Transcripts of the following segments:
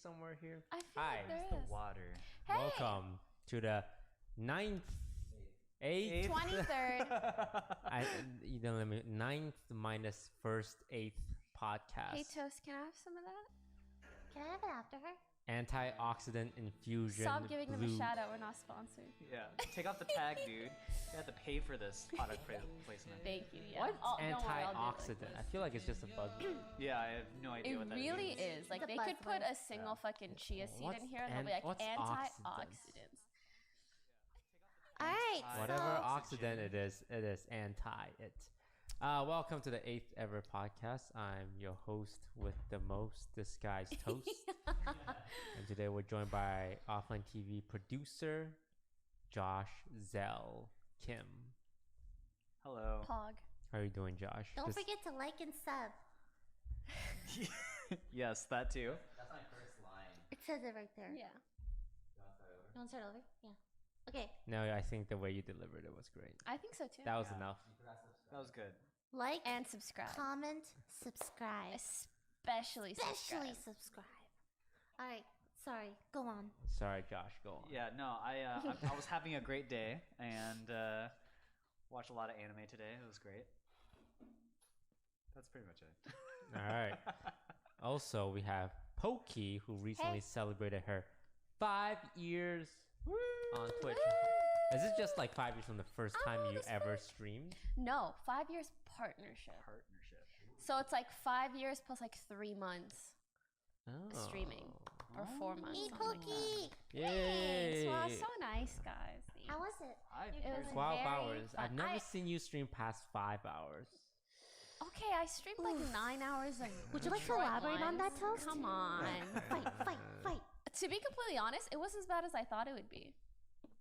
somewhere here? I feel like there the is. water. Hey! Welcome to the 8th. 23rd. You know, 9th minus 1st, 8th podcast. Hey, Toast, can I have some of that? Can I have it after her? Antioxidant infusion. Stop giving them a blue. shout out. We're not sponsored. Yeah, take off the tag, dude. You have to pay for this product placement. Thank you. Yeah. What's Don't worry, I'll do it like antioxidant? this. I feel like it's just a buzzword. Yeah, I have no idea It what that really means. is. Like, It's a they could put buzzword. a single fucking chia seed What's in here and they'll be like, what's antioxidants. Alright, Whatever so oxidant it is anti-it. Welcome to the 8th ever podcast. I'm your host with the most disguised Toast. And today we're joined by offline TV producer Josh Zell Kim. Hello. Pog. How are you doing, Josh? don't forget to like and sub. Yes, that too. That's my first line. It says it right there. Yeah. You want to start over? You want to start over? Yeah. Okay. No, I think the way you delivered it was great. I think so too. That was enough. You forgot to subscribe. That was good. Like, And subscribe. comment, subscribe. Especially subscribe. subscribe. Alright, sorry. Go on. Sorry, Josh. Go on. Yeah, no, I was having a great day and watched a lot of anime today. It was great. That's pretty much it. All right. Also, we have Pokey, who recently celebrated her 5 years on Twitch. Is it just like 5 years from the first time you ever streamed? No, 5 years partnership. Partnership. So it's like 5 years plus like 3 months Oh. streaming. Or 4 months. Eat something like that. cookie! Yay! Wow, so nice, guys. How was it? It was 12 very hours. fun. I've never seen you stream past 5 hours. Okay, I streamed like 9 hours of Would you like to Detroit elaborate on that, ones. Toast? Come on. Fight. To be completely honest, it wasn't as bad as I thought it would be.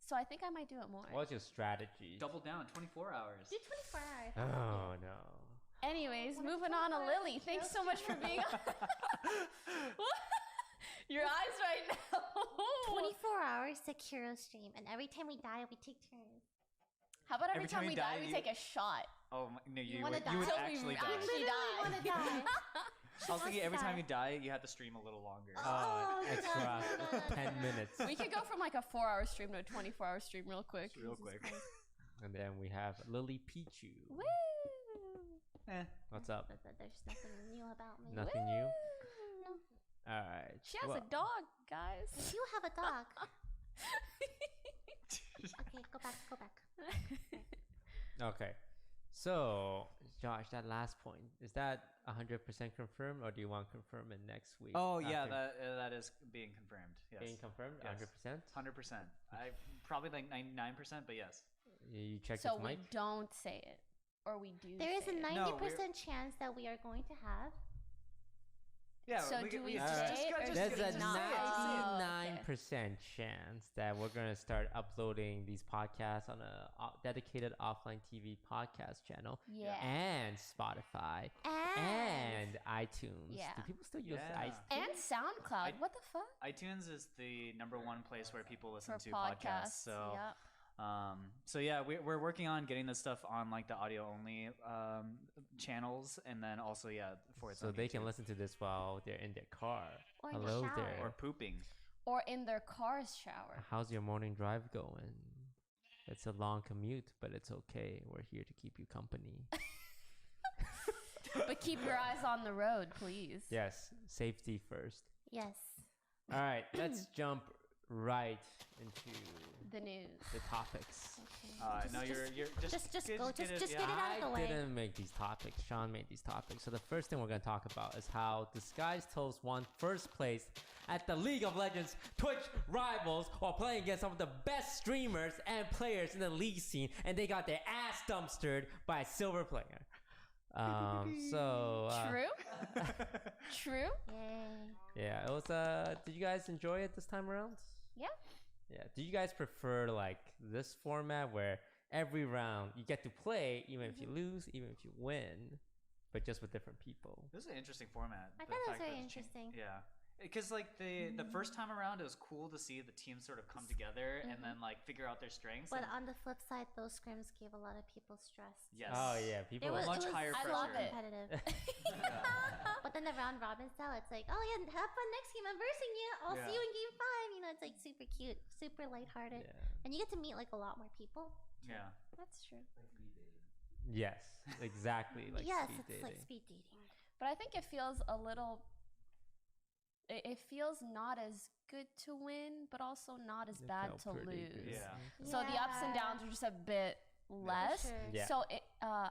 So I think I might do it more. What's your strategy? Double down, 24 hours. Do 24 hours. Oh, no. Anyways, moving on to Lily. Thanks so much for being on. Your eyes right now. 24 hours to Kiro stream, and every time we die, we take turns. How about every Every time time we you die, die, we you- take a shot? Oh, no, you wanna would die? Till actually we die. actually die. want to die. I was thinking every die. time you die, you have to stream a little longer. Extra 10 minutes. We could go from like a 4-hour stream to a 24-hour stream real quick. Real quick. And then we have Lily Pichu. Woo! What's up? There's nothing new about me. Nothing new? No. All right. She has a dog, guys. You have a dog. Okay, go back. Okay. So, Josh, that last point, is that 100% confirmed, or do you want to confirm it next week? Oh, yeah, After that is being confirmed. Yes. being confirmed? Yes. 100%? 100%. I probably like 99%, but yes. You checked So his we mic? don't say it. Or we do There is say a it. 90% chance that we are going to have. Yeah. So do we just- say it, or just- There's just a not? 99% chance that we're going to start uploading these podcasts on a dedicated offline TV podcast channel. Yeah. And Spotify. And iTunes. Yeah. Do people still use Yeah. iTunes? And SoundCloud. What the fuck? iTunes is the #1 place where people listen For to podcasts. So, Yep. so yeah, we're working on getting this stuff on like the audio only channels, and then also for So they can listen to this while they're in their car. Or in the Hello shower. there. or pooping. Or in their car's shower. How's your morning drive going? It's a long commute, but it's okay. We're here to keep you company. But keep your eyes on the road, please. Yes, safety first. Yes. All right, let's jump right into The news. the topics. No, you're Just get go. it- Just yeah. get it out of the I way. didn't make these topics. Sean made these topics. So the first thing we're going to talk about is how Disguised Toast won first place at the League of Legends Twitch Rivals while playing against some of the best streamers and players in the league scene, and they got their ass dumpstered by a silver player. True? True? Yay. Yeah, it was. Did you guys enjoy it this time around? Yeah. Yeah. Do you guys prefer like this format where every round you get to play, even if you lose, even if you win, but just with different people? This is an interesting format. I The thought it was fact very that it's changed- interesting. Yeah. Because like the first time around, it was cool to see the teams sort of come together and then like figure out their strengths. But and on the flip side, those scrims gave a lot of people stress. yes. Oh yeah, people. Much higher I pressure. love it. Competitive. But then the round robin style, it's like, oh yeah, have fun next game. I'm versing you. I'll see you in game 5. You know, it's like super cute, super lighthearted, Yeah. and you get to meet like a lot more people. Yeah. That's true. Like speed dating. Yes, exactly. Like yes, speed it's dating. like speed dating. But I think it feels a little. It feels not as good to win, but also not as It bad felt to pretty lose. good. Yeah. So the ups and downs are just a bit less. Sure. Yeah. So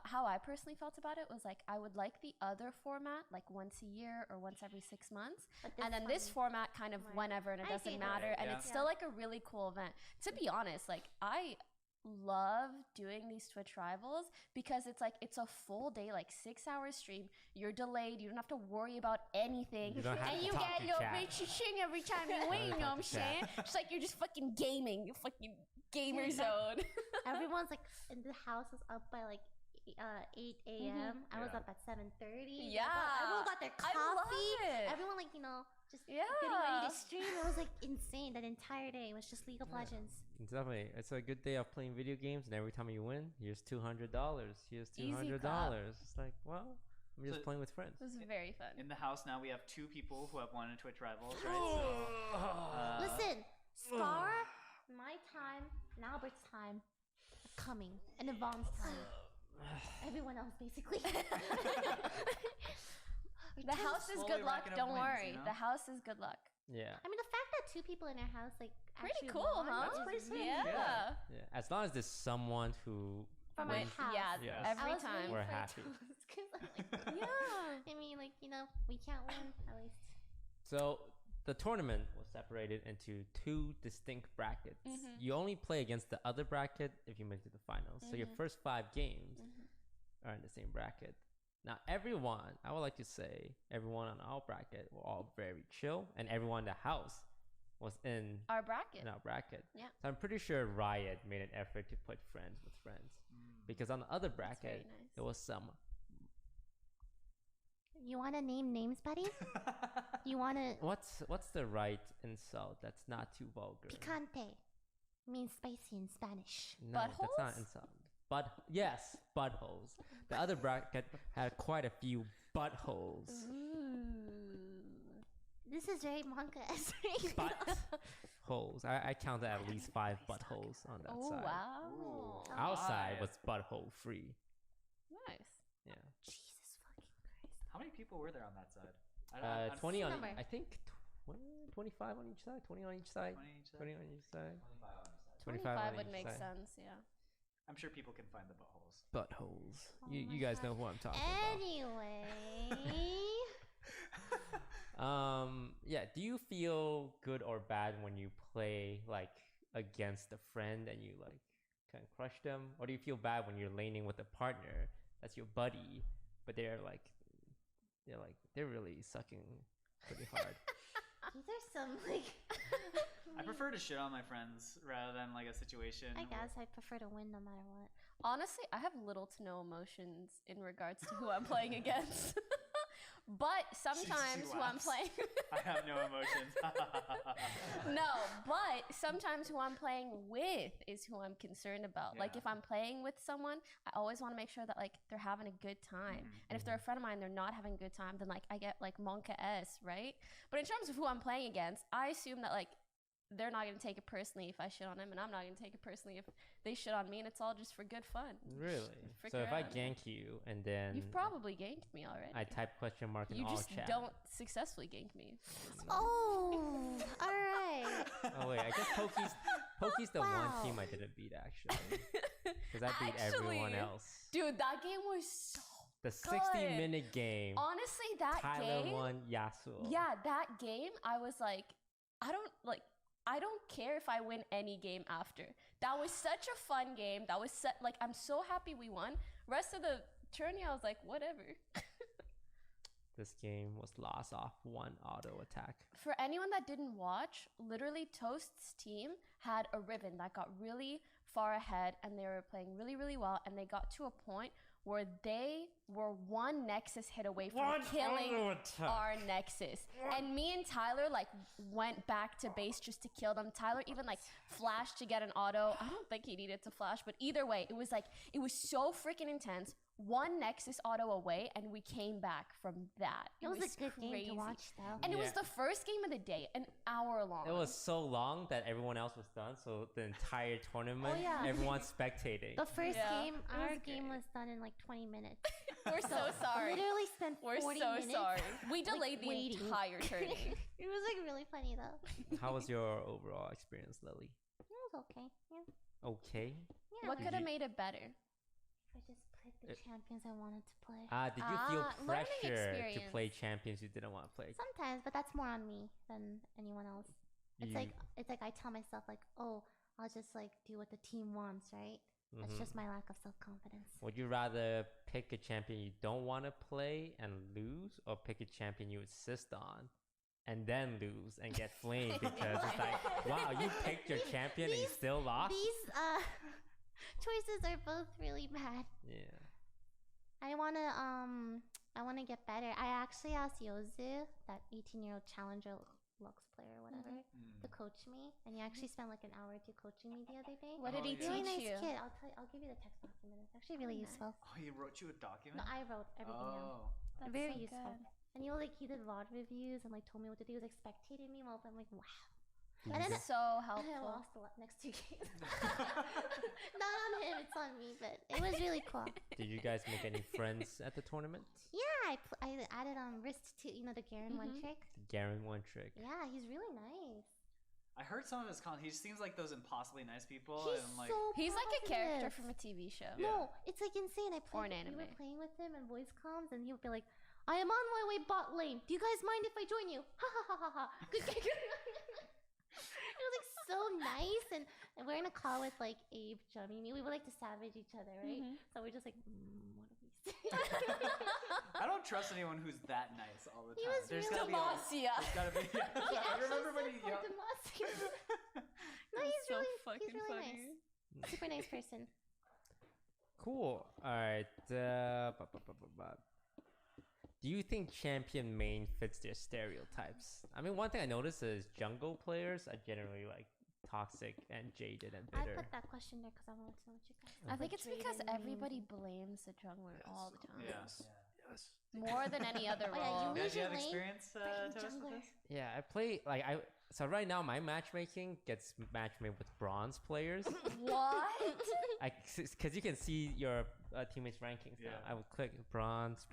how I personally felt about it was like I would like the other format like once a year or once every 6 months, But and then this format kind of Right. whenever, and it I doesn't see matter, that. and Yeah. it's still like a really cool event. To be honest, like I love doing these Twitch rivals because it's like it's a full day, like 6 hour stream. You're delayed. You don't have to worry about anything, You don't have and to you talk get to your chat. rich shing every time you win. You know what I'm talk to chat. saying? It's like you're just fucking gaming. You fucking gamer zone. Everyone's like, and the house is up by like 8 a.m. I was Yeah. up at 7:30. Yeah. Everyone got their I love coffee. it. Everyone like, you know, just Yeah. getting ready to stream. It was like insane. That entire day it was just League of Legends. Definitely, it's a good day of playing video games, and every time you win, here's $200. Here's Easy $200. It's like, well, I'm just So- playing with friends. It was very fun. In the house now, we have 2 people who have won in Twitch rivals, right? So, Listen, Scar, my time, and Albert's time are coming, and Yvonne's time. Everyone else, basically. The house is slowly good luck. racking up Don't wins, worry. you know? The house is good luck. Yeah, I mean, the fact that 2 people in our house like Pretty actually cool, won huh? is That's pretty sick. really Yeah. yeah. As long as there's someone who From our wins, house. Yeah. Yes. Every I was time. rooting We're for happy. Toast 'cause I'm like, Yeah. I mean, like, you know, we can't win at least. So the tournament was separated into 2 distinct brackets. Mhm. You only play against the other bracket if you make it to the finals. So your Mhm. first 5 games Mhm. are in the same bracket. Now everyone, I would like to say, everyone on our bracket were all very chill, and everyone in the house was in Our bracket. our bracket. Yeah. So I'm pretty sure Riot made an effort to put friends with friends, because on the other That's bracket very nice. there was some. You want to name names, buddy? You want to... What's the right insult that's not too vulgar? Picante means spicy in Spanish. No, that's not Buttholes? insult. Yes, buttholes. The other bracket had quite a few buttholes. Ooh. This is very manga-esque. Buttholes. I counted at least 5 buttholes on that Oh side. wow. Ooh. Outside Five. was butthole free. Nice. Yeah. Jesus fucking Christ. How many people were there on that side? I'm 20 on, number. I think 25 on each side, 20 on each side, 20 each side? 20 on each side. 25 on each side. 25 on would each make side. sense. Yeah. I'm sure people can find the buttholes. Buttholes. Oh You my guys God. know who I'm talking Anyway. about. Yeah, do you feel good or bad when you play like against a friend and you like kind of crush them? Or do you feel bad when you're laning with a partner that's your buddy, but they're really sucking pretty hard? These are some, like... I prefer to shit on my friends rather than like a situation. I where- guess I prefer to win no matter what. Honestly, I have little to no emotions in regards to who I'm playing against. But sometimes who I'm laughs. playing I have no emotions. No, but sometimes who I'm playing with is who I'm concerned about. Like Yeah. if I'm playing with someone, I always want to make sure that like they're having a good time. And if they're a friend of mine, they're not having a good time, then like I get like Monka S, right? But in terms of who I'm playing against, I assume that like they're not going to take it personally if I shit on them, and I'm not going to take it personally if they shit on me, and it's all just for good fun. Really? Frick So if I around. gank you and then You've probably ganked me already. I type question mark in You all just chat. don't successfully gank me. Oh, all right. Oh wait, I guess Pokey's the Wow. one team I didn't beat actually, because I beat everyone Actually, else. Dude, that game was so The good. 60-minute game. Honestly, that Tyler game. won Yasuo. Yeah, that game, I was like, I don't care if I win any game after. That was such a fun game. That was like, I'm so happy we won. Rest of the tourney, I was like, whatever. This game was lost off one auto attack. For anyone that didn't watch, literally Toast's team had a ribbon that got really far ahead and they were playing really, really well. And they got to a point where they were one Nexus hit away from killing our Nexus. And me and Tyler like went back to base just to kill them. Tyler even like flashed to get an auto. I don't think he needed to flash, but either way, it was so freaking intense. One Nexus auto away, and we came back from that. It was a good crazy game to watch, though. And it was the first game of the day, an hour long. It was so long that everyone else was done, so the entire tournament, everyone's spectating. The first game, It our was game great. was done in like 20 minutes. We're so sorry. Literally spent 40 minutes. We're so sorry. We delayed the waiting. entire tournament. It was like really funny though. How was your overall experience, Lily? It was okay. Yeah. Okay. Yeah. What Did could have you- made it better? I just played the champions I wanted to play. Did you feel learning pressure to experience. play champions you didn't want to play? Sometimes, but that's more on me than anyone else. It's You- like I tell myself like, oh, I'll just like do what the team wants, right? That's Mhm. just my lack of self-confidence. Would you rather pick a champion you don't want to play and lose, or pick a champion you insist on and then lose and get flamed because it's like, wow, you picked your champion and you still lost? These choices are both really bad. Yeah. I wanna get better. I actually asked Yozu, that 18-year-old challenger Lux player or whatever, to coach me, and he actually spent like an hour or two coaching me the other day. What did he Really teach nice you? kid. I'll give you the text document. It's actually really useful. Oh, he wrote you a document? No, I wrote everything down. That's Very so useful. good. And he did VOD reviews and like told me what to do. He was like spectating me while I'm like, wow. Did And you then get- So I helpful. lost a lot next 2 games. Not on him, it's on me, but it was really cool. Did you guys make any friends at the tournament? Yeah, I added wrist to the Garen one trick. Garen one trick. Yeah, he's really nice. I heard some of his content. He seems like those impossibly nice people. He's and like, so He's like a character positive. from a TV show. Yeah. No, it's like insane. Or an We were anime. playing with him and voice comms, and he would be like, "I am on my way bot lane. Do you guys mind if I join you?" Ha ha ha ha ha. Good. It was like so nice, and we're in a call with like Abe, Johnny, me. We would like to savage each other, right? So we're just like, what do we say? I don't trust anyone who's that nice all the He time. was There's really gotta be a- Demacia. there's gotta be. He I actually remember when said he yelled. Demacia. No, That's he's so really fucking really funny. nice. Super nice person. Cool. All right. Do you think champion main fits their stereotypes? I mean, one thing I noticed is jungle players are generally like toxic and jaded and I bitter. put that question there because I wanted to know what you guys I think it's because Drayden means. everybody blames the jungler all the time. Yeah. More than any other Oh, yeah, role. you Did you have Lane, experience, freaking Toast, with jungler. this? Yeah, I play like So right now my matchmaking gets matchmade with bronze players. What? Because you can see your teammates' rankings now. Yeah. I would click bronze,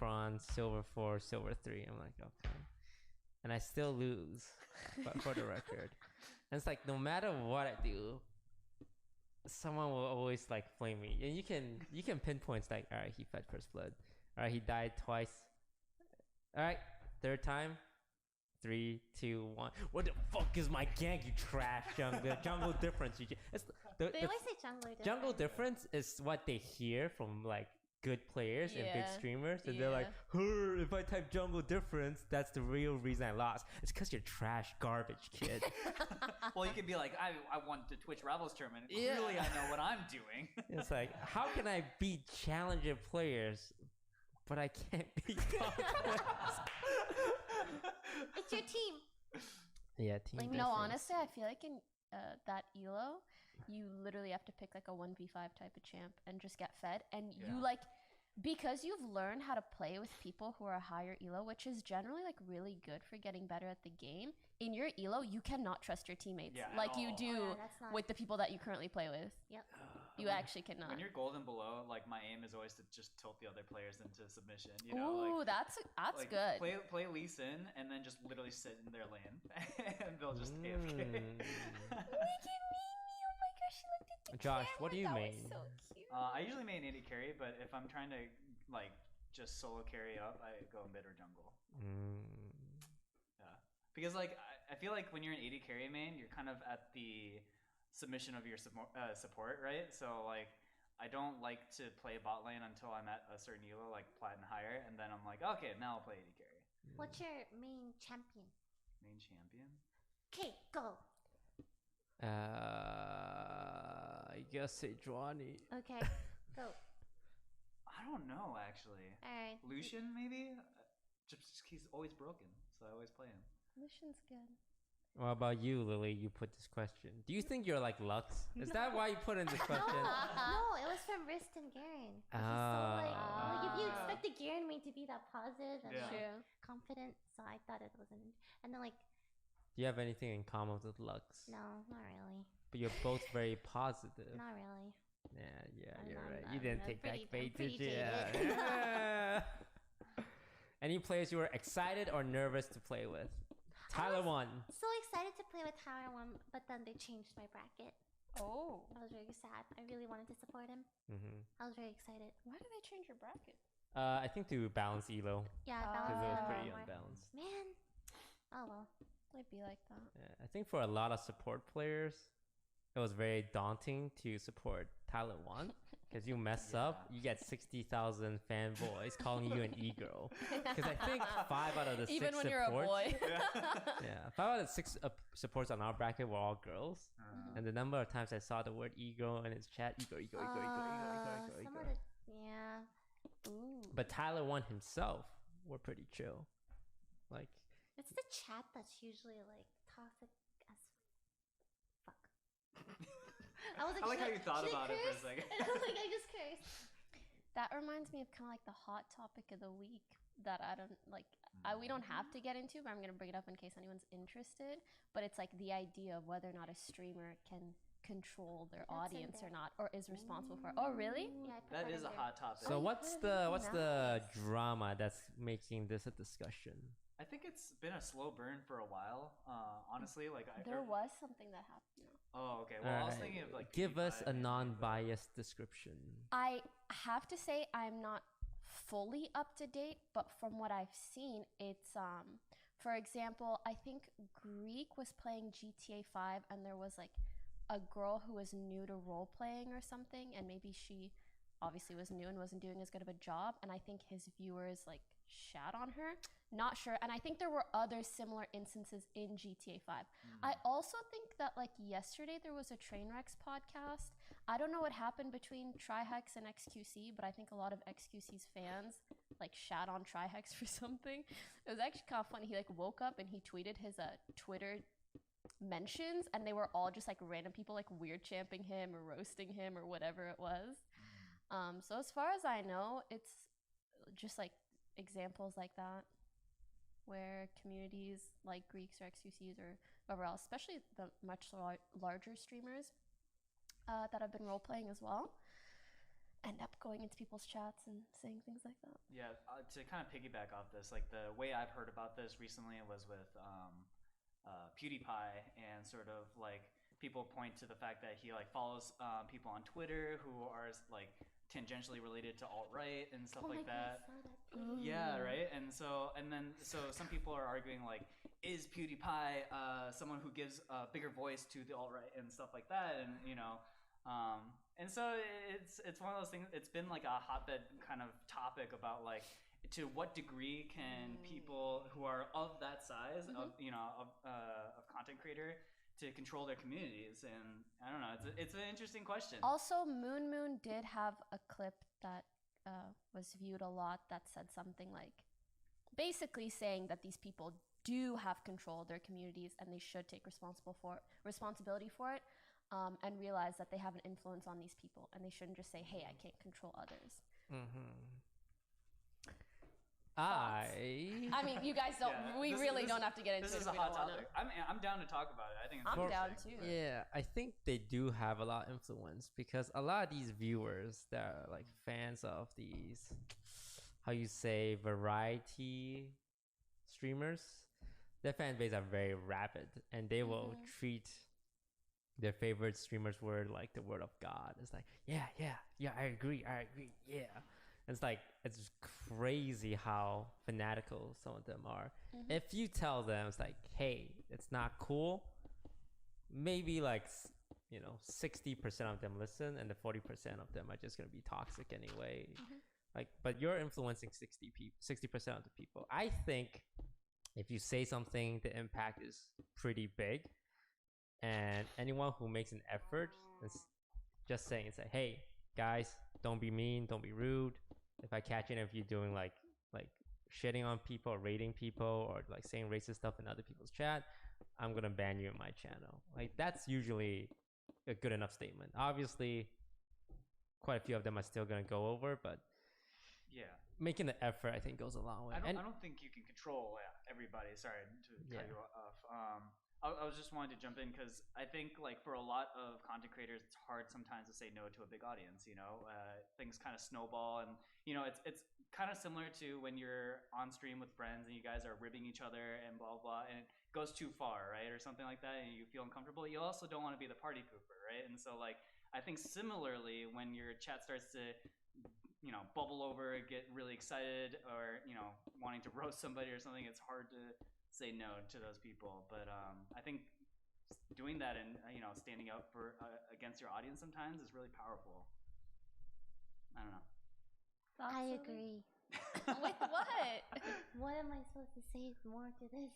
silver 4, silver 3. I'm like, okay, and I still lose, but for the record. And it's like no matter what I do, someone will always like flame me, and you can pinpoint like, all right, he fed first blood, all right, he died twice, all right, third time, 3, 2, 1. What the fuck is my gank, you trash jungler? Jungle difference. It's They always say jungler. jungle difference is what they hear from like good players and good Yeah. streamers, and they're like, if I type jungle difference, that's the real reason I lost. It's because you're trash garbage, kid. Well, you could be like, I won the Twitch Rivals tournament. Yeah. Clearly, I know what I'm doing. It's like, how can I beat challenger players, but I can't beat top players? It's your team. Yeah, team Like, difference. no, honestly, I feel like in that elo, you literally have to pick like a 1v5 type of champ and just get fed. And you Yeah. like, because you've learned how to play with people who are higher elo, which is generally like really good for getting better at the game. In your elo, you cannot trust your teammates Yeah, at like you all. do Oh, yeah, that's not- with the people that you currently play with. Yep. You actually cannot. When you're gold and below, like my aim is always to just tilt the other players into submission. You know, Ooh, like, that's like good. Play Lee Sin and then just literally sit in their lane, and they'll just AFK. Look at me! Oh my gosh, she looked at the Josh, what do you camera. main? That was so cute. I usually main AD carry, but if I'm trying to like just solo carry up, I go mid or jungle. Yeah, because like I feel like when you're an AD carry main, you're kind of at the submission of your support, right? So like I don't like to play bot lane until I'm at a certain elo, like plat and higher, and then I'm like, okay, now I'll play AD carry. What's your main champion? Main champion. Okay, go. I guess say Johnny. Okay, go. I don't know actually. All right. Lucian maybe. Just he's always broken, so I always play him. Lucian's good. What about you, Lily? You put this question. Do you think you're like Lux? Is that why you put in this question? No, it was from Rist and Garen. He's so like if you expected Garen me to be that positive and like, True. confident, so I thought it wasn't. And then like, Do you have anything in common with Lux? no, not really. But you're both very positive. Not really. Yeah, I'm you're not- right. I'm You didn't not take pretty- that bait, I'm pretty did you? jaded. Yeah. Any players you were excited or nervous to play with? Tyler won. So excited to play with Tyler one, but then they changed my bracket. Oh. I was very sad. I really wanted to support him. Mm-hmm. I was very excited. Why did they change your bracket? I think to balance Elo Yeah, because balance it was it pretty more. unbalanced. Man. Oh well. Might be like that. Yeah, I think for a lot of support players, it was very daunting to support Tyler 1 because you mess up, you get 60,000 fanboys calling you an e-girl. Because I think 5 out of the 6 Even when supports, you're a boy. yeah, 5 out of 6 supports on our bracket were all girls. And the number of times I saw the word e-girl in his chat, e-girl. Some of the, yeah. Ooh. But Tyler 1 himself were pretty chill. Like, It's the chat that's usually like toxic as fuck. I was like, I like how should you thought should I about it for a curse? second. And I was like, I just cursed. That reminds me of kind of like the hot topic of the week that I don't like. We don't have to get into, but I'm gonna bring it up in case anyone's interested. But it's like the idea of whether or not a streamer can control their That's in audience or there. not, or is responsible for it. Oh, really? Yeah, I put That in is a there. hot topic. so you what's put it in? the drama that's making this a discussion? I think it's been a slow burn for a while. Honestly, like There was something that happened. Oh, okay. Well, I was Alright, thinking of like. give us PewDiePie a maybe, non-biased description. I have to say I'm not fully up to date, but from what I've seen, it's for example, I think Greek was playing GTA 5 and there was like a girl who was new to role playing or something, and maybe she obviously was new and wasn't doing as good of a job, and I think his viewers like shat on her. Not sure. And I think there were other similar instances in GTA 5. I also think that like yesterday there was a Trainwrecks podcast. I don't know what happened between Trihex and XQC, but I think a lot of XQC's fans like shat on Trihex for something. It was actually kind of funny. He like woke up and he tweeted his Twitter mentions, and they were all just like random people like weird champing him or roasting him or whatever it was. So as far as I know, it's just like examples like that where communities like Greeks or XQCs or whoever else, especially the much larger streamers that have been role playing as well, end up going into people's chats and saying things like that. Yeah, to kind of piggyback off this, like the way I've heard about this recently was with PewDiePie, and sort of like people point to the fact that he like follows people on Twitter who are like tangentially related to alt-right and stuff like that. Yeah, right. And so some people are arguing like, is PewDiePie someone who gives a bigger voice to the alt-right and stuff like that, and and so it's one of those things. It's been like a hotbed kind of topic about like, to what degree can people who are of that size of content creator to control their communities. And I don't know, it's an interesting question. Also, Moon did have a clip that was viewed a lot that said something like, basically saying that these people do have control of their communities and they should take responsibility for it, and realize that they have an influence on these people, and they shouldn't just say, hey, I can't control others. I mean, you guys don't. Yeah, we really don't have to get into this it. is a if we hot don't wanna. topic. I'm down to talk about it. I think it's I'm down interesting. too. Yeah, I think they do have a lot of influence because a lot of these viewers that are like fans of these, how you say, variety streamers, their fan base are very rabid, and they will treat their favorite streamer's word like the word of God. It's like, yeah, I agree, yeah. It's like, it's crazy how fanatical some of them are. If you tell them, it's like, hey, it's not cool, maybe like 60% of them listen, and the 40% of them are just gonna be toxic anyway. Like, but you're influencing 60% of the people. I think if you say something, the impact is pretty big, and anyone who makes an effort just saying, say, hey guys, don't be mean, don't be rude. If I catch it, if you're doing like shitting on people or rating people or like saying racist stuff in other people's chat, I'm gonna ban you in my channel. Like that's usually a good enough statement. Obviously, quite a few of them are still gonna go over, but Yeah. making the effort, I think, goes a long way. I don't think you can control everybody. Sorry to cut you off. I was just wanted to jump in because I think like for a lot of content creators, it's hard sometimes to say no to a big audience. Things kind of snowball, and it's kind of similar to when you're on stream with friends and you guys are ribbing each other and blah blah, and it goes too far, right, or something like that, and you feel uncomfortable. You also don't want to be the party pooper, right? And so like I think similarly when your chat starts to bubble over, get really excited, or wanting to roast somebody or something, it's hard to say no to those people. But I think doing that and standing up for against your audience sometimes is really powerful. I don't know. I agree. With what? What am I supposed to say more to this?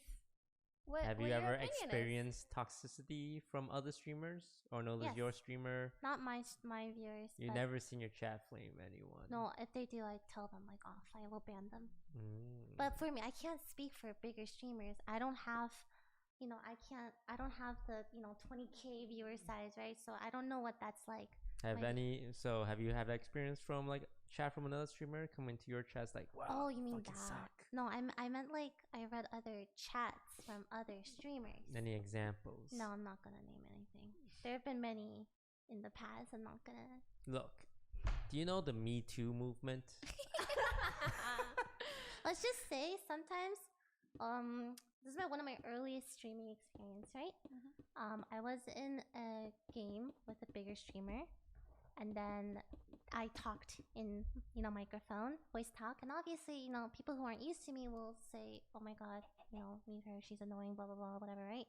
Have what you your ever opinion is? experienced toxicity from other streamers, or no, Yes. your streamer? Not my viewers. You but never seen your chat flame anyone? No, if they do, I tell them like off. I will ban them. Mm. But for me, I can't speak for bigger streamers. I don't have, I don't have the 20K viewer size, right? So I don't know what that's like. Have Like- you had experience from like chat from another streamer coming to your chats like, wow, Oh, you mean fucking that? suck? No, I meant like I read other chats from other streamers. Any examples? No, I'm not gonna name anything. There have been many in the past. I'm not gonna. Look, do you know the Me Too movement? Let's just say sometimes, this is one of my earliest streaming experience, right? I was in a game with a bigger streamer, and then I talked in, microphone, voice talk, and obviously, people who aren't used to me will say, oh my god, leave her, she's annoying, blah, blah, blah, whatever, right?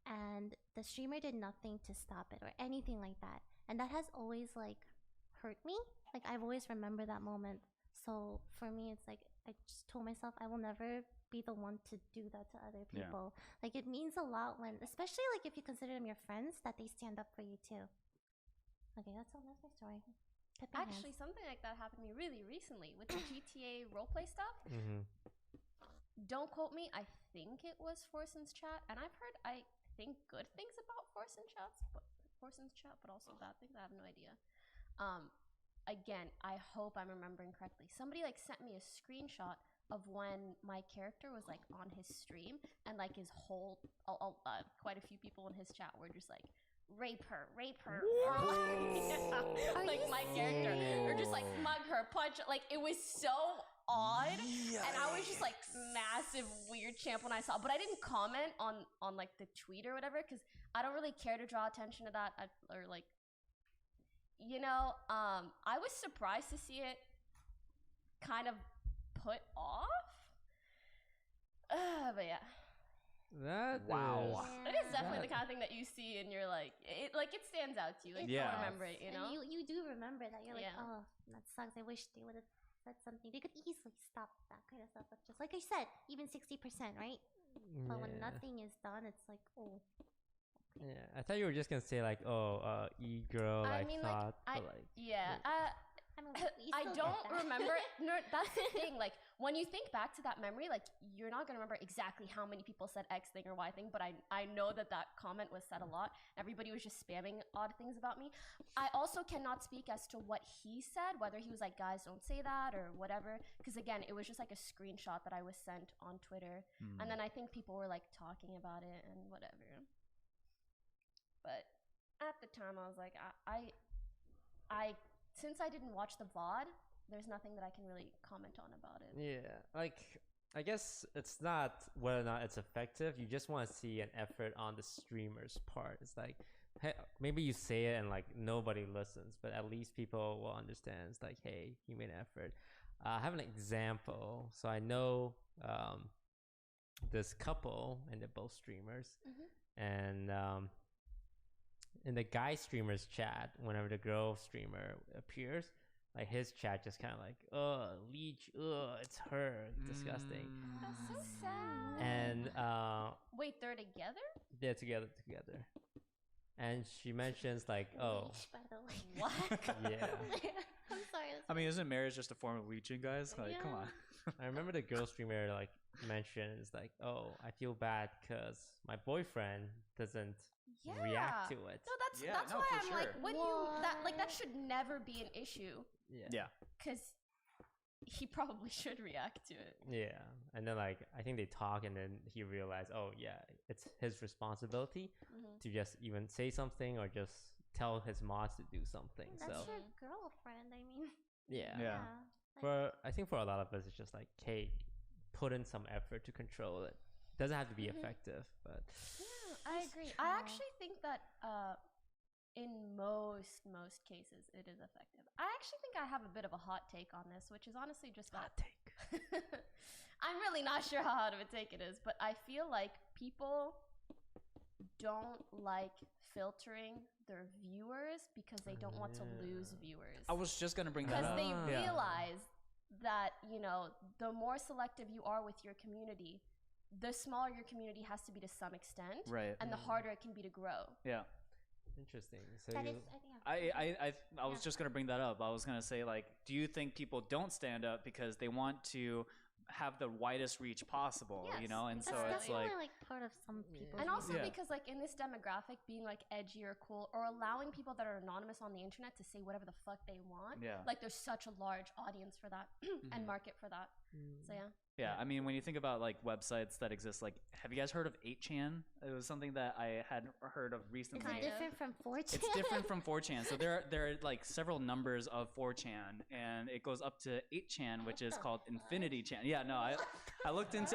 And the streamer did nothing to stop it or anything like that. And that has always, hurt me. Like, I've always remembered that moment. So for me, it's like, I just told myself I will never be the one to do that to other Yeah. people. Like, it means a lot when, especially, if you consider them your friends, that they stand up for you, too. Okay, that's all. That's my story. Clapping Actually, hands. something like that happened to me really recently with the GTA roleplay stuff. Mm-hmm. Don't quote me. I think it was Forson's chat, and I've heard, I think, good things about Forson's chat, but also bad things. I have no idea. Again, I hope I'm remembering correctly. Somebody sent me a screenshot of when my character was on his stream, and his whole quite a few people in his chat were just rape her, or my character, or just mug her, punch her. It was so odd, and I was just massive weird champ when I saw it. But I didn't comment on the tweet or whatever, because I don't really care to draw attention to that, I was surprised to see it kind of put off. But yeah. Wow. It is definitely the kind of thing that you see and you're it stands out to you. You Yeah. remember it, And you do remember that. You're Yeah. oh, that sucks. I wish they would have said something. They could easily stop that kind of stuff. But just like I said, even 60%, right? But when nothing is done, it's oh. Yeah, I thought you were just gonna say e-girl. I mean, thought, yeah. I mean, we I still get don't that. remember. No, that's the thing. When you think back to that memory, you're not gonna remember exactly how many people said X thing or Y thing. But I know that comment was said a lot. Everybody was just spamming odd things about me. I also cannot speak as to what he said, whether he was guys, don't say that or whatever. Because again, it was just a screenshot that I was sent on Twitter, and then I think people were talking about it and whatever. But at the time, I was I since I didn't watch the VOD, there's nothing that I can really comment on about it. Yeah, I guess it's not whether or not it's effective. You just want to see an effort on the streamer's part. It's hey, maybe you say it and nobody listens, but at least people will understand. It's hey, you made an effort. I have an example. So I know this couple, and they're both streamers, and in the guy streamer's chat, whenever the girl streamer appears, his chat just kind of leech, it's her, disgusting. That's so sad. And Wait, they're together? they're together. and she mentions like, oh, Leech, by the way. What? yeah. I'm sorry. I mean, isn't marriage just a form of leeching, guys? Like, come on. I remember the girl streamer like mentions like, oh, I feel bad because my boyfriend doesn't react to it. No, that's Yeah, that's no, why for I'm like, sure. when you that should never be an issue, Yeah. because he probably should react to it. Yeah. And then like I think they talk and then he realized, oh yeah, it's his responsibility to just even say something or just tell his mods to do something. That's So your girlfriend. I mean. yeah. Yeah. I think for a lot of us it's just like, hey, put in some effort to control it. Doesn't have to be effective, but Yeah, I agree. true. I actually think that in most cases it is effective. I actually think I have a bit of a hot take on this, which is honestly just that. hot take. I'm really not sure how hot of a take it is, but I feel like people don't like filtering their viewers because they don't want to lose viewers. I was just gonna bring that Because up. they Yeah. realize that, you know, the more selective you are with your community, the smaller your community has to be to some extent, Right. and the harder it can be to grow. Yeah. Interesting. So That you, is, I I was just gonna bring that up. I was gonna say, like, do you think people don't stand up because they want to have the widest reach possible? You Yes, know, and that's so it's definitely like, like part of some people. And also Yeah. because, like, in this demographic, being like edgy or cool, or allowing people that are anonymous on the internet to say whatever the fuck they want, Yeah. like, there's such a large audience for that and market for that. So yeah. yeah. I mean, when you think about like websites that exist, like, have you guys heard of 8chan? It was something that I had heard of Is recently. it Kind of. different from 4chan? It's different from 4chan. So there are like several numbers of 4chan, and it goes up to 8chan, which is called Infinity Chan. Yeah, no, I looked into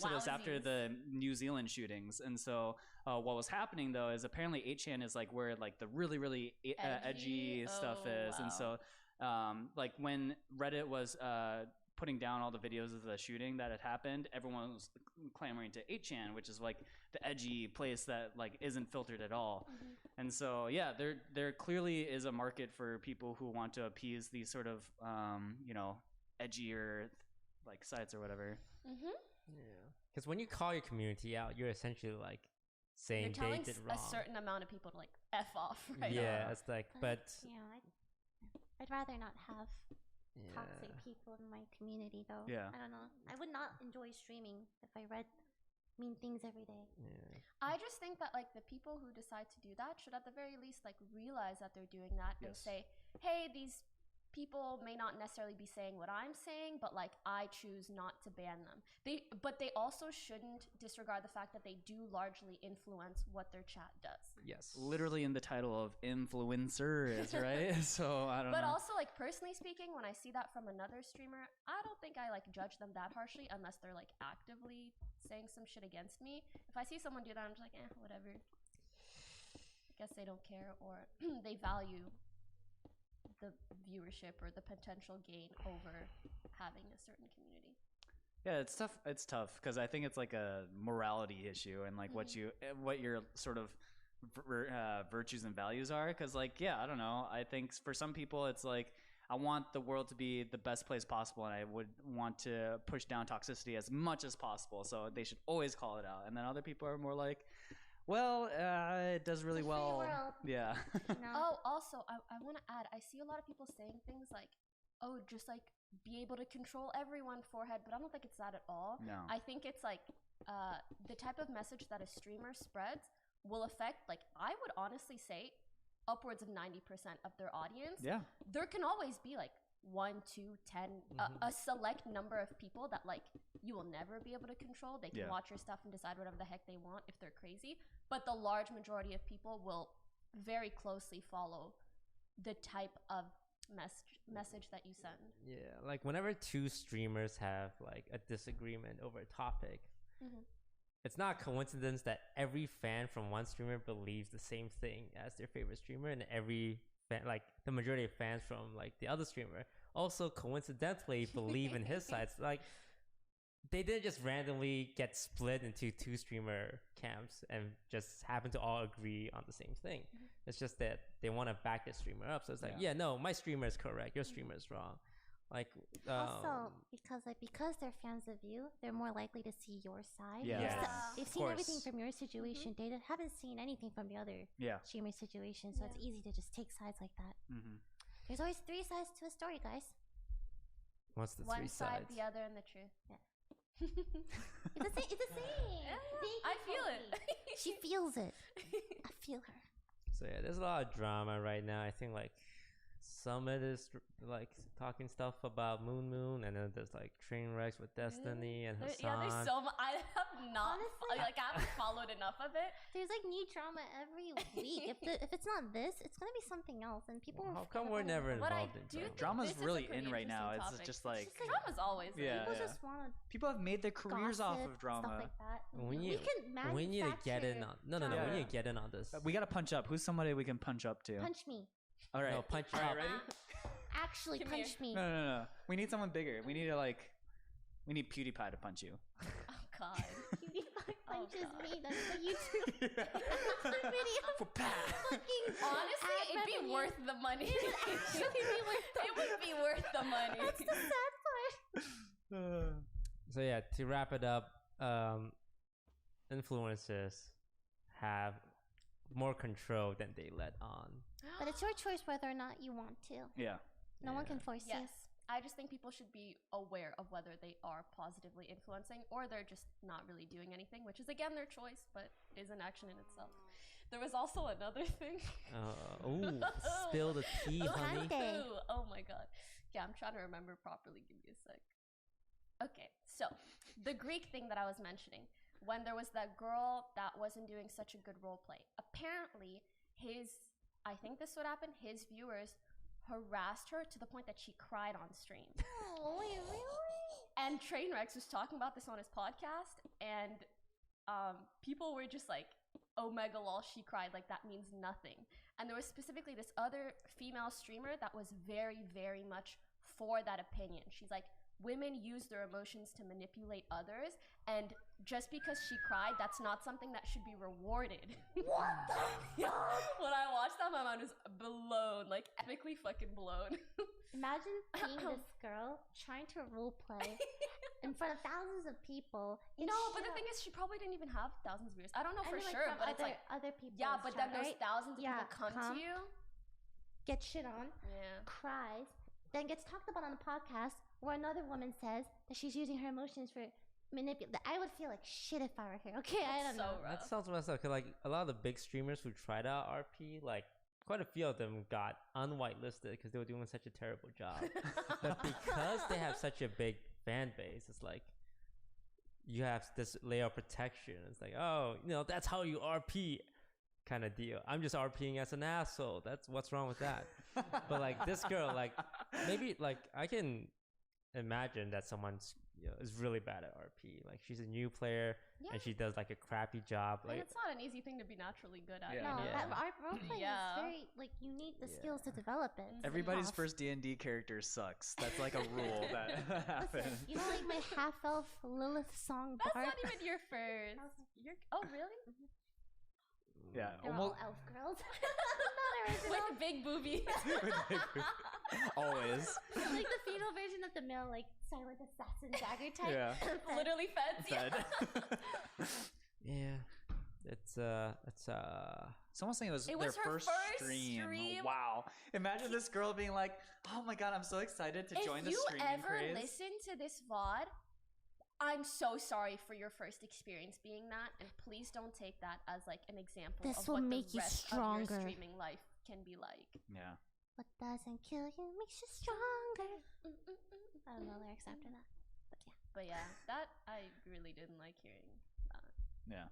this after Wowsies. the New Zealand shootings, and so what was happening though is apparently 8chan is like where like the really edgy stuff Oh, is, and wow. so like when Reddit was putting down all the videos of the shooting that had happened, everyone was clamoring to 8chan, which is like the edgy place that like isn't filtered at all. And so yeah, there clearly is a market for people who want to appease these sort of you know, edgier like sites or whatever. yeah. Because when you call your community out, you're essentially like saying You're they telling did a wrong. certain amount of people to, like, F off, right? Yeah, it's like, but Yeah, I'd rather not have yeah. toxic people in my community, though. Yeah. I don't know. I would not enjoy streaming if I read mean things every day. Yeah. I just think that, like, the people who decide to do that should at the very least, like, realize that they're doing that and Yes. say, hey, these people may not necessarily be saying what I'm saying, but, like, I choose not to ban them. But they also shouldn't disregard the fact that they do largely influence what their chat does. Yes. Literally in the title of influencers, right? So I don't But know. also, like, personally speaking, when I see that from another streamer, I don't think I, like, judge them that harshly unless they're, like, actively saying some shit against me. If I see someone do that, I'm just like, whatever. I guess they don't care, or they value the viewership or the potential gain over having a certain community. Yeah, it's tough. It's tough because I think it's like a morality issue and like what your sort of virtues and values are. Because like, yeah, I don't know. I think for some people, it's like I want the world to be the best place possible, and I would want to push down toxicity as much as possible. So they should always call it out. And then other people are more like, well, it does really The free well. world. Yeah. You know? Oh, also, I want to add, I see a lot of people saying things like, oh, just like be able to control everyone forehead, but I don't think it's that at all. No. I think it's like the type of message that a streamer spreads will affect, like, I would honestly say upwards of 90% of their audience. Yeah. There can always be like 1, 2, 10, a select number of people that like you will never be able to control. They can Yeah. watch your stuff and decide whatever the heck they want if they're crazy. But the large majority of people will very closely follow the type of message that you send. Yeah, like whenever two streamers have like a disagreement over a topic, it's not a coincidence that every fan from one streamer believes the same thing as their favorite streamer, and every fan, like the majority of fans from like the other streamer, also coincidentally believe in his sides. Like they didn't just randomly get split into two streamer camps and just happen to all agree on the same thing. It's just that they want to back the streamer up. So it's like, yeah, no, my streamer is correct, your streamer is wrong. Like Also, because they're fans of you, they're more likely to see your side. Yeah. Yes, They've of seen everything course. from your situation. They haven't seen anything from the other streamer situation, so it's easy to just take sides like that. There's always 3 sides to a story, guys. What's the One 3 side, sides? the other, and the truth. It's the same. I feel it. She feels it. I feel her. So yeah, there's a lot of drama right now. I think like Summit is like talking stuff about Moon, and then there's like train wrecks with Destiny and Hassan. Yeah, there's so much. I have not Honestly, I haven't followed enough of it. There's like new drama every week. If it's not this, it's gonna be something else, and people. How come we're never What I involved in do drama? think Drama's this is a really pretty in right now. interesting It's topic. just like Drama's always in. Yeah. People just want to people have made their careers off of drama. stuff like that. We need to get in on. No. drama. We need to get in on this. We gotta punch up. Who's somebody we can punch up to? punch me. All right. No, punch All right, up. ready? Actually, Come punch me. No. We need someone bigger. We need we need PewDiePie to punch you. Oh God. PewDiePie punches God. me. That's the YouTube video. For Pat. Fucking Honestly, ad it'd be revenue. worth the money. It would actually be worth the It would be worth the money. That's the sad part. So yeah, to wrap it up, influencers have more control than they let on. But it's your choice whether or not you want to. Yeah. No one Yeah. can force you. Yes. I just think people should be aware of whether they are positively influencing or they're just not really doing anything, which is again their choice, but is an action in itself. There was also another thing. Spill the tea, honey. Kante. Oh my God. Yeah, I'm trying to remember properly. Give me a sec. Okay, so the Greek thing that I was mentioning, when there was that girl that wasn't doing such a good role play, apparently I think this would happen, his viewers harassed her to the point that she cried on stream. Oh, wait, really? And Trainwrecks was talking about this on his podcast, and people were just like, oh mega lol, she cried, like that means nothing. And there was specifically this other female streamer that was very, very much for that opinion. She's like, women use their emotions to manipulate others, and just because she cried, that's not something that should be rewarded. What the fuck? When I watched that, my mind was blown, like epically fucking blown. Imagine being this girl trying to roleplay in front of thousands of people. No, but the thing is, she probably didn't even have thousands of viewers. I don't know for sure, but it's like, other people. yeah, but then there's thousands of Yeah, people come to you. get shit on, Yeah. cries, then gets talked about on a podcast where another woman says that she's using her emotions for manipulate. I would feel like shit if I were her. Okay, I don't know. rough. That sounds messed up. 'Cause, like a lot of the big streamers who tried out RP, like quite a few of them got unwhitelisted because they were doing such a terrible job. But because they have such a big fan base, it's like you have this layer of protection. It's like, oh, that's how you RP kind of deal. I'm just RPing as an asshole. That's what's wrong with that. But like this girl, like maybe like I can imagine that someone's is really bad at RP. Like she's a new player and she does like a crappy job. And Like it's not an easy thing to be naturally good at. Yeah. No, Yeah. our roleplay Yeah. is very like you need the skills to develop it. Everybody's Half. first D&D character sucks. That's like a rule that happens. Listen, you know, like my half elf Lilith song That's Bard. not even your first. Oh, really? Yeah, They're all elf girls. Not original. With big boobies. Always. Like the female version of the male, like silent assassin dagger type. Yeah. Literally feds. Fed. yeah, it's Someone's saying it was It their was her first first stream. stream. Wow. Imagine this girl being like, oh my god, I'm so excited to join the If you streaming ever craze. listen to this VOD, I'm so sorry for your first experience being that, and please don't take that as like an example This of will what make the you rest stronger. of your streaming life can be like. Yeah. What doesn't kill you makes you stronger. I don't know lyrics after that, but yeah. But yeah, that I really didn't like hearing that. Yeah.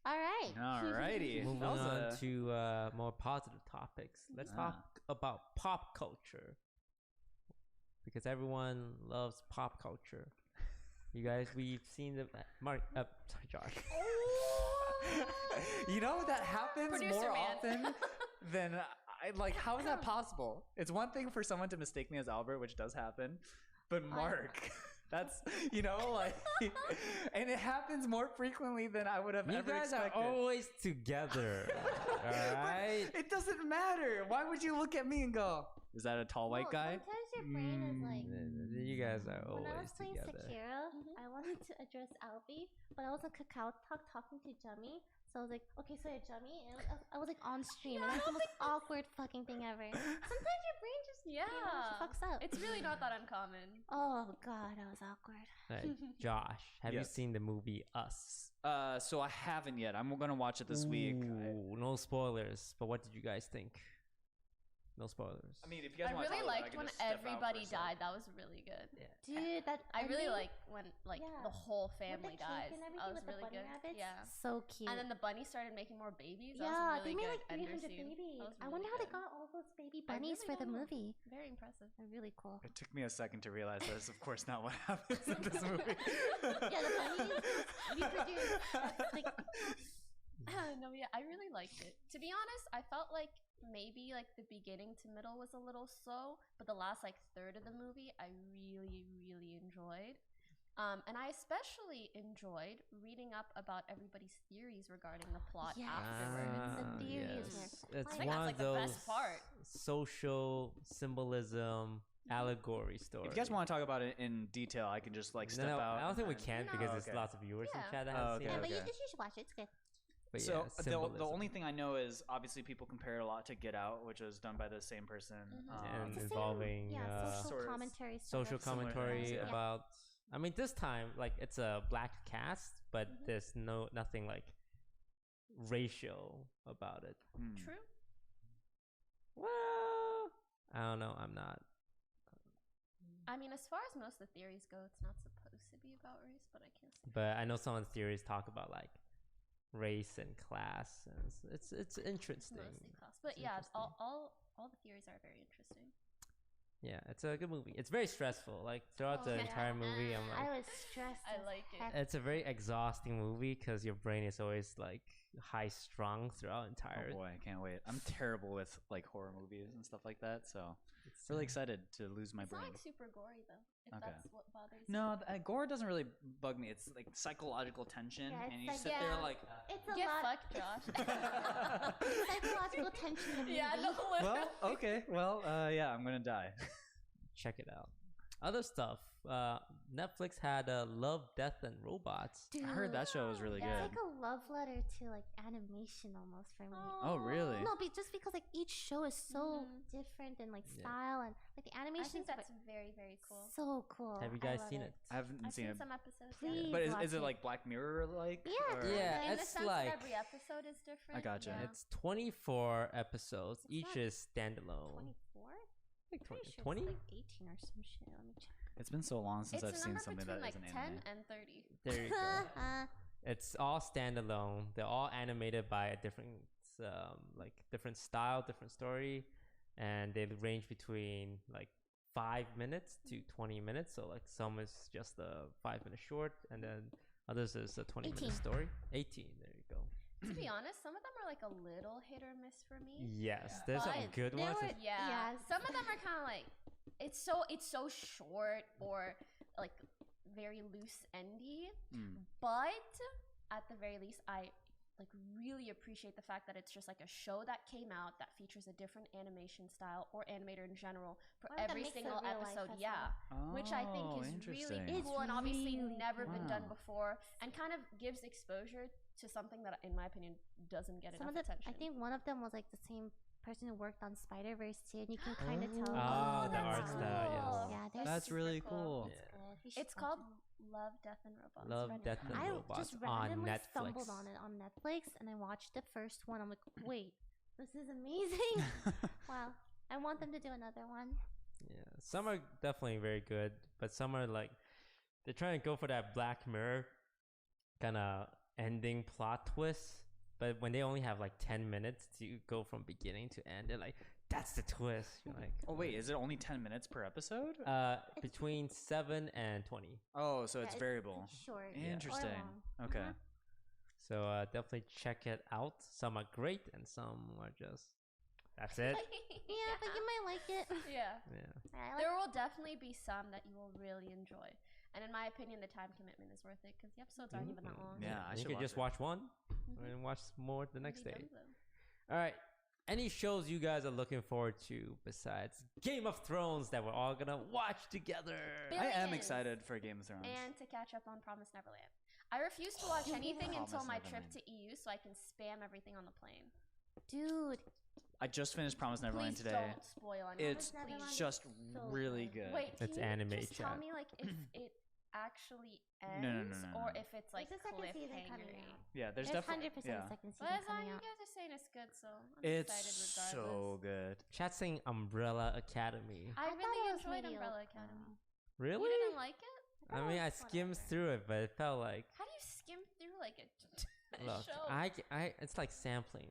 All right. Alrighty. moving That was on a- to more positive topics. Let's Ah. talk about pop culture because everyone loves pop culture. You guys, we've seen the Josh. You know that happens Producer more man. often than I like. How is that possible? It's one thing for someone to mistake me as Albert, which does happen, but Mark, That's, like, and it happens more frequently than I would have You ever guys expected. are always together. Alright? It doesn't matter. Why would you look at me and go, is that a tall white Well, guy? Sometimes your brain is like. You guys are When I always was playing together. Sekiro, I wanted to address Alfie, but I was on Kakao Talk talking to Jummy. So I was like, okay, so Jummy, and I was like on stream, and it's the most awkward fucking thing ever. Sometimes your brain just just fucks up. It's really not that uncommon. Oh god, that was awkward. Right. Josh, have you Yes. seen the movie Us? So I haven't yet. I'm gonna watch it this week. Ooh, no spoilers, but what did you guys think? No spoilers. I mean, if you guys I want to really talk about it, I liked can when just step out for a everybody sec. died. That was really good. Dude, that I really ending liked when Yeah. the whole with family the cake dies. and That everything was with the really bunny good. rabbits. Yeah. So cute. And then the bunny started making more babies. That yeah, was they really made good. like ender 300 scene. babies. That was I wonder really how they good. got all those baby I bunnies really for the don't know. movie. Very impressive. They're really cool. It took me a second to realize that's of course not what happens in this movie. Yeah, the bunnies reproduce. Like, No, yeah, I really liked it. To be honest, I felt like maybe like the beginning to middle was a little slow, but the last like third of the movie I really enjoyed. And I especially enjoyed reading up about everybody's theories regarding the plot Yes. afterwards. The theories It's I think one that's, of like, the those best part. social symbolism allegory stories. If you guys want to talk about it in detail, I can just like step no, out. I don't think we and- can No. because Oh, there's okay. lots of viewers in Yeah. chat that Oh, haven't okay, seen yeah, it. but okay. you should watch it. It's good. But So yeah, the symbolism. only thing I know is obviously people compare it a lot to Get Out, which was done by the same person. and It's the same, involving social sort of commentary. social similar commentary things, yeah. about. I mean, this time like it's a black cast, but Mhm. there's nothing like racial about it. True. Well, I don't know. I'm not. I mean, as far as most of the theories go, it's not supposed to be about race, but I can't say. But I know some of the theories talk about like race and class, and it's It's interesting. mostly class, but It's yeah, interesting. all the theories are very interesting. Yeah, it's a good movie. It's very stressful. Like throughout the Oh, yeah. entire movie, I'm like, I was stressed. I as like it. heck. it's a very exhausting movie because your brain is always like high strung throughout entire. Oh boy, I can't wait. I'm terrible with like horror movies and stuff like that, so It's really excited to lose my It's brain. not like super gory though. If Okay. that's what bothers you. No, gore doesn't really bug me. It's like psychological tension, Yeah, and it's you like- sit there yeah. like, It's a Get lot. fucked, Josh. Psychological tension in the movie. yeah, no. well, okay, well, yeah, I'm gonna die. check it out. Other stuff. Netflix had Love, Death, and Robots. Dude, I heard that show was really it's good. like a love letter to like animation almost for me. Oh, really? No, but just because like each show is so Mhm. different in like Yeah. style and like the I animation think that's very, very cool. so cool. Have you I guys love seen it? I haven't I've seen seen it, some episodes. Please. Yeah. but is watch it it. like Black Mirror like? Yeah, or- Yeah, In the it's sense like that every episode is different. I gotcha. Yeah. it's 24 episodes. It's Each not is standalone. 24? Like Pretty sure 20? it's like 18 or some shit. Let me check. It's been so long since It's I've a seen number something between that like isn't 10 anime. and 30. There you go. It's all standalone. They're all animated by a different, like different style, different story, and they range between like 5 minutes to 20 minutes. So like some is just a 5-minute short, and then others is a 20-minute 18. story. 18. There you go. To be honest, some of them are like a little hit or miss for me. Yes, there's some But good there ones. were- and- Yeah. Yes. Some of them are kind of like it's so short or like very loose endy. But at the very least, I like really appreciate the fact that it's just like a show that came out that features a different animation style or animator in general for Or that every makes it single real life episode. as Yeah. Which I think Oh, is really interesting. cool and obviously really never been done Wow. before and kind of gives exposure to something that, in my opinion, doesn't get Some of enough the, attention. I think one of them was like the same person who worked on Spider-Verse too, and you can kind of tell. Oh, the that's art style, yes. cool. Yeah, there's- That's super really cool. Yeah. You should It's watch called it. Love, Death, and Robots. Love, Right Death, now. and I Robots just on randomly Netflix. stumbled on it on Netflix, and I watched the first one. I'm like, wait, this is amazing! Wow, I want them to do another one. Yeah, some are definitely very good, but some are like they're trying to go for that Black Mirror kind of ending plot twist. But when they only have like 10 minutes to go from beginning to end, they're like, "That's the twist." You're like, Oh wait, is it only 10 minutes per episode? between 7 and 20. Oh, so Yeah, it's variable. Short. or Interesting. long. Okay. Mhm. So definitely check it out. Some are great, and some are just that's it. Yeah, but you might like it. Yeah. Yeah. I like There will definitely be some that you will really enjoy. And in my opinion, the time commitment is worth it because the episodes aren't even that long. Yeah, I you should can just watch one and watch more the next day. All right. Any shows you guys are looking forward to besides Game of Thrones that we're all gonna watch together? I am Billions. excited for Game of Thrones. And to catch up on Promise Neverland. I refuse to watch anything until Promise my trip Neverland. to EU so I can spam everything on the plane. Dude, I just finished Promise Neverland Please today. don't spoil anything. It's Promise Neverland just is so really good. good. Wait, can It's you anime just tell chat. me like if it actually ends No. or if it's like there's a second season coming cliffhangery? out. Yeah, there's There's definitely 100% yeah. second But season as long coming you out. guys are saying it's good, so I'm It's excited so regardless. good. Chat saying Umbrella Academy. I thought really it was enjoyed mediocre. Umbrella Academy. Really? You didn't like it? I mean, I It's skimmed whatever. through it, but it felt like How do you skim through like a look, show? it's like sampling.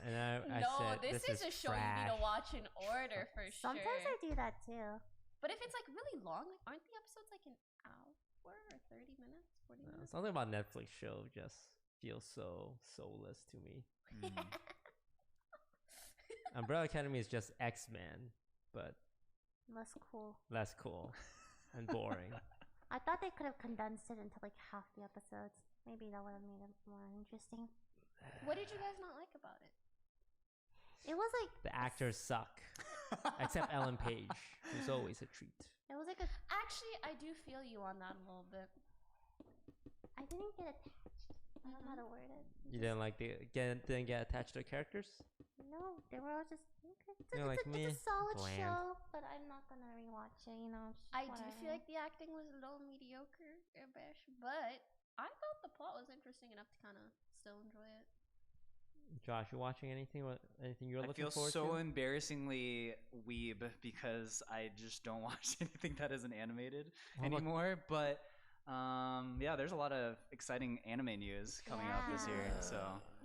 And I No, said, this is a show you need to trash. watch in order for sure. Sometimes I do that too. But if it's like really long, like aren't the episodes like an hour or 30 minutes, 40 minutes? Something about Netflix show just feels so soulless to me. Mm. Umbrella Academy is just X-Men, but Less cool. less cool and boring. I thought they could have condensed it into like half the episodes. Maybe that would have made it more interesting. What did you guys not like about it? It was like The actors suck, except Ellen Page, who's always a treat. it was like a. Actually, I do feel you on that a little bit. I didn't get attached. I don't know how to word it. You didn't like didn't get attached to the characters? No, they were all just okay. It's, You're like it's me, a solid bland. show, but I'm not gonna rewatch it. You know. just I do whatever. feel like the acting was a little mediocre, but I thought the plot was interesting enough to kind of still enjoy it. Josh, you watching anything? Anything you're I looking feel forward so to? embarrassingly weeb because I just don't watch anything that isn't animated What about- anymore. But yeah, there's a lot of exciting anime news coming out this year. Yeah. So,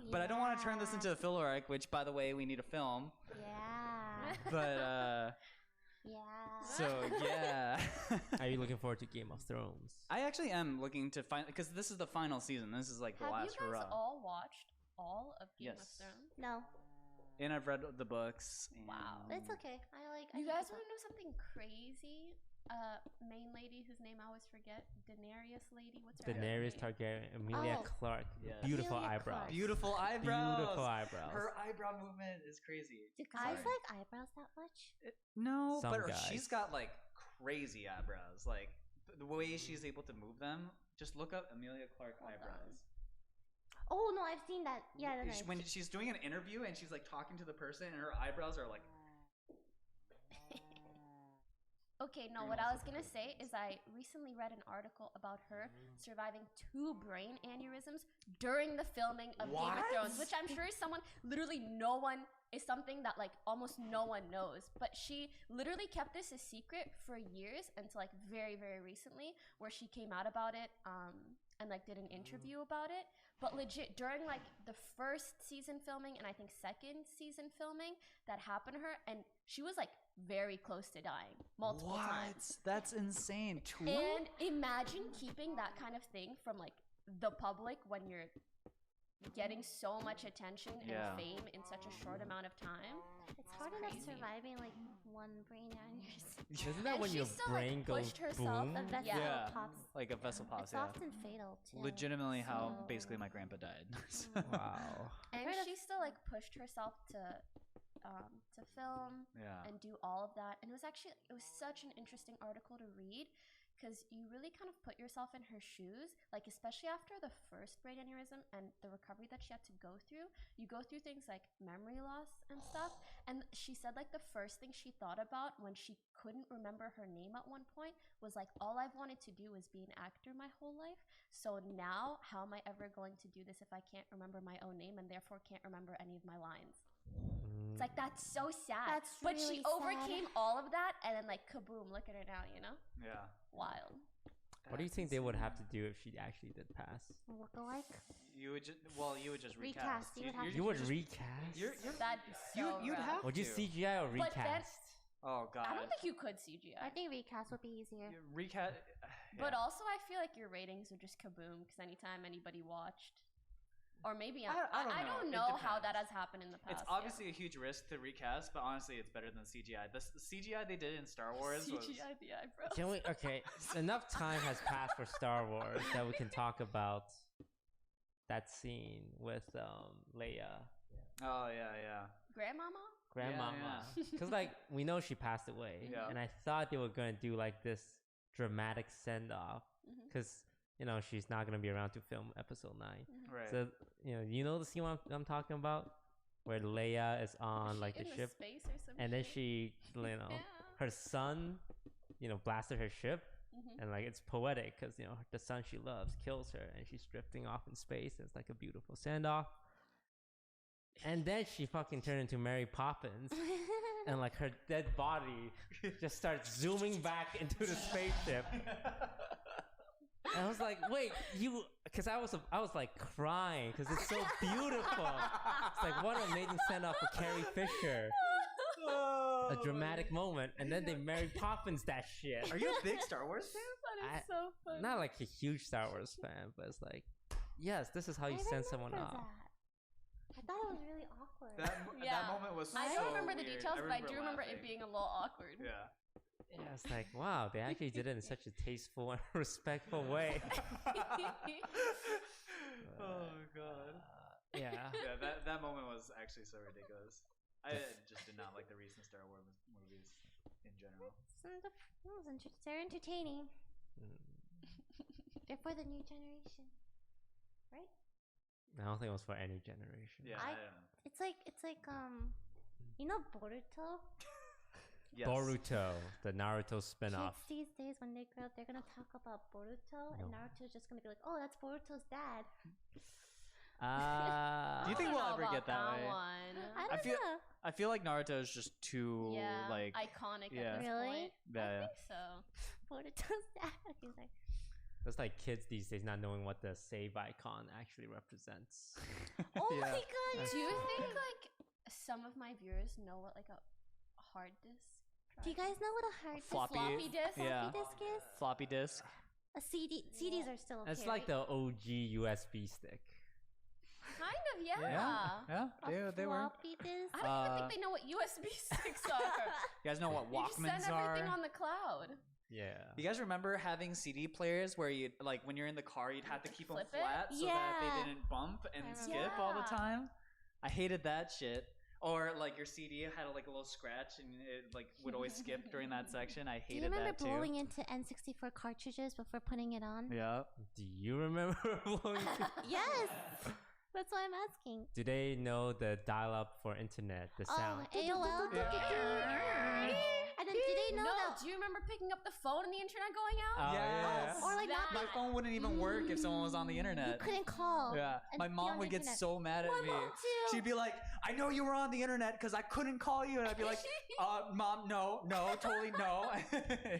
but I don't want to turn this into a filler arc, which, by the way, we need a film. Yeah. But Yeah. so yeah, Are you looking forward to Game of Thrones? I actually am looking to find because this is the final season. This is like the Have you last guys hurrah. all watched all of Game of Yes. Thrones? No, And I've read the books. And Wow. but it's okay. I like. You I guys keep want to know something crazy? Main lady whose name I always forget, Daenerys lady. What's her Daenerys name? Targaryen, Emilia Oh. Clarke, Yes. beautiful Emilia eyebrows. Clarke. Beautiful eyebrows. Beautiful eyebrows. Her eyebrow movement is crazy. Do guys Sorry. like eyebrows that much? No, Some but guys. she's got like crazy eyebrows. Like the way she's able to move them. Just look up Amelia Clark Hold eyebrows. Oh no, I've seen that. Yeah, that's When she's doing an interview and she's like talking to the person and her eyebrows are like. Okay, no, what I was gonna say is I recently read an article about her surviving 2 brain aneurysms during the filming of Game of What? Thrones, which I'm sure is literally no one is something that like almost no one knows. But she literally kept this a secret for years until like very, very recently, where she came out about it and like did an interview about it. But legit during like the first season filming and I think second season filming, that happened to her, and she was like very close to dying multiple times. That's insane. And imagine keeping that kind of thing from like the public when you're getting so much attention and Yeah. fame in such a short amount of time. It's hard enough crazy. surviving like one brain aneurysm. Isn't that And when she your still, brain like, goes pushed herself boom? A vessel Yeah. pops. Like a vessel pops. It's Yeah. often fatal too. Legitimately, how So- basically my grandpa died. Wow. And heard of- she still like pushed herself to film Yeah. and do all of that. And it was such an interesting article to read because you really kind of put yourself in her shoes, like especially after the first brain aneurysm and the recovery that she had to go through. You go through things like memory loss and stuff. And she said like the first thing she thought about when she couldn't remember her name at one point was like, all I've wanted to do is be an actor my whole life. So now how am I ever going to do this if I can't remember my own name and therefore can't remember any of my lines? It's like, that's so sad. That's But really she sad. overcame all of that and then like kaboom, look at her now, you know? Yeah. Wild. What do you think they would have to do if she actually did pass? Look alike. You would just Recast. You would have to- You would recast? You're That'd be so you'd rough. have Would you to. CGI or But then- recast? Oh god. I don't think you could I CGI. think recast would be easier. Recast. But also I feel like your ratings would just kaboom because anytime anybody watched. Or maybe I don't know. It know how that depends. has happened in the past. It's obviously a huge risk to recast, but honestly, it's better than CGI. The CGI they did in Star Wars was... CGI the eyebrows. Can we? Okay, enough time has passed for Star Wars that we can talk about that scene with Leia, Oh, yeah. Grandmama? grandmama, yeah. because like we know she passed away, Yeah. and I thought they were gonna do like this dramatic send off, Mhm. because she's not gonna be around to film Episode 9. Right. So the scene I'm talking about, where Leia is on Is like she the in ship, space or some and then shit? she, Yeah. her son, blasted her ship, Mhm. and like it's poetic because the son she loves kills her, and she's drifting off in space. It's like a beautiful send off, and then she fucking turned into Mary Poppins, and like her dead body just starts zooming back into the spaceship. And I was like, wait, because I was like crying because it's so beautiful. It's like, what an amazing send off for Carrie Fisher. A dramatic moment, and then they Mary Poppins that shit. Are you a big Star Wars fan? That is so funny. Not like a huge Star Wars fan, but it's like, yes, this is how you send someone off. I thought it was really awkward. That moment was so I don't remember the weird. details, but I do remember laughing. it being a little awkward. Yeah. Yeah, it's like, wow, they actually did it in such a tasteful and respectful way. Oh god. Yeah. Yeah, that moment was actually so ridiculous. I just did not like the recent Star Wars movies in general. They're entertaining. Mm. They're for the new generation, right? I don't think it was for any generation. Yeah, I don't know. It's like Boruto. Yes. Boruto, the Naruto spin-off. Kids these days, when they grow up, they're gonna talk about Boruto, and No. Naruto's just gonna be like, "Oh, that's Boruto's dad." Do you think we'll ever get that way? One. I don't feel- know. I feel like Naruto is just too like iconic yeah. at this Really? point. Yeah, I yeah. think so. Boruto's dad. He's like, It's like kids these days not knowing what the save icon actually represents. "Oh Yeah. my god!" Do you think like some of my viewers know what like a hard disk? Do you guys know what a hard Floppy disk? Yeah. disk is? floppy disk. A CD. CDs are still okay. It's like right? the OG USB stick. Kind of, yeah. Yeah, they were. floppy disk. I don't even think they know what USB sticks are. You guys know what You just Walkmans send everything are? on the cloud. Yeah. You guys remember having CD players where you like when you're in the car you'd have to keep them Flip it? flat so that Yeah. they didn't bump and I skip remember. all the Yeah. time? I hated that shit. Or like your CD had like a little scratch and it like would always skip during that section. I Do you hated remember that too. blowing into N64 cartridges before putting it on? Yeah. Do you remember blowing? Yes. That's why I'm asking. Do they know the dial-up for internet? The sound. Oh, AOL. And then do they know No, that? do you remember picking up the phone and the internet going out? Oh, Yes. Or like not My phone wouldn't even work if someone was on the You internet. couldn't call. Yeah. and My be mom on would the get internet. so mad at My me. mom too. She'd be like, I know you were on the internet because I couldn't call you. And I'd be like, Mom, no, totally no.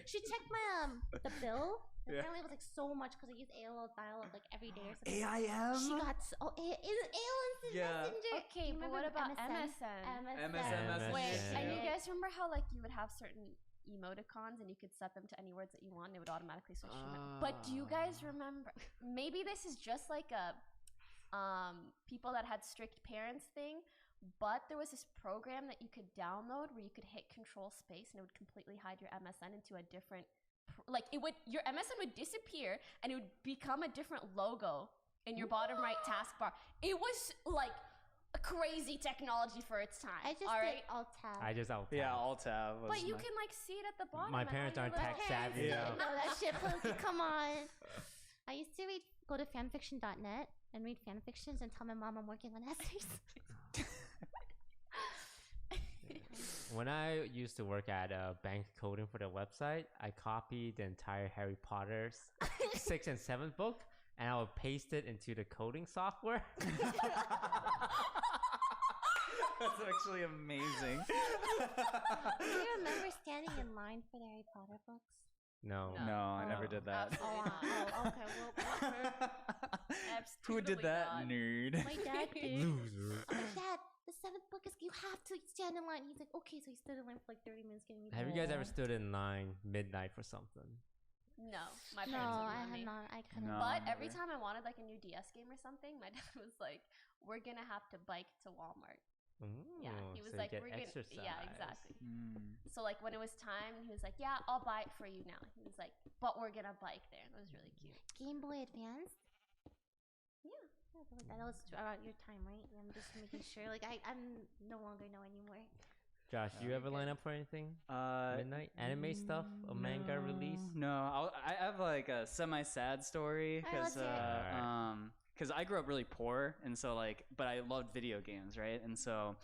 She checked my the bill. Yeah. Apparently it was like so much because I used AOL dial-up like every day or something. AIM? She got AOL Instant Yeah. Messenger. Okay, Do you but what remember about MSN? MSN. Wait, Yeah. and you guys remember how like you would have certain emoticons and you could set them to any words that you want and it would automatically switch to them. But do you guys remember, maybe this is just like a people that had strict parents thing, but there was this program that you could download where you could hit control space and it would completely hide your MSN into a different your MSN would disappear and it would become a different logo in your bottom right taskbar. It was like a crazy technology for its time. I just all did right? Alt Tab. I just out. Yeah, Alt-Tab. was But you my- can like see it at the bottom. My and parents all your aren't little- tech savvy. Yeah. No, that shit, Pokey, come on. I used to go to fanfiction.net and read fanfictions and tell my mom I'm working on essays. When I used to work at bank coding for the website, I copied the entire Harry Potter 6th and 7th book, and I would paste it into the coding software. That's actually amazing. Do you remember standing in line for the Harry Potter books? No. No, I Oh. never did that. Absolutely not. Okay, well, Who did Absolutely that, not. nerd? my dad did. Loser. I'm like, Dad, the 7th book is, you have to stand in line. He's like, okay, so he stood in line for like 30 minutes getting me. Have you guys ever stood in line midnight for something? No, my No, parents wouldn't I let have me. not. I couldn't. No. But every never. time I wanted like a new DS game or something, my dad was like, "We're gonna have to bike to Walmart." Ooh, Yeah, he was so like, you get "We're gonna." exercise. Yeah, exactly. Mm. So like when it was time, he was like, "Yeah, I'll buy it for you now." He was like, "But we're gonna bike there." It was really cute. Game Boy Advance. Yeah. Yeah, that was around your time, right? I'm just making sure. Like I'm no longer know anymore. Josh, you Yeah. ever line up for anything? Uh, Midnight anime stuff? A manga release? No, I have like a semi-sad story Alright, let's because hear it. because I grew up really poor, and so like, but I loved video games, right? And so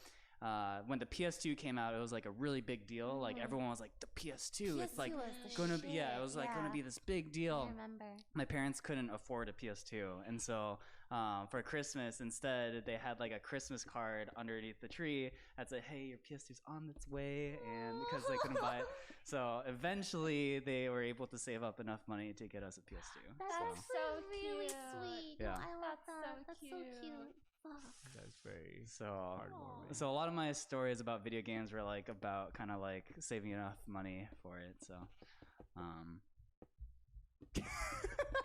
when the PS2 came out, it was like a really big deal. Like everyone was like, the PS2, it's like PS2 was the gonna be, yeah, it shit, was like gonna yeah. be this big I deal. remember. My parents couldn't afford a PS2, and so for Christmas instead they had like a Christmas card underneath the tree that said, "Hey, your PS2's on its way," and because they couldn't buy it, so eventually they were able to save up enough money to get us a PS2. That's so. so really cute. sweet. Yeah. No, I love That's so that. That's so cute. cute. Fuck. That's very So, heartwarming. so a lot of my stories about video games were like about kind of like saving enough money for it. So,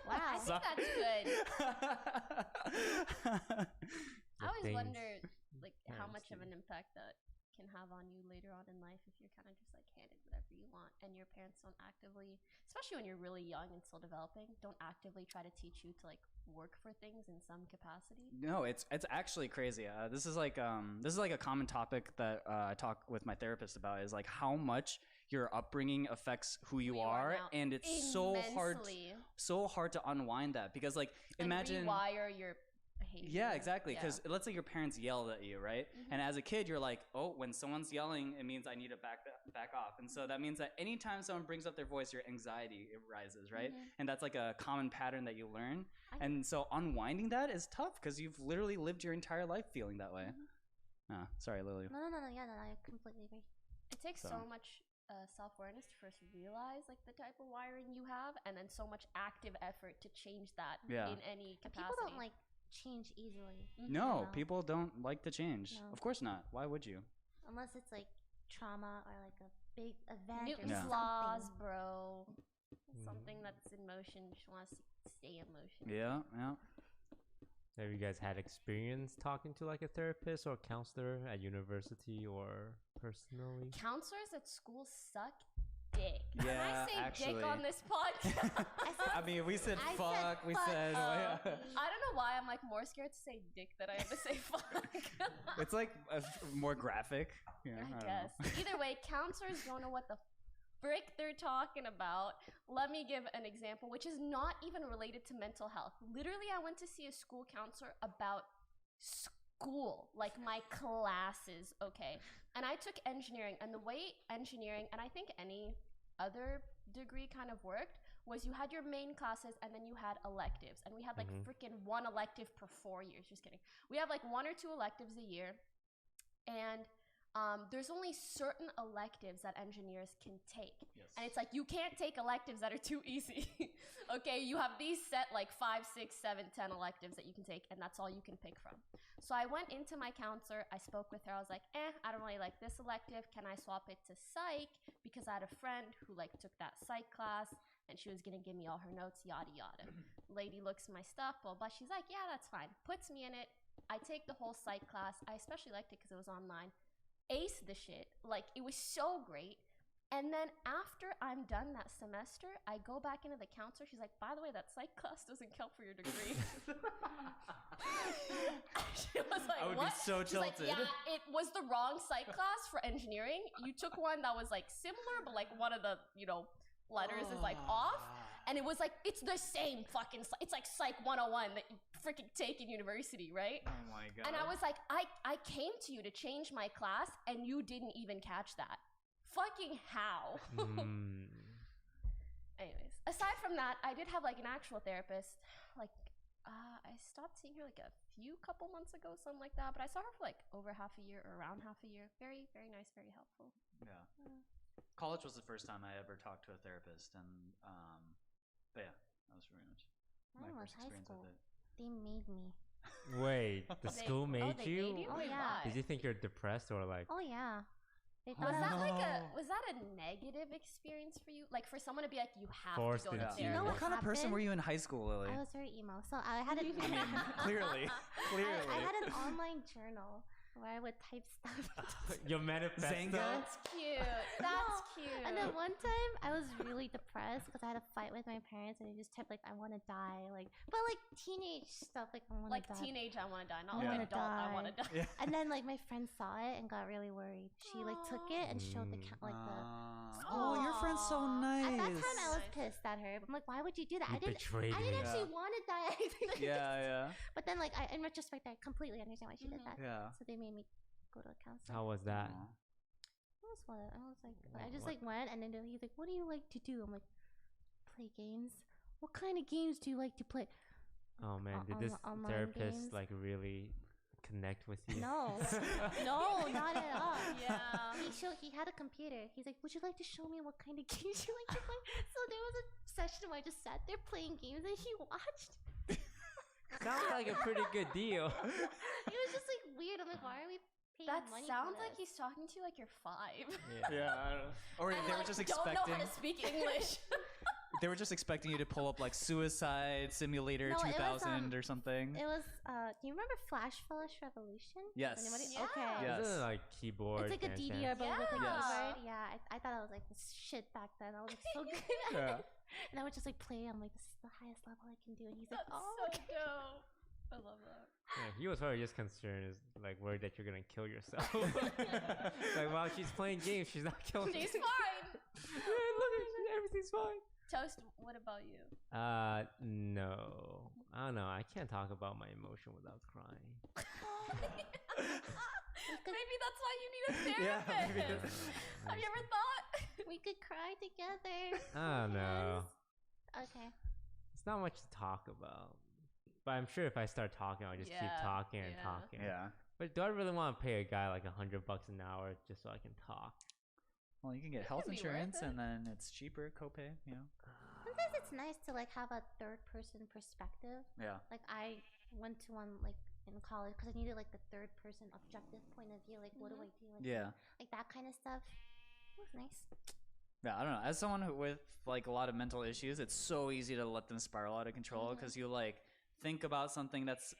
Wow, I think that's good. I always things wonder, like, how parents much of do. an impact that can have on you later on in life if you're kind of just like handed whatever you want and your parents don't actively, especially when you're really young and still developing, don't actively try to teach you to like work for things in some capacity. No, it's actually crazy. This is like a common topic that I talk with my therapist about is like how much your upbringing affects who you are, now. and it's so Immensely. hard to unwind that because like And imagine. rewire your behavior. Yeah, exactly. Yeah. Because let's say your parents yelled at you, right? And as a kid, you're like, oh, when someone's yelling, it means I need to back off. And so that means that anytime someone brings up their voice, your anxiety rises, right? And that's like a common pattern that you learn. And so unwinding that is tough because you've literally lived your entire life feeling that way. Sorry, Lily. No. Yeah, no, I completely agree. It takes So. so much self-awareness to first realize like the type of wiring you have, and then so much active effort to change that Yeah. in any And capacity. people don't like change easily. No, No. people don't like to change. No. Of course not. Why would you? Unless it's like trauma or like a big event Newton's or laws, something. bro. Something that's in motion, you just want to stay in motion. Yeah. Have you guys had experience talking to like a therapist or counselor at university or personally? Counselors at school suck dick. Can Yeah, I say actually. dick on this podcast? I mean, we said I said fuck. We fuck. said. I don't know why I'm like more scared to say dick than I am to say fuck. It's like more graphic. Yeah, I don't know. guess. Either way, counselors don't know what the frick they're talking about. Let me give an example, which is not even related to mental health. Literally, I went to see a school counselor about school, like my classes, okay? And I took engineering, and the way engineering, and I think any other degree kind of worked, was you had your main classes and then you had electives. And we had like freaking one elective per 4 years. Just kidding. We have like 1 or 2 electives a year. And there's only certain electives that engineers can take. Yes. And it's like, you can't take electives that are too easy. Okay, you have these set like 5, 6, 7, 10 electives that you can take, and that's all you can pick from. So I went into my counselor, I spoke with her, I was like, I don't really like this elective, can I swap it to psych? Because I had a friend who like took that psych class, and she was gonna give me all her notes, yada yada. Lady looks at my stuff, blah blah, she's like, yeah, that's fine. Puts me in it, I take the whole psych class, I especially liked it because it was online. Ace the shit, like it was so great. And then after I'm done that semester, I go back into the counselor. She's like, by the way, that psych class doesn't count for your degree. She was like, I would what? be so She's like, tilted. yeah, it was the wrong psych class for engineering. You took one that was like similar, but like one of the, letters is like off. And it was like, it's the same fucking, it's like Psych 101 that you freaking take in university, right? Oh my god. And I was like, I came to you to change my class and you didn't even catch that. Fucking how? Anyways, aside from that, I did have like an actual therapist. Like, I stopped seeing her like a couple months ago, something like that. But I saw her for like over half a year or around half a year. Very, very nice, very helpful. Yeah. College was the first time I ever talked to a therapist, and but yeah, that was pretty much my Mine was first high experience school. with it. They made me. Wait, the school made they you? made you? Oh, Wait, yeah. why? Did you think you're depressed or like? Oh yeah. They Was thought I that was, was that a negative experience for you? Like for someone to be like, you have Forced to go to into therapy. it. You know What kind of person happened? were you in high school, Lily? I was very emo, so I had a Clearly. I had an online journal where I would type stuff. Your manifesto. Zanga? That's cute. That's cute. And then one time I was really depressed because I had a fight with my parents, and I just typed like I want to die, but like teenage stuff, like I want to like die. teenage, I want to die. Not Yeah. like adult, I want to die. Yeah. And then like my friend saw it and got really worried. She like took it and showed the Oh, your friend's so nice. At that time I was Nice. pissed at her. I'm like, why would you do that? You I didn't betrayed I me. didn't actually Yeah. want to die. Yeah. But then like in retrospect I completely understand why she did that. Yeah. So they made me go to a counselor. How was that? Aw. It was fun. I was like, I just What? like went, and then he's like, "What do you like to do?" I'm like, "Play games." What kind of games do you like to play? Oh man, did on- this online therapist games? like really connect with you? No, no, not at all. Yeah. He had a computer. He's like, "Would you like to show me what kind of games you like to play?" So there was a session where I just sat there playing games, and he watched. Sounds like a pretty good deal. It was just like weird. I'm like, why are we paying That money? sounds for like this? he's talking to you like you're 5. Yeah. I don't know. Or And, they were like, just don't know expecting. how to speak English. They were just expecting you to pull up like Suicide Simulator No, it was, 2000 or something. It was. Do you remember Flash Revolution? Yes. Anybody? Yeah. Okay. Yes. Isn't it like keyboard? It's like a dance, DDR, dance? but with a Yeah. keyboard. Yeah, I thought I was like this shit back then. I was like so good at Yeah. it. And I would just like play. I'm like, this is the highest level I can do. And he's like, That's oh, so okay. dope. I love that. Yeah, he was probably just concerned, is like worried that you're gonna kill yourself. Like while she's playing games, she's not killing. She's herself. fine. Yeah, look at everything's fine. Toast, what about you? No, I don't know. I can't talk about my emotion without crying. Maybe that's why you need a Yeah, therapist. maybe that's- Have you ever thought? We could cry together. I don't know. Okay. It's not much to talk about. But I'm sure if I start talking, I'll just keep Yeah, talking and yeah. talking. Yeah. But do I really want to pay a guy like $100 an hour just so I can talk? Well, you can get It health can be worth insurance, it. and then it's cheaper copay. You know. Sometimes it's nice to like have a third person perspective. Yeah. Like I went to one like in college because I needed like the third person objective point of view. Like, what do I do? Like, Yeah. Like that kind of stuff. It was nice. Yeah, I don't know. As someone with like a lot of mental issues, it's so easy to let them spiral out of control because you like think about something that's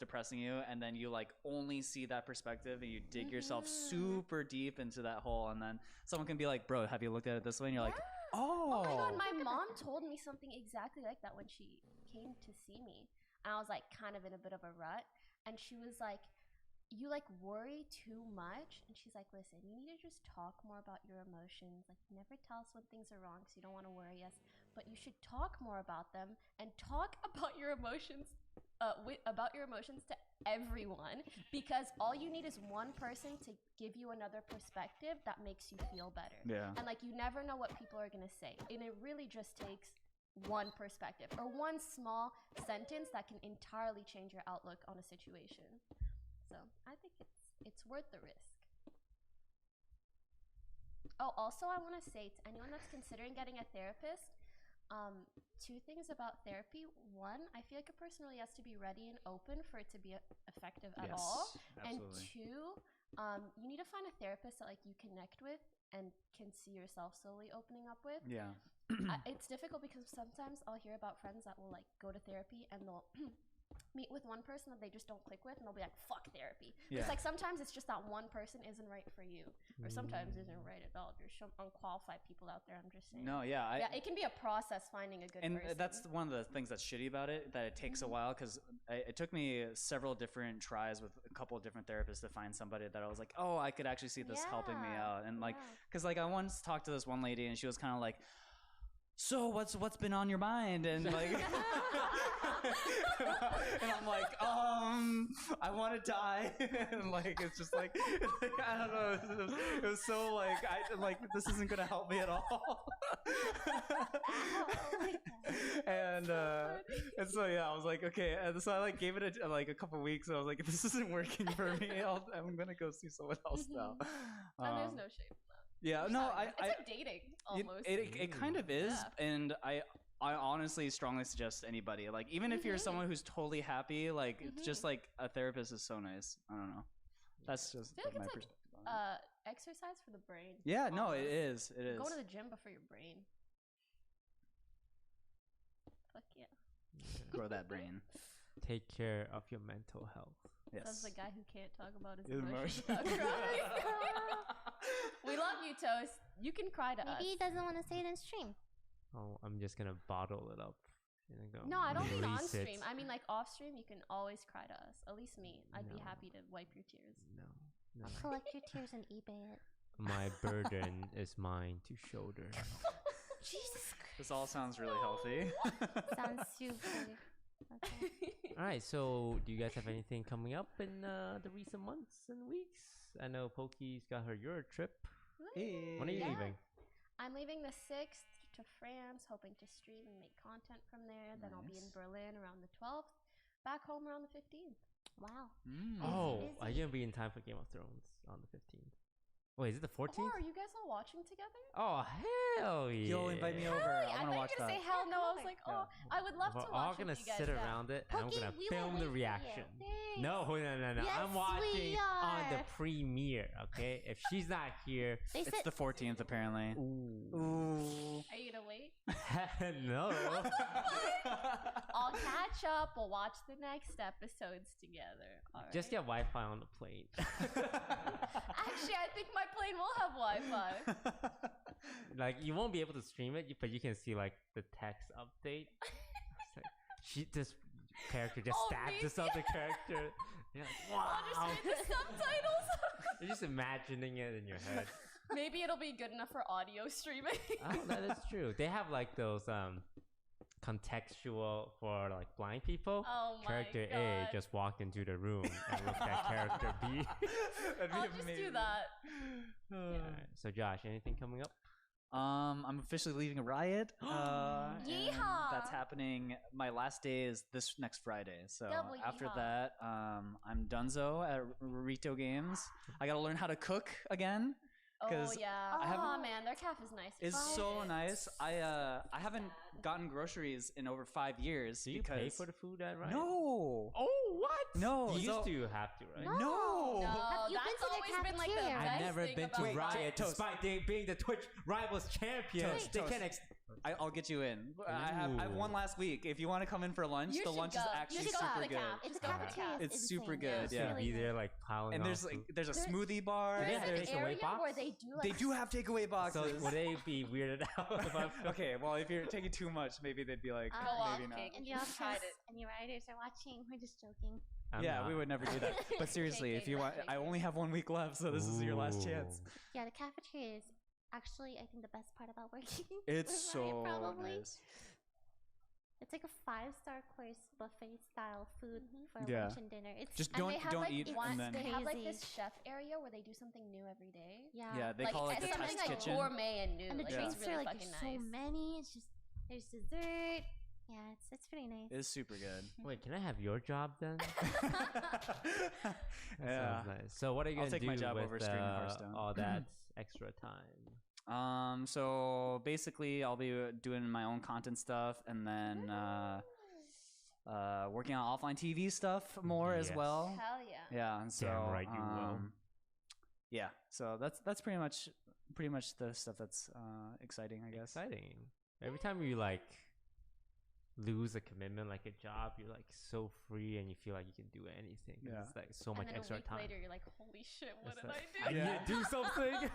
depressing you, and then you like only see that perspective, and you dig yourself super deep into that hole, and then someone can be like, "Bro, have you looked at it this way?" And you're like, "Oh, Oh my god, my mom told me something exactly like that when she came to see me. And I was like kind of in a bit of a rut. And she was like, you like worry too much. And she's like, listen, you need to just talk more about your emotions. Like, never tell us when things are wrong because you don't want to worry us. But you should talk more about them and talk about your emotions. About your emotions to everyone, because all you need is one person to give you another perspective that makes you feel better. yeah, And like, you never know what people are gonna say, and it really just takes one perspective or one small sentence that can entirely change your outlook on a situation. So I think it's worth the risk. Oh, also I want to say to anyone that's considering getting a therapist, 2 things about therapy. 1, I feel like a person really has to be ready and open for it to be effective at all. absolutely. And 2, you need to find a therapist that like you connect with and can see yourself slowly opening up with. Yeah, It's difficult because sometimes I'll hear about friends that will like go to therapy and they'll meet with one person that they just don't click with, and they'll be like, fuck therapy. Yeah. It's like sometimes it's just that one person isn't right for you, or sometimes isn't right at all. There's some unqualified people out there, I'm just saying. no, yeah, Yeah, it can be a process finding a good and person. that's one of the things that's shitty about it, that it takes a while, because it took me several different tries with a couple of different therapists to find somebody that I was like, oh, I could actually see this helping me Yeah, out. And like, yeah. because like I once talked to this one lady, and she was kind of like, so what's been on your mind? And like and I'm like, I want to die. And like, it's just like, I don't know, it was so like, this isn't gonna help me at all. And so yeah, I was like, okay. And so I like gave it a couple weeks, and I was like, if this isn't working for me, I'm gonna go see someone else now. And there's no shame. Yeah, no, It's like dating almost. it kind of is, Yeah. and I honestly strongly suggest anybody, like, even if you're someone who's totally happy, like, it's just like a therapist is so nice. I don't know. That's just I feel like my it's perspective on it. exercise for the brain. Yeah, no, it Almost. is. It is. Go to the gym, but for your brain. Fuck yeah. Grow that brain. Take care of your mental health. Yes. That's the guy who can't talk about his His emotions emotions. without crying. We love you, Toast. You can cry to us. Maybe he doesn't want to say it in stream. Oh, I'm just gonna bottle it up. And go No, I don't mean on release it. stream. I mean like off stream. You can always cry to us. At least me. I'd be No. happy to wipe your tears. No. I'll collect your tears and eBay it. My burden is mine to shoulder. Jesus Christ. This all sounds really healthy. Sounds super. Okay. All right, so do you guys have anything coming up in the recent months and weeks? I know Pokey's got her Euro trip. Hey. When are you Yeah. leaving? I'm leaving the 6th to France, hoping to stream and make content from there. Then I'll be in Nice. Berlin around the 12th. Back home around the 15th. Wow. Mm. Oh, busy. are you gonna be in time for Game of Thrones on the 15th? Wait, is it the 14th? Oh, are you guys all watching together? Oh, hell yeah! Yo, invite me over. Hell yeah. I I want to thought watch you were that. gonna say hell no. I was like, oh, I would love We're to all watch gonna with you guys. sit yeah. around it, and I'm Pokey, gonna we film will the wait for you. reaction. Thanks. No. Yes, I'm we watching on the are. premiere. Okay, if she's not here, They It's said the 14th, apparently. ooh, Ooh. Are you gonna wait? no. I'll catch up. We'll watch the next episodes together. All right. Just get Wi-Fi on the plane. Actually, I think my plane will have Wi-Fi. Like you won't be able to stream it, but you can see like the text update. It's like, this character just Oh, stabbed me? this other character. You're like, wow. I'll just read the subtitles. You're just imagining it in your head. Maybe it'll be good enough for audio streaming. Oh, that is true. They have like those contextual for like blind people. Oh my Character god. A just walked into the room and looked at character B. That'd be I'll just do amazing. that. Alright, so Josh, anything coming up? I'm officially leaving Riot. And Yeehaw! that's happening. My last day is this next Friday. So Double after yeehaw. that, I'm donezo at Rito Games. I gotta learn how to cook again. Oh 'Cause yeah. I haven't- Oh man, their calf is nice. It's as so shit. nice. I haven't gotten groceries in over 5 years. Do you because pay for the food at Riot? No. Oh, what? No, You so- used to have to, right? No. No, Have you been that's to the always been like the cafeteria? best I've never thing been to about Riot Toast. despite being the Twitch Rivals champion. Toast, They Toast. can I'll get you in. I have Ooh. one last week. If you want to come in for lunch, You the should lunch go. is You actually should go to super the good. calf. It's Just a go to the cafeteria. calf. It's super insane. good, It's yeah. really be good. there like piling And on there's food. like there's a There- smoothie bar. There's Yeah, an there is a area weight box. where they do like They do have takeaway So boxes. would they be weirded out if I Okay, well if you're taking too much, maybe they'd be like, Go off, maybe not. Cake. And You the tried office it. and your writers are watching. We're just joking. I'm Yeah, not. we would never do that. But seriously, if you want, I only have 1 week left, so this is your last chance. Ooh. Yeah, the cafeteria is actually, I think, the best part about working. It's with Riot, so probably. nice. It's like a 5-star course buffet style food for Yeah. lunch and dinner. It's Just And they have don't like eat one, and then they have like Crazy. this chef area where they do something new every day. yeah, they like call it the something test like kitchen. gourmet and new. and the like, drinks it's really are like fucking there's nice. so many. It's just there's dessert. Yeah, it's pretty nice. It's super good. Wait, can I have your job then? That Yeah. sounds nice. So what are you I'll gonna take do my job with over streaming Hearthstone. all that extra time? So basically, I'll be doing my own content stuff, and then working on offline TV stuff more as Yes. well. Hell yeah. Yeah, and so Damn right you will. Yeah, so that's pretty much the stuff that's exciting, I guess. Exciting. Every time you like lose a commitment like a job, you're like so free and you feel like you can do anything. 'Cause Yeah. It's like so much and then extra a week time. later, you're like, holy shit, what It's did like, I do? Yeah. need to do something.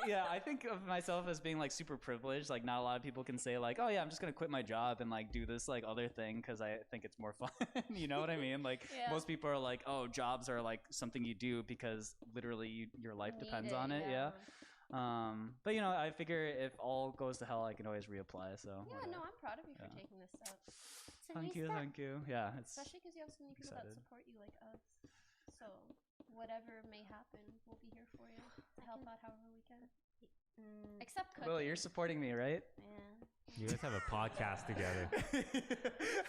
Yeah, I think of myself as being like super privileged. Like, not a lot of people can say like, "Oh yeah, I'm just gonna quit my job and like do this like other thing because I think it's more fun." You know what I mean? Like, Yeah. most people are like, "Oh, jobs are like something you do because literally your life Need depends on it." Yeah. But you know, I figure if all goes to hell, I can always reapply. So. Yeah, whatever. no, I'm proud of you for Yeah. taking this step. It's a Thank nice you, step. thank you. Yeah, it's Especially because you have so many people that excited. support you like us. So whatever may happen, we'll be here for you to help out however we can. Except cooking. Well, you're supporting me, right? Yeah. You guys have a podcast together.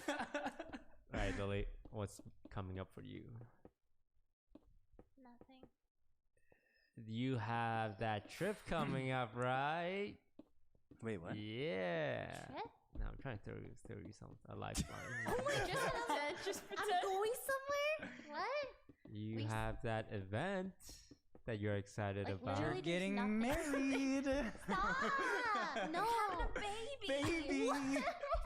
All right, Lily, what's coming up for you? Nothing. You have that trip coming up, right? Wait, what? Yeah. Trip? No, I'm trying to throw you a lifeline. Oh my just I'm pretend. going somewhere? What? You we- have that event. that you're excited Like, about? literally You're just getting nothing. married. Stop! No. Having a baby. Baby.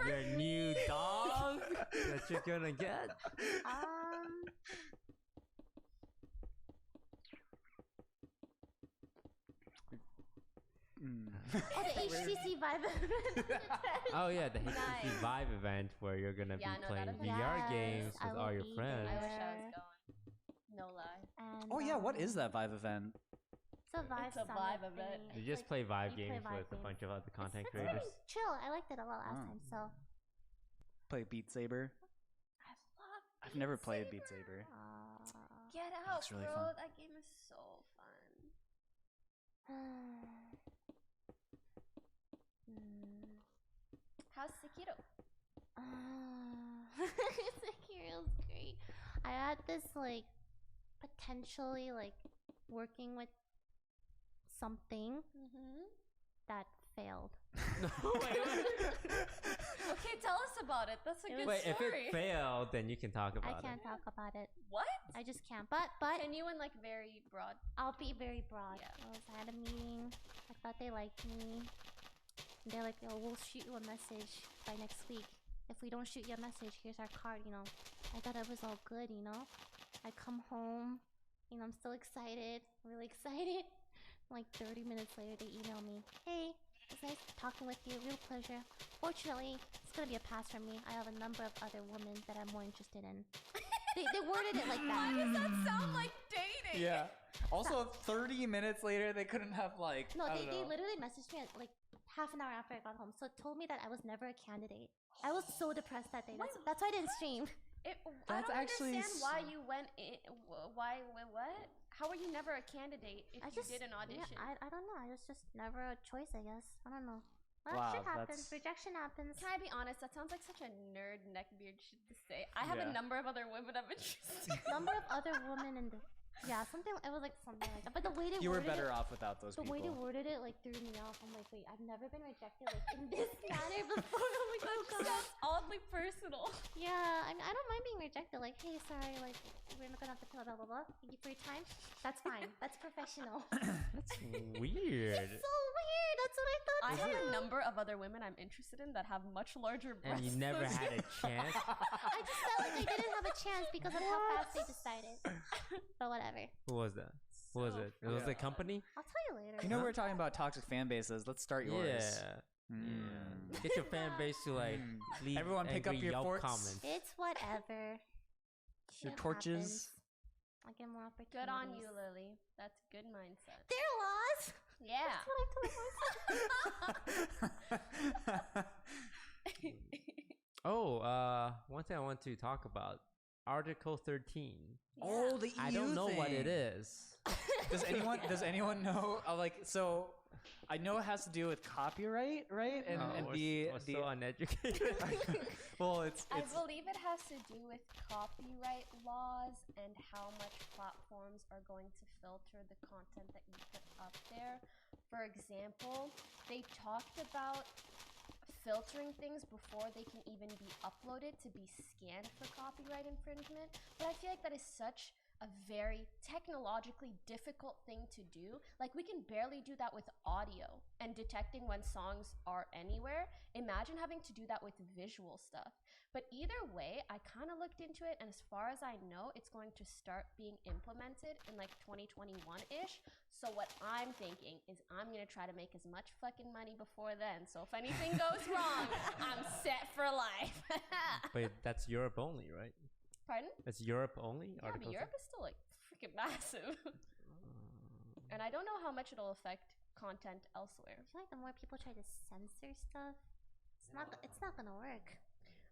Your new dog that you're gonna get? Oh, the HTC Vive. Oh yeah, the HTC Nice. Vive event where you're gonna Yeah, be no, playing that'll be VR Yes, games I with will all your be friends. I there. wish I was going. No lie. And, Oh yeah, what is that Vive event? It's a Vive, It's a summit Vive event. thingy. You It's just like- play Vive you play games Vive with a games. bunch of other content it's creators. really chill. I liked it a lot last Oh. time. So. Play Beat Saber. I love I've never played Beat Saber. Get out, Looks really bro. fun. That game is so fun. How's Sekiro? Sekiro's great. I had this like potentially like working with something Mm-hmm. that failed. Okay, tell us about it. That's a It good Wait, if story. it failed, then you can talk I about can't it. talk about it. What? I just can't. But Can you in like very broad? I'll be very broad. Yeah. I had a meeting. I thought they liked me. And they're like, "Oh, we'll shoot you a message by next week. If we don't shoot you a message, here's our card." You know, I thought it was all good. You know, I come home. You know, I'm still excited, really excited. Like 30 minutes later, they email me, "Hey, it's nice talking with you. Real pleasure. Fortunately, it's gonna be a pass from me. I have a number of other women that I'm more interested in." They worded it like that. Why does that sound like dating? Yeah. Also, 30 minutes later, they couldn't have like. No, I they don't know. literally messaged me at like half an hour after I got home. So it told me that I was never a candidate. I was so depressed that day. That's why I didn't stream. I That's don't actually understand why you went in. Why? What? How were you never a candidate if I you just did an audition? Yeah, I don't know. I was just never a choice, I guess. I don't know. Well, Wow, shit happens. that's- Rejection happens. Can I be honest? That sounds like such a nerd neckbeard shit to say. I have Yeah. a number of other women I'm interested in. Number of other women in the something. It was like something like that. But the way they You were worded better it, off without those the way they people. worded it like threw me off. I'm like, wait, I've never been rejected like in this manner before. I'm like, oh god. Sounds oddly personal. Yeah, I mean, I don't mind being rejected. Like, hey, sorry, like, we're not gonna have to blah blah blah. Thank you for your time. That's fine. That's professional. That's weird. So weird. That's what I thought. I have a too. number of other women I'm interested in that have much larger breasts. And you never than had a chance. I just felt like I didn't have a chance because of how fast they decided. But whatever. Who was that? What was So it? It was the fun. company? I'll tell you later. You know, we're talking about toxic fan bases. Let's start yours. Yeah. Mm. Get your fan base to like leave Everyone pick up angry your Yelp forks. comments. It's whatever. Your Shit torches. happens. I get more opportunities. Good on you, Lily. That's good mindset. Their laws. Yeah. That's what I told myself. Oh, one thing I want to talk about. Article 13. Oh, the EU I don't know what it thing. is. Does anyone know? Like, so I know it has to do with copyright, right? And we're the so uneducated. well, it's I believe it has to do with copyright laws and how much platforms are going to filter the content that you put up there. For example, they talked about filtering things before they can even be uploaded to be scanned for copyright infringement. But I feel like that is such a very technologically difficult thing to do. Like, we can barely do that with audio and detecting when songs are anywhere. Imagine having to do that with visual stuff. But either way, I kind of looked into it, and as far as I know, it's going to start being implemented in like 2021-ish. So what I'm thinking is I'm gonna try to make as much fucking money before then. So if anything goes wrong, I'm set for life. But that's Europe only, right? Pardon? It's Europe only? Yeah, but Europe is still like freaking massive. And I don't know how much it'll affect content elsewhere. I feel like the more people try to censor stuff, it's not gonna work.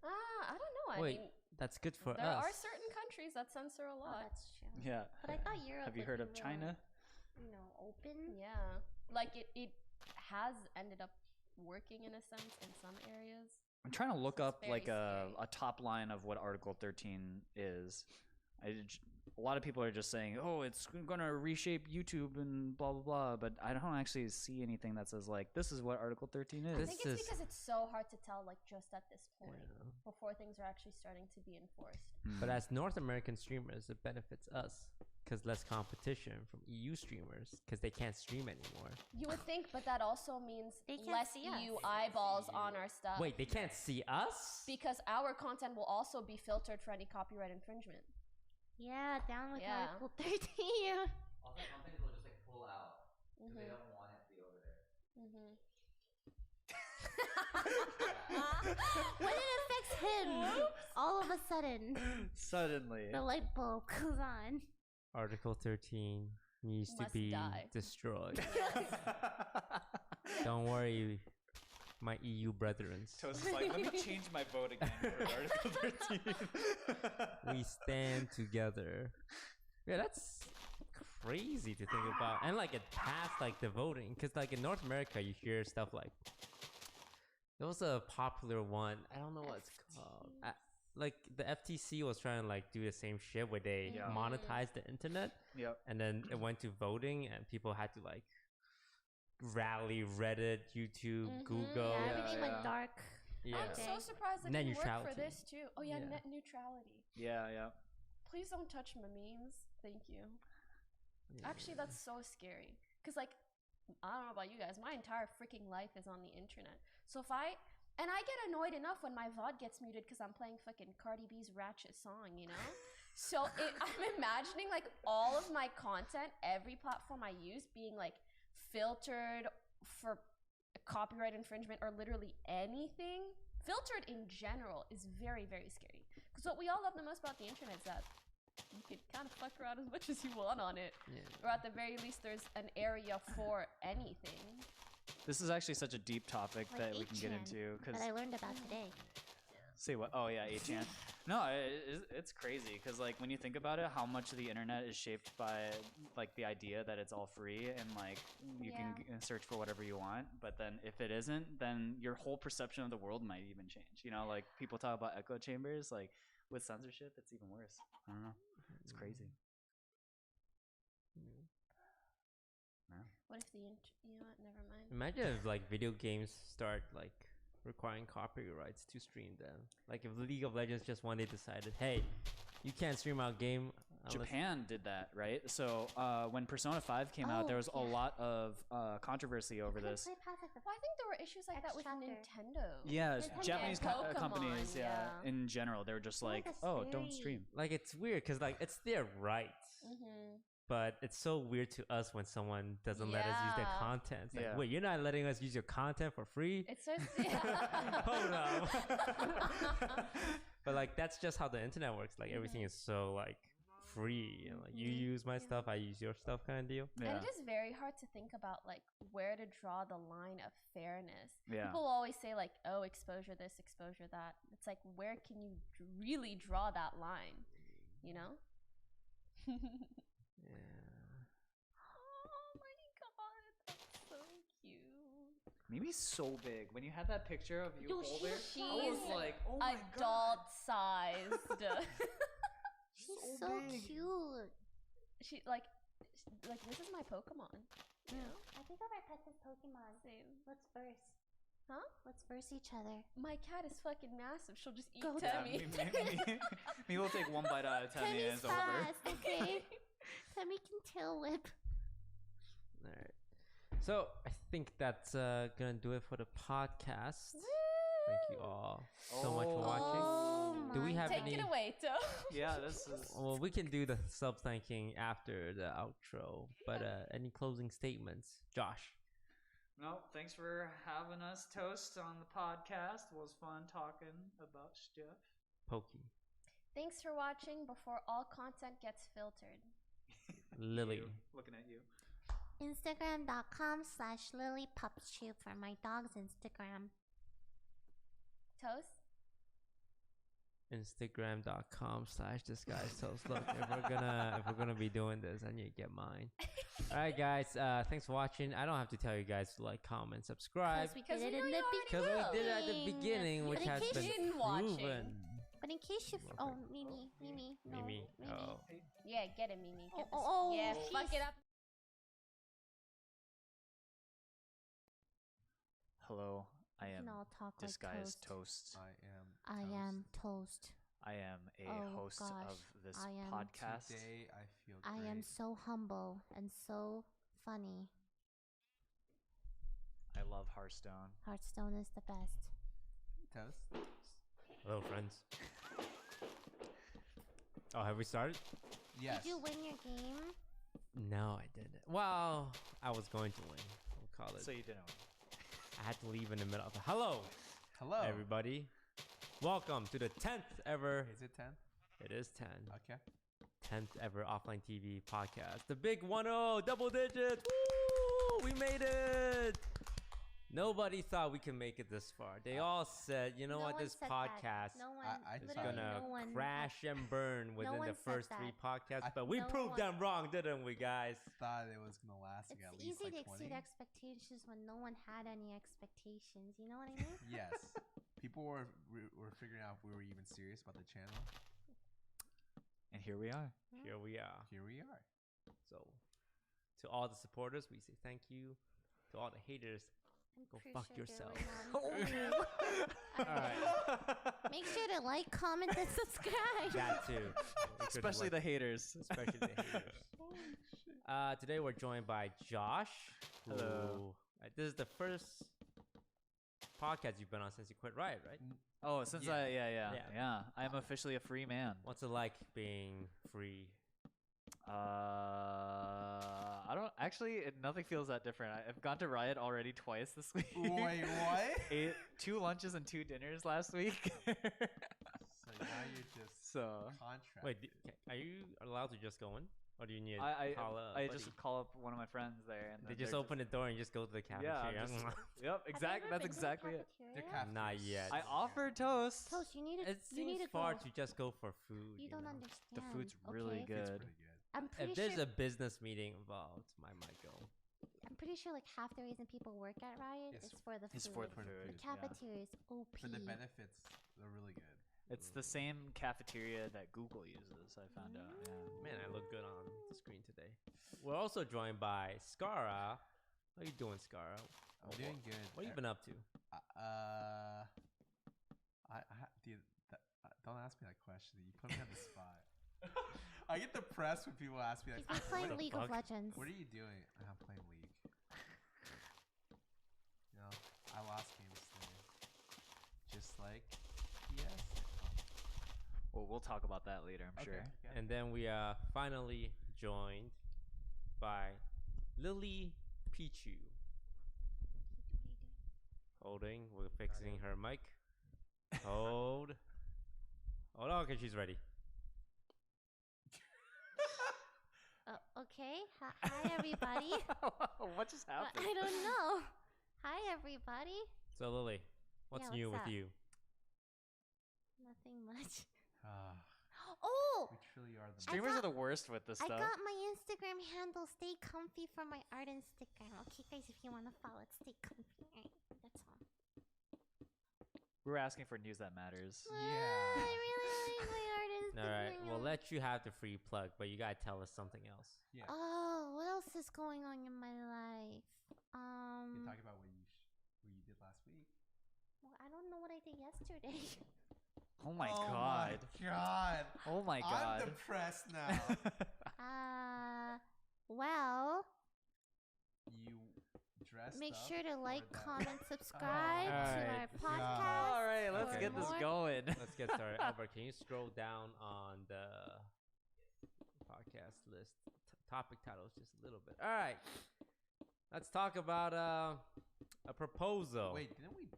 I don't know. Wait, I mean, that's good for there us. are certain countries that censor a Oh, lot. that's true. yeah. But I thought Europe. Have you would heard be of more, China? Open. Yeah, like it has ended up working in a sense in some areas. I'm trying to look It's up like very a scary. top line of what Article 13 is. a lot of people are just saying, oh, it's gonna reshape YouTube and blah blah blah, but I don't actually see anything that says like this is what Article 13 is. I think it's because it's so hard to tell, like, just at this point, before things are actually starting to be enforced. But as North American streamers, it benefits us because less competition from EU streamers because they can't stream anymore. You would think, but that also means They can't less see us. EU eyeballs on our stuff. Wait, they can't see us? Because our content will also be filtered for any copyright infringement. Yeah, down with Yeah. Article 13. Also, companies will just like pull out because they don't want it to be over there. When it affects him, all of a sudden, Suddenly. the light bulb goes on. Article 13 needs to Must be die. destroyed. Don't worry, my EU brethren. Toast is like, let me change my vote again for Article 13. We stand together. Yeah, that's crazy to think about. And like it passed like the voting, because like in North America you hear stuff like there was a popular one. I don't know what it's called. Like the FTC was trying to like do the same shit where they Yeah. monetize the internet, Yep. and then it went to voting, and people had to like rally Reddit, YouTube, Google. Yeah, Yeah, everything went dark. Yeah. I'm so surprised it Net didn't work for neutrality. this too. Oh yeah, Yeah. net neutrality. Yeah. Please don't touch my memes. Thank you. Actually, that's so scary. Cause like, I don't know about you guys, my entire freaking life is on the internet. So if I get annoyed enough when my VOD gets muted because I'm playing fucking Cardi B's ratchet song, you know? So I'm imagining like all of my content, every platform I use being like filtered for copyright infringement or literally anything. Filtered in general is very, very scary. Because what we all love the most about the internet is that you can kind of fuck around as much as you want on it. Yeah. Or at the very least, there's an area for anything. This is actually such a deep topic Like that we can get 8chan into. that I learned about today. Say what? Oh yeah, 8chan. No, it's crazy because like when you think about it, how much of the internet is shaped by like the idea that it's all free and like you can search for whatever you want. But then if it isn't, then your whole perception of the world might even change. You know, like people talk about echo chambers, like with censorship, it's even worse. I don't know. It's crazy. What if you know what? Never mind. Imagine if like video games start like requiring copyrights to stream them. Like if League of Legends just one day decided, hey, you can't stream our game unless Japan did that, right? So when Persona 5 came out, there was a lot of controversy over this. Well, I think there were issues like that with Chapter. Nintendo. Yeah, Nintendo Japanese and Pokemon, companies, yeah. in general, they were just like, that's oh, don't very- stream. like it's weird because like it's their right. But it's so weird to us when someone doesn't let us use their Yeah. content. It's like, Yeah. wait, you're not letting us use your content for free? It starts. Yeah. Hold up. But like that's just how the internet works. Like everything is so like free. And, like you use my stuff, I use your stuff, kind of deal. Yeah. And it is very hard to think about like where to draw the line of fairness. Yeah. People always say like, oh, exposure this, exposure that. It's like, where can you really draw that line? You know? Yeah. Oh my god, that's so cute. Maybe so big. When you had that picture of you Yo, holding, she's I was like, oh my Adult sized. She's So so big. cute. She like this is my Pokemon. You know? I think of our pets as Pokemon. Same. Let's verse. Huh? Let's verse each other. My cat is fucking massive. She'll just eat Go Yeah, Temmie. maybe we'll take one bite out of Temmie and Temmie's it's over. fast, okay? Temmie can tail whip. All right. So I think that's gonna do it for the podcast. Thank you all so much for watching. Oh Do we my have Take any? it away, Toe. Yeah, this is. Well, we can do the sub thanking after the outro. But any closing statements, Josh? No, thanks for having us, Toast, on the podcast. It was fun talking about stuff. Pokey, Thanks for watching. Before all content gets filtered. Lily, You, looking at you. Instagram.com/lilypupchew for my dog's Instagram. Toast. Instagram.com/disguisetoast. Look, if we're gonna be doing this, I need to get mine. All right, guys. Thanks for watching. I don't have to tell you guys to like, comment, subscribe We Because did we it know in you the already because we will. did it at the beginning, which In has case been you didn't watch it. proven. But in case you... Oh, Mimi. No, Mimi. Oh. Yeah, get it, Mimi. Get Oh, this. Yeah, fuck jeez. it up. Hello, I We am can all talk like Disguised toast. Toast. I am toast. I am a Oh, host gosh. of this I am podcast. Today I feel I great. am so humble and so funny. I love Hearthstone. Hearthstone is the best. Toast. Hello, friends. Oh, have we started? Yes. Did you win your game? No, I didn't. Well, I was going to win. We'll call it. So you didn't win. I had to leave in the middle. Hello, Hello. everybody. Welcome to the 10th ever. Is it 10? It is 10. Okay. 10th ever offline TV podcast. The big 1-0, double digits. Woo! We made it. Nobody thought we could make it this far. They all said, you know No what, one this said that. podcast No one. I is thought- literally gonna no one crash and burn within one the said first that. 3 podcasts. I- But we No proved one- them wrong, didn't we, guys? Thought it was gonna last It's like at least easy like to 20. exceed expectations when no one had any expectations. You know what I mean? Yes. People were figuring out if we were even serious about the channel. And here we are. Here we are. Here we are. So, to all the supporters, we say thank you. To all the haters, I'm go pretty fuck sure yourself. there were none. All right. Make sure to like, comment, and subscribe. That too. We could Especially the like- haters. especially the haters. Today we're joined by Josh. Hello. Who, this is the first podcast you've been on since you quit Riot, right? Oh, since Yeah. yeah. I'm officially a free man. What's it like being free? I don't actually. Nothing feels that different. I've gone to Riot already twice this week. Wait, what? Ate 2 lunches and 2 dinners last week. So now you're just So contract. Wait, are you allowed to just go in, or do you need I to call a I buddy? just call up one of my friends there, and They then just they're open the door and just go to the Yeah, cafeteria. yep, exactly. That's exactly it. They're Not cafeterias. yet. I offered toast. Toast, you need to. It You need seems to far go. to just go for food. You don't know? understand. The food's really okay? It's good. pretty good. I'm pretty If there's sure. a business meeting involved, I might go. I'm pretty sure like half the reason people work at Riot It's is for the food. It's for the For the food. food. The yeah. cafeteria is OP. For the benefits, they're really good. It's the same cafeteria that Google uses. I found out. Yeah. Man, I look good on the screen today. We're also joined by Skara. How you doing, Skara? I'm doing good. What have you been up to? Dude, don't ask me that question. You put me on the spot. I get depressed when people ask me that He's been question. playing the League of fuck? Legends. What are you doing? I'm playing League. You know, I lost games today. Just like yes. Well, we'll talk about that later. I'm sure. And then we are finally joined by Lily Pichu. Holding. We're fixing her mic. Hold. Hold on, okay, she's ready. Okay. Hi, everybody. What just happened? I don't know. Hi, everybody. So, Lily, what's Yeah, new what's with up? you? Nothing much. Ah, Oh, we truly are the Streamers got- are the worst with this I stuff. got my Instagram handle. Stay comfy for my art Instagram. Okay, guys, if you want to follow it, stay comfy. Alright, that's all. We were asking for news that matters. I Yeah. really like my art Instagram. All right, we'll let you have the free plug, but you gotta tell us something else. Yeah. Oh, what else is going on in my life? You can talk about what you did last week. Well, I don't know what I did yesterday. Oh my Oh god. My god. Oh my god. I'm depressed now. Well, You dressed make up sure to for like, that. comment, subscribe to our Alright. podcast. All right, let's for get this more. going. Let's get started. Albert, can you scroll down on the podcast list? Topic titles just a little bit. All right. Let's talk about a proposal. Wait, didn't we?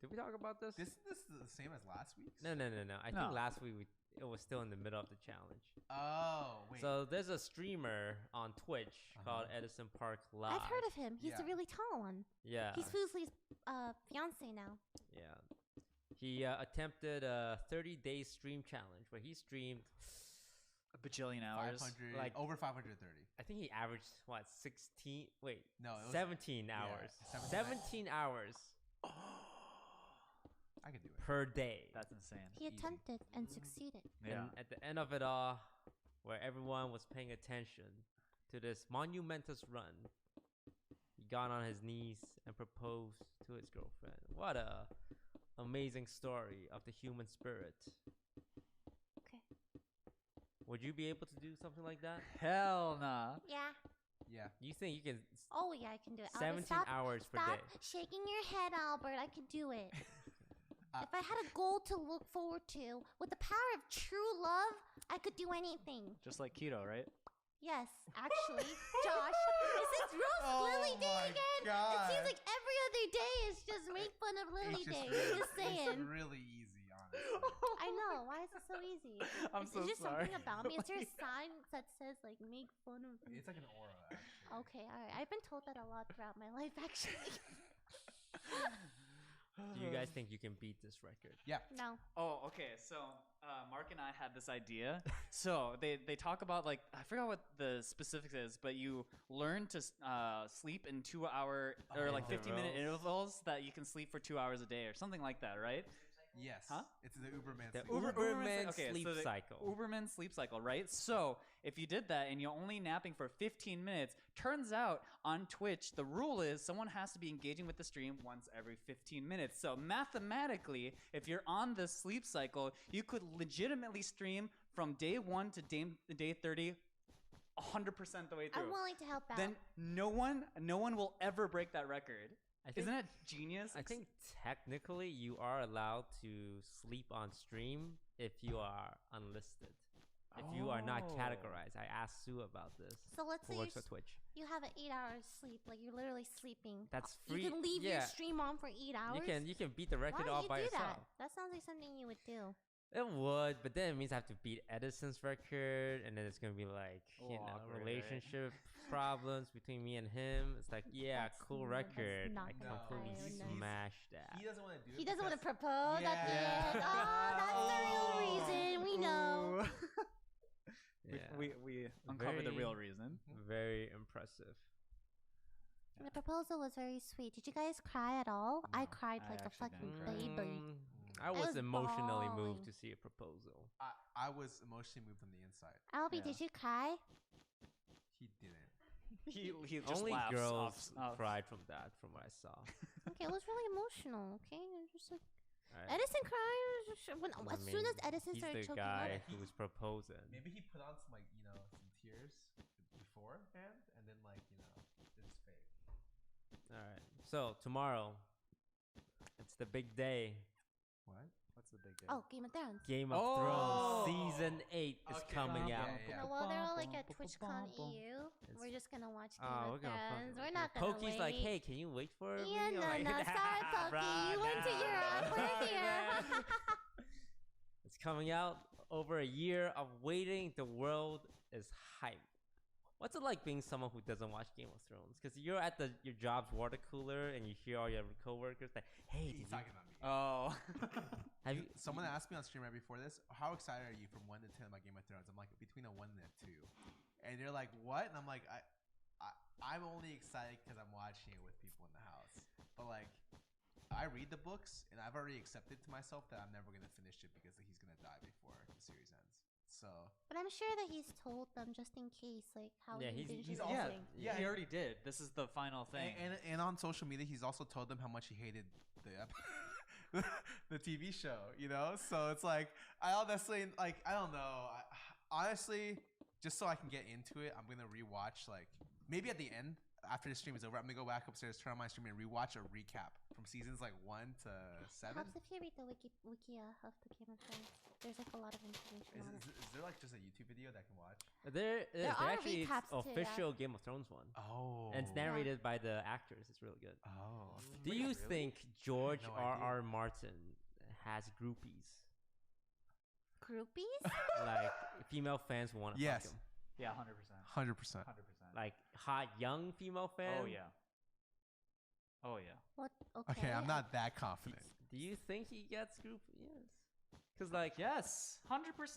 Did we talk about this? This is the same as last week's? No. I No. think last week it was still in the middle of the challenge. Oh, wait. So there's a streamer on Twitch called Edison Park Live. I've heard of him. He's the Yeah. really tall one. Yeah. He's Foozley's fiance now. Yeah. He attempted a 30-day stream challenge where he streamed. A bajillion hours. 500, like- over 530. I think he averaged what 16. Wait, No, it was 17 hours. 17. 17 hours. I could do it. per day. That's insane. He Easy. attempted and succeeded. Yeah. And at the end of it all, where everyone was paying attention to this monumentous run, he got on his knees and proposed to his girlfriend. What a amazing story of the human spirit. Okay. Would you be able to do something like that? Hell nah. Yeah. Yeah. You think you can Oh yeah, I can do it. Albert, 17 hours per stop day? shaking your head, Albert. I can do it. If I had a goal to look forward to, with the power of true love, I could do anything. Just like keto, right? Yes, actually, Josh, is this roast Lily Day my again? It God. seems like every other day is just make fun of Lily It's Day. really, Just saying. It's really easy, honestly. I know. Why is it so easy? I'm is so there just sorry. something about me? Is there Oh a my sign that says like make fun of me? It's like an aura, actually. Okay, all right. I've been told that a lot throughout my life, actually. Do you guys think you can beat this record? Yeah. No. Oh, okay. So Mark and I had this idea. So they talk about, like, I forgot what the specifics is, but you learn to sleep in 2 hour or like 15-minute intervals that you can sleep for 2 hours a day or something like that, right? Yes. Huh? It's the Uberman. The sleep. Uberman okay, sleep so the cycle. Uberman sleep cycle, right? So if you did that and you're only napping for 15 minutes, turns out on Twitch, the rule is someone has to be engaging with the stream once every 15 minutes. So mathematically, if you're on the sleep cycle, you could legitimately stream from day 1 to day 30 100% the way through. I'm willing to help out. Then no one will ever break that record. I think, Isn't that genius? I think technically you are allowed to sleep on stream if you are unlisted. If you are not Oh. categorized. I asked Sue about this. So let's Who say works for Twitch. you have an 8 hours sleep, like you're literally sleeping. That's free. You can leave yeah. your stream on for 8 hours. You can beat the Why record would all you by do yourself. that? That sounds like something you would do. It would, but then it means I have to beat Edison's record, and then it's gonna be like Awkward, right? relationship problems between me and him. It's like, yeah, That's cool that's record. not I gonna completely fly. No. smashed that. He doesn't want to do it. He doesn't want to because- propose at the Yeah. end. Oh, that's the real reason. We know. Yeah, we uncovered the Very- real reason. very impressive. The proposal was very sweet. Did you guys cry at all? I No, cried I like a actually fucking didn't cry. baby. I was was emotionally moved bawling. to see a proposal. I was emotionally moved on the inside. Albie, Yeah. did you cry? He didn't. He just Only laughs girls off. cried from that, from what I saw. Okay, it was really emotional. Okay, it was just like Alright. Edison cried when, I as soon as mean, Edison he's started the choking guy up. who was proposing. Maybe he put on some, like, some tears beforehand, and then, like, it's fake. All right. So tomorrow, it's the big day. What? What's the big day? Oh, Game of Thrones. Game of Oh! Thrones season 8 is Okay, coming yeah, out. yeah. No, well, they're all like at TwitchCon EU. It's- We're just gonna watch Game Oh, of we're gonna Thrones. fucking. We're not gonna Pokey's wait. like, hey, can you wait for me? Yeah, I'm no, like, no, sorry, Pokey. "Bruh, You went to nah, Europe. We're sorry, here." man." It's coming out over a year of waiting. The world is hyped. What's it like being someone who doesn't watch Game of Thrones? Because you're at your job's water cooler and you hear all your coworkers like, "Hey, did He's you, talking about me. Oh. have you?" Someone asked me on stream right before this, how excited are you from 1 to 10 about Game of Thrones? I'm like, between a 1 and a 2. And they're like, what? And I'm like, I'm only excited because I'm watching it with people in the house. But, like, I read the books, and I've already accepted to myself that I'm never going to finish it because he's going to die before the series ends. So, But I'm sure that he's told them just in case, like how Yeah, he he's envisions also- everything. Yeah, he already did. This is the final thing. and on social media, he's also told them how much he hated the TV show, So it's like, I honestly, like, I don't know. Honestly, just so I can get into it, I'm going to rewatch, like, maybe at the end, after the stream is over, I'm going to go back upstairs, turn on my stream, and rewatch a recap from seasons, like, 1 to 7. Helps if you read the wiki of the Game of Thrones. There's like a lot of information on it. Is there, like, just a YouTube video that I can watch? There is. There are Actually, it's recaps too, yeah. official Game of Thrones one. Oh. And it's narrated by the actors. It's really good. Oh. Do you think George no R.R. Martin has groupies? Groupies? Like female fans who want to Yes. fuck him? Yeah, 100%. 100%. 100%. Like hot young female fans? Oh yeah. Oh yeah. What? Okay, I'm not that confident. Do you think he gets groupies? Yes. Because like, Yes, 100%.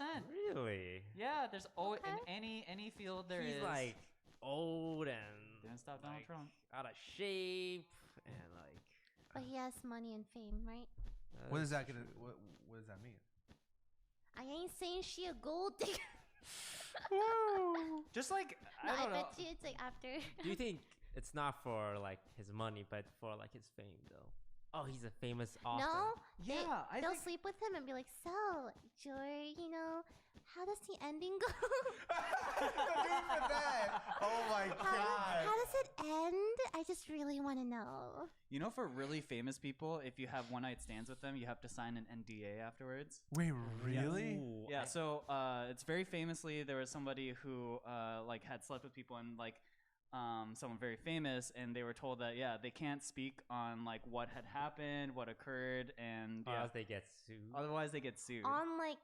really? Yeah, there's Okay. in any field there is. He's like old and Didn't stop Donald like, Trump. out of shape and like. But he has money and fame, right? What is that gonna? What does that mean? I ain't saying she a gold digger. Just like No, I don't know. bet you it's like after. Do you think it's not for like his money, but for like his fame though? Oh, he's a famous author. No, Yeah, I they'll think sleep with him and be like, so, Joy, you know, how does the ending go? Don't do it for that. Oh my How god. does it end? I just really want to know. you know, for really famous people, if you have one night stands with them, you have to sign an NDA afterwards. Wait, really? Ooh, Yeah, so it's very famously there was somebody who like had slept with people and like someone very famous, and they were told that they can't speak on like what had happened, what occurred, and or else they get sued. otherwise they get sued. On like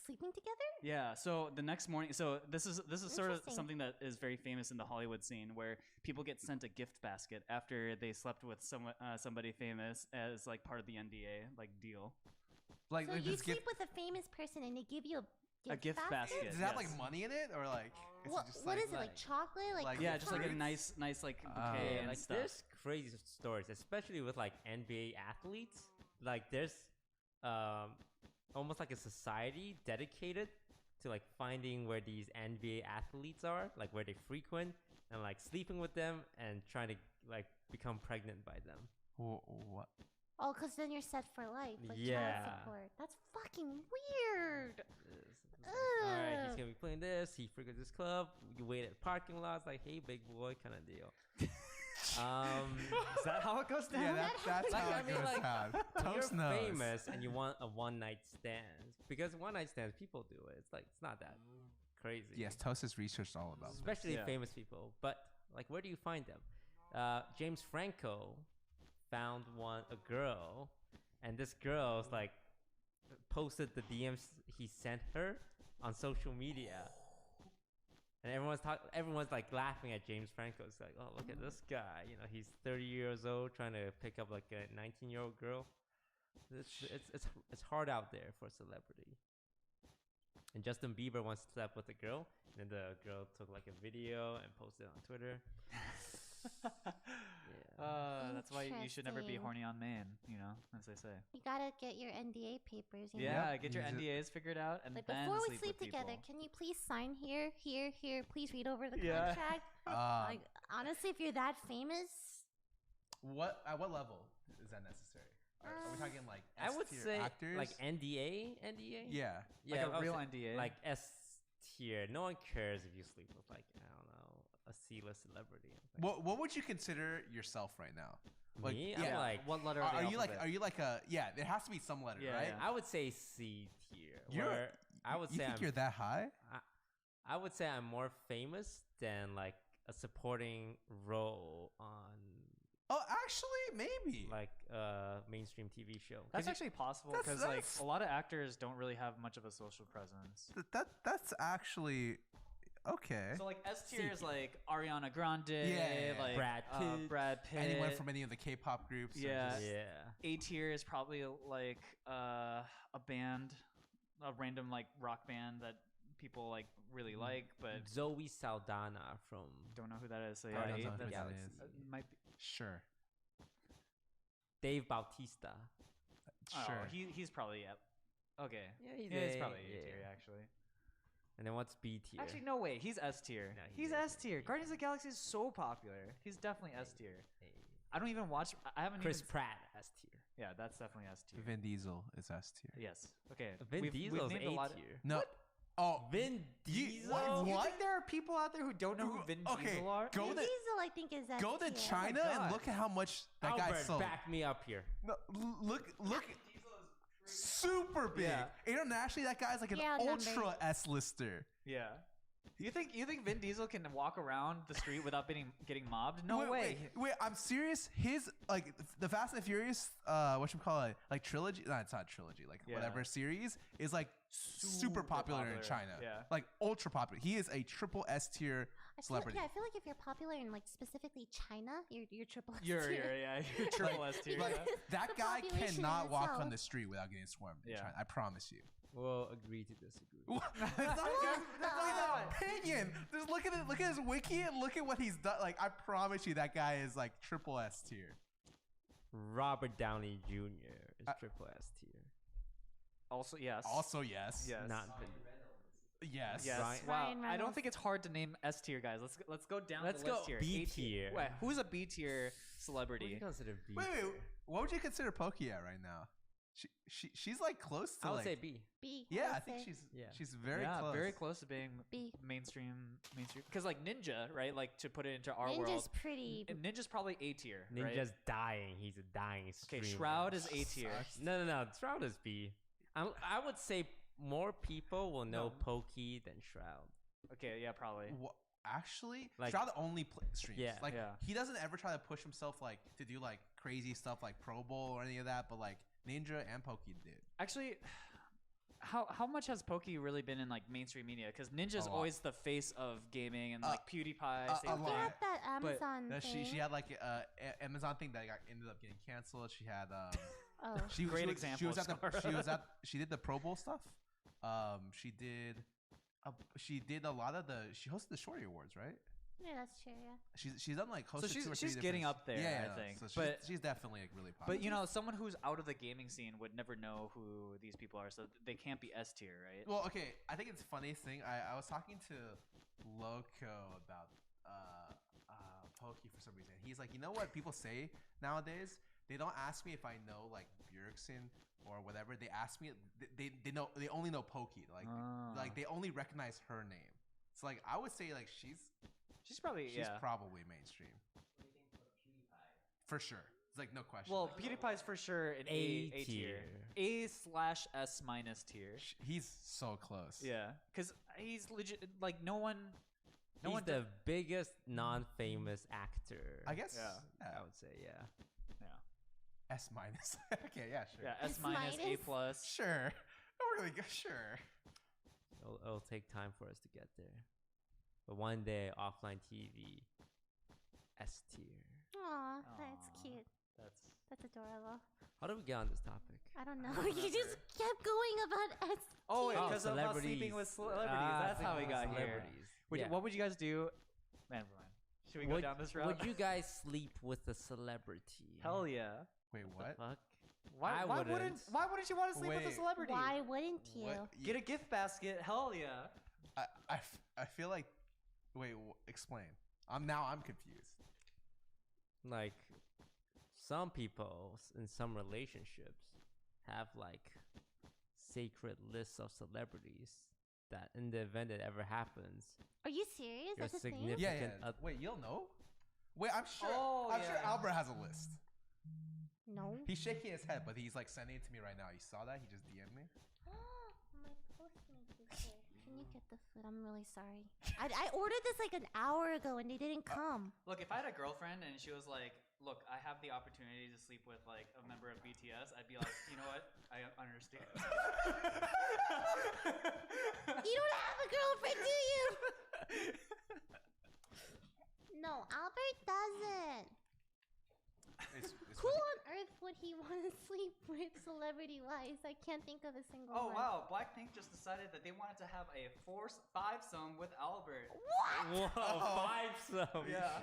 sleeping together? Yeah, so the next morning, so this is sort of Interesting. something that is very famous in the Hollywood scene, where people get sent a gift basket after they slept with somebody famous as like part of the NDA like deal. Like, So like you this sleep gift, with a famous person and they give you a gift, gift basket. does it have yes. like money in it or like? Is What, it just what like, is it, like chocolate? Like, like- Yeah, just like a fruits? nice like bouquet and like stuff. there's crazy stories, especially with like NBA athletes. Like there's almost like a society dedicated to like finding where these NBA athletes are, like where they frequent, and like sleeping with them and trying to like become pregnant by them. What? Oh, because then you're set for life. Like Yeah. child support. That's fucking weird. All right, he's Ugh. gonna be playing this. He frequents this club. You wait at parking lots, like, hey, big boy, kind of deal. Is that how it goes down? Yeah, that's Like, how I it mean, goes like, down. When Toast you're knows. famous and you want a one night stand, because one night stands, people do it. It's like it's not that crazy. Yes, Toast has researched all about this. Especially Yeah. famous people. But like, where do you find them? James Franco found a girl, and this girl's like posted the DMs he sent her on social media. And everyone's like laughing at James Franco. It's like, oh, look at this guy. You know, he's 30 years old trying to pick up like a 19-year-old girl. It's hard out there for a celebrity. And Justin Bieber once slept with a girl, and the girl took like a video and posted it on Twitter. That's why you should never be Interesting. horny on main, you know, as they say. You gotta get your NDA papers. You know? Yeah, get your Use it. NDAs figured out, and Like then before we sleep sleep with together, people. can you please sign here? Please read over the Yeah. contract. Like honestly, if you're that famous, At what level is that necessary? Are we talking like I would S-tier say actors? like NDA. Yeah. Yeah, Like a real NDA. Like S tier. No one cares if you sleep with like, I don't know, a C-list celebrity. What would you consider yourself right now? Like, Me? yeah. I'm like, what letter Are you like a there has to be some letter, Yeah, right? yeah. I would say C tier. You're- where I would You say think I'm, you're that high? I would say I'm more famous than like a supporting role on Oh, actually, maybe. like a mainstream TV show. 'Cause That's you- actually possible That's- because like that's- a lot of actors don't really have much of a social presence. That's actually okay. So like S tier is C-tier. like Ariana Grande, Yeah. like Brad Pitt. Anyone from any of the K-pop groups? or Yeah. just- yeah. A tier is probably like a band, a random like rock band that people like really like, but Zoe Saldana from don't know who that is. So I yeah, don't know who that's- that Galaxy. is. might be. Sure. Dave Bautista. Sure. Oh, he's probably okay. Yeah, he's It's A, probably A yeah. tier actually. And then what's B tier? Actually, no way. He's S tier. No, he's he's A S tier. tier. Guardians of the Galaxy is so popular. He's definitely S tier. I don't even watch. I haven't Chris even. Pratt S tier. Yeah, that's definitely S tier. Vin Diesel is S tier. Yes. Okay. Vin we've Diesel's named A a lot. tier. No. Oh, Vin You- Diesel. what? You think there are people out there who don't know who Vin Okay, Diesel are? go Vin to Diesel, I think is that. go to tier. China and God. look at how much that guy Albert, sold. back me up here. No, look, super big. Yeah. Internationally, that guy's like an Yeah, number. ultra S lister. Yeah. You think Vin Diesel can walk around the street without getting mobbed? No way. Wait, I'm serious. His like the Fast and the Furious, whatchamacallit, like trilogy. No, it's not trilogy. Like Yeah. whatever series is like super popular in China. Yeah. Like ultra popular. He is a triple S tier I feel, celebrity. yeah, I feel like if you're popular in like specifically China, you're triple S You're tier. triple S tier. Like yeah. that The guy population in cannot walk itself. on the street without getting swarmed in Yeah. China. I promise you. We'll agree to disagree. That's not an opinion. Just look at his wiki and look at what he's done. Like I promise you, that guy is like triple S tier. Robert Downey Jr. is triple S tier. Also, yes. Yes. Yes. Not Yes. Yes. Ryan- Wow. Ryan I don't Reynolds. think it's hard to name S tier guys. Let's go down Let's the go list here. B A tier. Wait, who's a B tier What do celebrity? you consider B? Wait. tier? What would you consider Pokey at right now? She's like close to I would like. say B. B. Yeah, would I think say. she's very close. very close to being B. mainstream. Because like Ninja, right? Like to put it into our Ninja's world, pretty. Ninja's probably A tier. Right? Ninja's dying. He's a dying Okay, streamer. Shroud is A tier. No. Shroud is B. I would say more people will know No. Pokey than Shroud. Okay, yeah, probably. Actually, Like- Shroud only streams. Yeah. Like Yeah. he doesn't ever try to push himself like to do like crazy stuff like Pro Bowl or any of that. But like Ninja and Pokey did. Actually, how much has Pokey really been in like mainstream media? Because Ninja's A lot. always the face of gaming and like PewDiePie. a same lot. thing. Got that Amazon No, thing. she had like Amazon thing that ended up getting canceled. She had Oh. Great example She was of at the Scar. she did the Pro Bowl stuff. She did a lot of she hosted the Shorty Awards, right? Yeah, that's true. Yeah. She's done like hosted she's- two or three she's getting different- up there, Yeah, I think. So But- she's definitely like really popular. But you know, someone who's out of the gaming scene would never know who these people are, so they can't be S tier, right? Well, okay. I think it's funniest thing. I was talking to Loco about Pokey for some reason. He's like, you know what people say nowadays? They don't ask me if I know like Bjergsen or whatever. They ask me. They only know Pokey. Like they only recognize her name. So like I would say like she's probably probably mainstream for sure. It's like no question. Well, PewDiePie's for sure an A tier, A/S minus tier. He's so close. Yeah, because he's legit. Like no one. He's the biggest non-famous actor. I guess. Yeah. I would say S minus. Okay, yeah, sure. Yeah, S S minus, A minus? plus. Sure. Oh, really good. Sure. It'll take time for us to get there. But one day, offline TV, S tier. Aw, that's Aw. cute. That's adorable. How do we get on this topic? I don't know. don't You just kept going about S. Oh, tier. because of us sleeping with celebrities. That's how we got here. Celebrities. What would you guys do? Man, should we go down this route? Would you guys sleep with a celebrity? Hell yeah. Wait, what? Fuck. Why I wouldn't wouldn't. you want to sleep with a Wait. celebrity? Why wouldn't you? What? Get a gift basket. Hell yeah. I feel like. Wait, explain. I'm confused. Like, some people in some relationships have like sacred lists of celebrities that in the event it ever happens, Are you serious? Your That's a thing? significant- Yeah. Wait, you'll know? Wait, I'm sure. Oh, I'm sure yeah. Albert has a list. No. He's shaking his head, but he's like sending it to me right now. You saw that? He just DM'd me. My Postmates is here. Can you get the food? I'm really sorry. I ordered this like an hour ago and they didn't come. Look, if I had a girlfriend and she was like, "Look, I have the opportunity to sleep with like a member of BTS," I'd be like, "You know what? I understand." You don't have a girlfriend, do you? No, Albert doesn't. It's Who on earth would he want to sleep with celebrity-wise? I can't think of a single Oh one. wow, Blackpink just decided that they wanted to have a fivesome with Albert. whoa, five some. Yeah.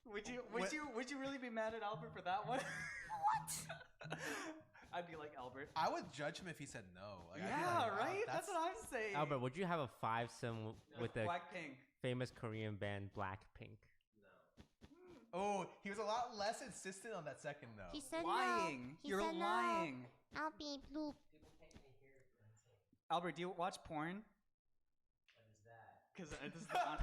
Would you really be mad at Albert for that one? What? I'd be like Albert. I would judge him if he said no. Like, I'd be Yeah, like, wow, right. That's what I'm saying. Albert, would you have a fivesome with the Blackpink. famous Korean band Blackpink? Oh, he was a lot less insistent on that second no. He said Lying. no. He You're said lying. No. I'll be blue. Albert, do you watch porn? What is that? Because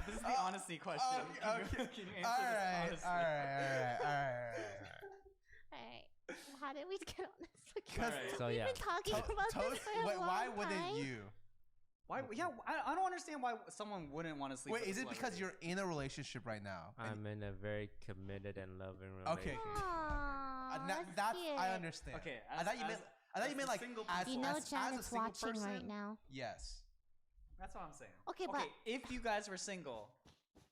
this is the honesty question. Okay. Can you answer this honestly? All right. Alright. How did we get on this? Alright. So We've yeah, been talking about this for a Wait, long why time. wouldn't you? Why? Yeah, I don't understand why someone wouldn't want to sleep. Wait, with is a it because celebrity. you're in a relationship right now? I'm in a very committed and loving Okay. relationship. Aww, That's cute. I understand. Okay, I thought you meant. I thought you meant a like single as, You know as a Janet's single watching person. right now. Yes. That's what I'm saying. Okay, but if you guys were single,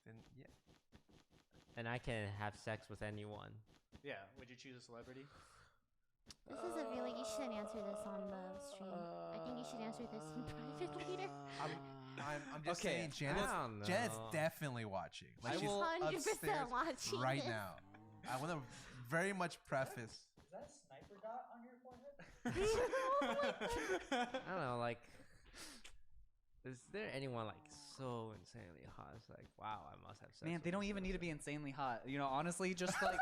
Then yeah. And I can have sex with anyone. yeah, would you choose a celebrity? this is a really. You shouldn't answer this on the stream. I think you should answer this in private later. I'm just Okay, saying, I don't Janet's know. definitely watching. Like I she's will- 100% upstairs watching right this. now. I want to very much preface Is that a sniper dot on your forehead? I don't know, like, is there anyone like so insanely hot? It's like, wow, I must have sex. Man, with they don't this even need to be person. insanely hot. You know, honestly, just like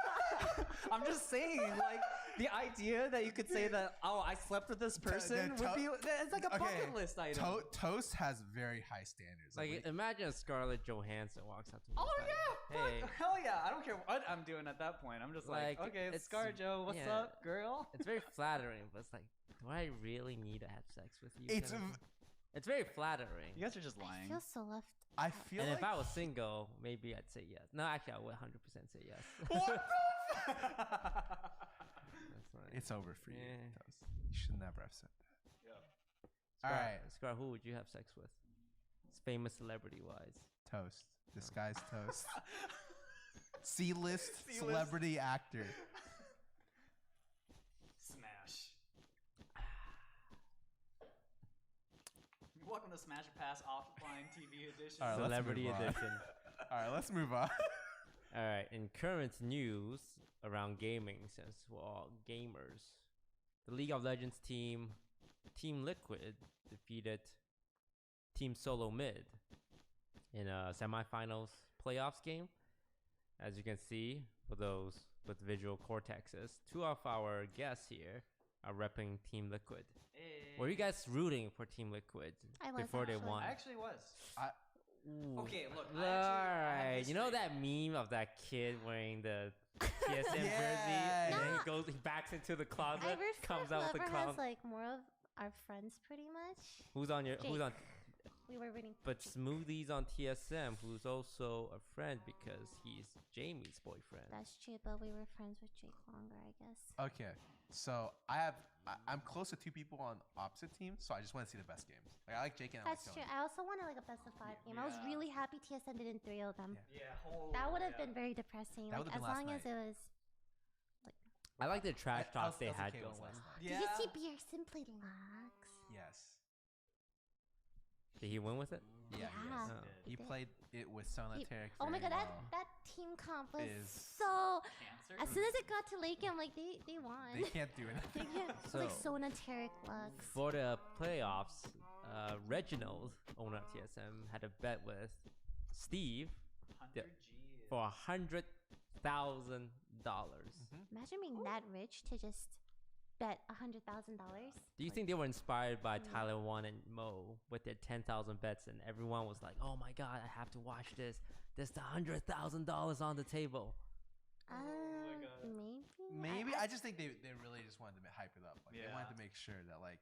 I'm just saying, like the idea that you could say that, oh, I slept with this person would be it's like a bucket list item. Toast has very high standards. Like, imagine Scarlett Johansson walks up to me. Oh and is yeah, like, hey, fuck, hell yeah! I don't care what I'm doing at that point. I'm just like okay, it's ScarJo, what's yeah. up, girl? it's very flattering, but it's like, do I really need to have sex with you? It's kind of thing? It's very flattering. You guys are just I lying. feel so left. I feel And like if I was single, maybe I'd say yes. No, actually, I would 100% say yes. what the That's fine. It's over for you. Yeah. Toast. You should never have said that. Scar, All right. Scar, who would you have sex with? Famous celebrity wise. Toast. This guy's Toast. C-list C-list. celebrity actor. Smash. Welcome to Smash Pass Offline TV Edition. All right, let's Celebrity move on. edition. All right, let's move on. All right, in current news around gaming, since we're all gamers, the League of Legends team, Team Liquid, defeated Team Solo Mid in a semifinals playoffs game. As you can see, for those with visual cortexes, two of our guests here are repping Team Liquid. Were you guys rooting for Team Liquid I was, before they actually. won? I actually was. Ooh. Okay, look, I All actually- I have right. You know history. that meme of that kid wearing the TSM jersey, Yeah. and then No. he goes, he backs into the closet, I root for comes out with the whoever clown. has like more of our friends, pretty much. Who's on your? Who's on? We were rooting. But Smoothie's on TSM, who's also a friend because he's Jamie's boyfriend. That's true, but we were friends with Jake longer, I guess. Okay, so I'm close to two people on opposite teams, so I just want to see the best games. Like I like Jake and I like That's true. Tony. I also wanted like a best of 5 game. I was Yeah. really happy TSM didn't 3-0 them. Yeah. Yeah. Oh, That would have yeah. been very depressing. That Like would've as been last long as night. it was. I like the trash talks they had LCK going. was last night. Yeah. Did you see Bjergsen play Lux? Yes. Did he win with it? Yeah. Yeah. Oh. He played it with Sonateric. Oh my god, very that well. that team comp was Is- so. Cancer? As soon as it got to late game, I'm like they won. They can't do They anything. can't. It was like So- Sonateric Lux. For the playoffs, Reginald, owner of TSM, had a bet with Steve 100 G. for $100,000. Imagine being that rich to just bet $100,000. Do you think they were inspired by Tyler One and Mo with their 10,000 bets, and everyone was like, "Oh my God, I have to watch this. There's the $100,000 on the table." my God. Maybe. Maybe I just think they really just wanted to hype it up. Like they Yeah. wanted to make sure that like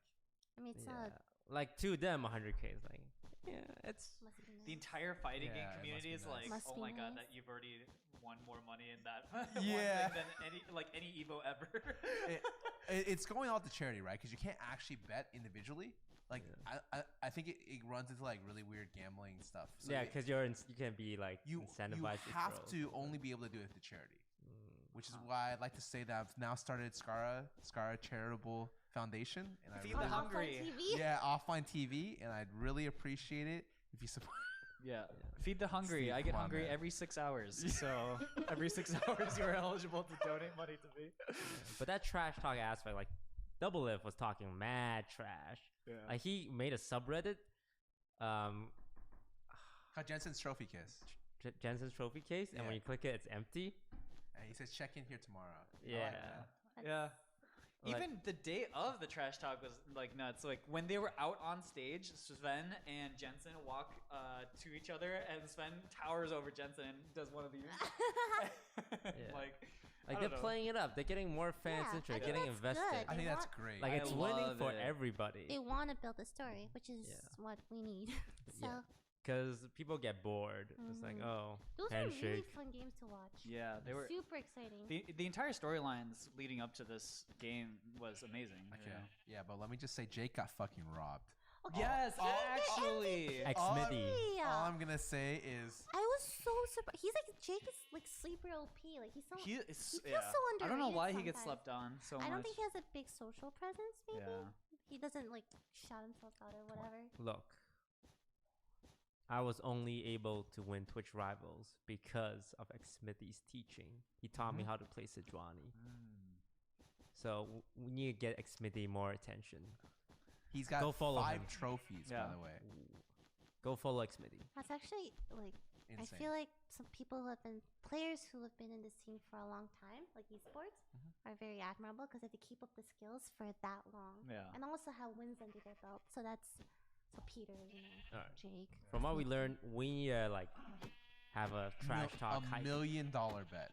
I mean, it's Yeah. not. Like to them, 100K is like, yeah, it's. Must be The nice. entire fighting Yeah, game it community is must be nice. like, Must oh be my god, nice. that you've already won more money in that Yeah. one thing than any Evo ever. it's going all to charity, right? Because you can't actually bet individually. Like I think it runs into like really weird gambling stuff. So Yeah, it- because you can be like you incentivized. to have throw. to only be able to do it to charity, Mm. which is why I'd like to say that I've now started Skara Charitable Foundation, and I Feed really the On hungry. offline TV. yeah offline TV, and I'd really appreciate it if you support. Yeah. Feed the hungry. Steve, I get come on, hungry man. every 6 hours. So every 6 hours you're eligible to donate money to me. But that trash talk aspect, like Double Lift was talking mad trash. Yeah. Like he made a subreddit, Jensen's trophy case, Jensen's trophy case, and Yeah. when you click it, it's empty. and he says check in here tomorrow. I Yeah. like that. Yeah. Like- Even the day of the trash talk was like nuts. Like when they were out on stage, Sven and Jensen walk to each other, and Sven towers over Jensen and does one of these. Yeah. Like Like I they're don't know. playing it up. They're getting more fans Yeah, interested, I think getting that's invested. good. I think They that's want- great. Like I it's winning love for it. everybody. They want to build a story, which is Yeah. what we need. So Yeah. Because people get bored. It's like, Mhm. oh, those are really handshake. fun games to watch. Yeah, they were. Super exciting. The entire storylines leading up to this game was amazing. Okay. Yeah. Yeah, but let me just say, Jake got fucking robbed. Okay. Yes, All- actually. Xmitty. Yeah. All I'm gonna say is, I was so surprised. He's like Jake is like sleeper OP. Like he's so. He is. He feels Yeah. so I don't know underrated why he gets sometimes. slept on so much. I don't think he has a big social presence. Maybe Yeah. he doesn't like shout himself out or whatever. Look, I was only able to win Twitch Rivals because of Xmithy's teaching. He taught me how to play Sejuani. So we need to get Xmitty more attention. He's got Go follow 5 him. trophies, by the way. Go follow Xmitty. That's actually like Insane. I feel like some people who have been players who have been in the scene for a long time, like esports, are very admirable because they have to keep up the skills for that long. Yeah. And also have wins under their belt. So that's Peter, Alright. Jake. From what we learned, we like have a trash talk $1 hype. million bet.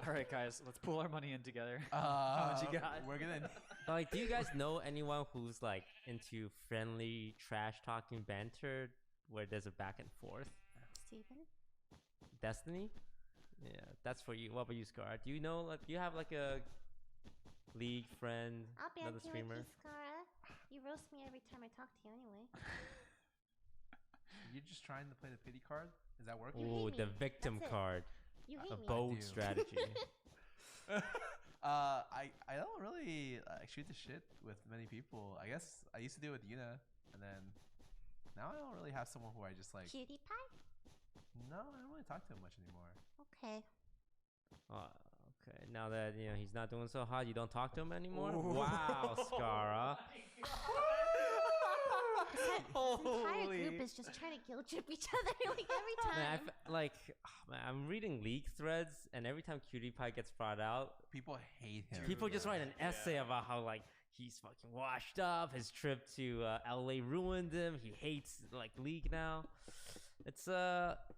All right, guys, let's pool our money in together. How much you got? We're gonna. Like, do you guys know anyone who's like into friendly trash talking banter where there's a back and forth? Steven? Destiny? Yeah, that's for you. What about you, Scar? Do you know? Like, do you have like a league friend, I'll be another acting streamer? like you, Scara. You roast me every time I talk to you anyway. You're just trying to play the pity card. Is that working? You hate Ooh, the me. victim That's it. card. You hate A me. bold do. strategy. I don't really shoot the shit with many people. I guess I used to do it with Yuna, and then now I don't really have someone who I just like. Cutie pie? No, I don't really talk to him much anymore. Okay. Okay, now that he's not doing so hot, you don't talk to him anymore. Wow, Scara. This entire group is just trying to guilt trip each other like every time. Man, I'm reading league threads, and every time Cutie Pie gets brought out, People hate him. people just write an essay about how like he's fucking washed up. His trip to LA ruined him. He hates like league now. It's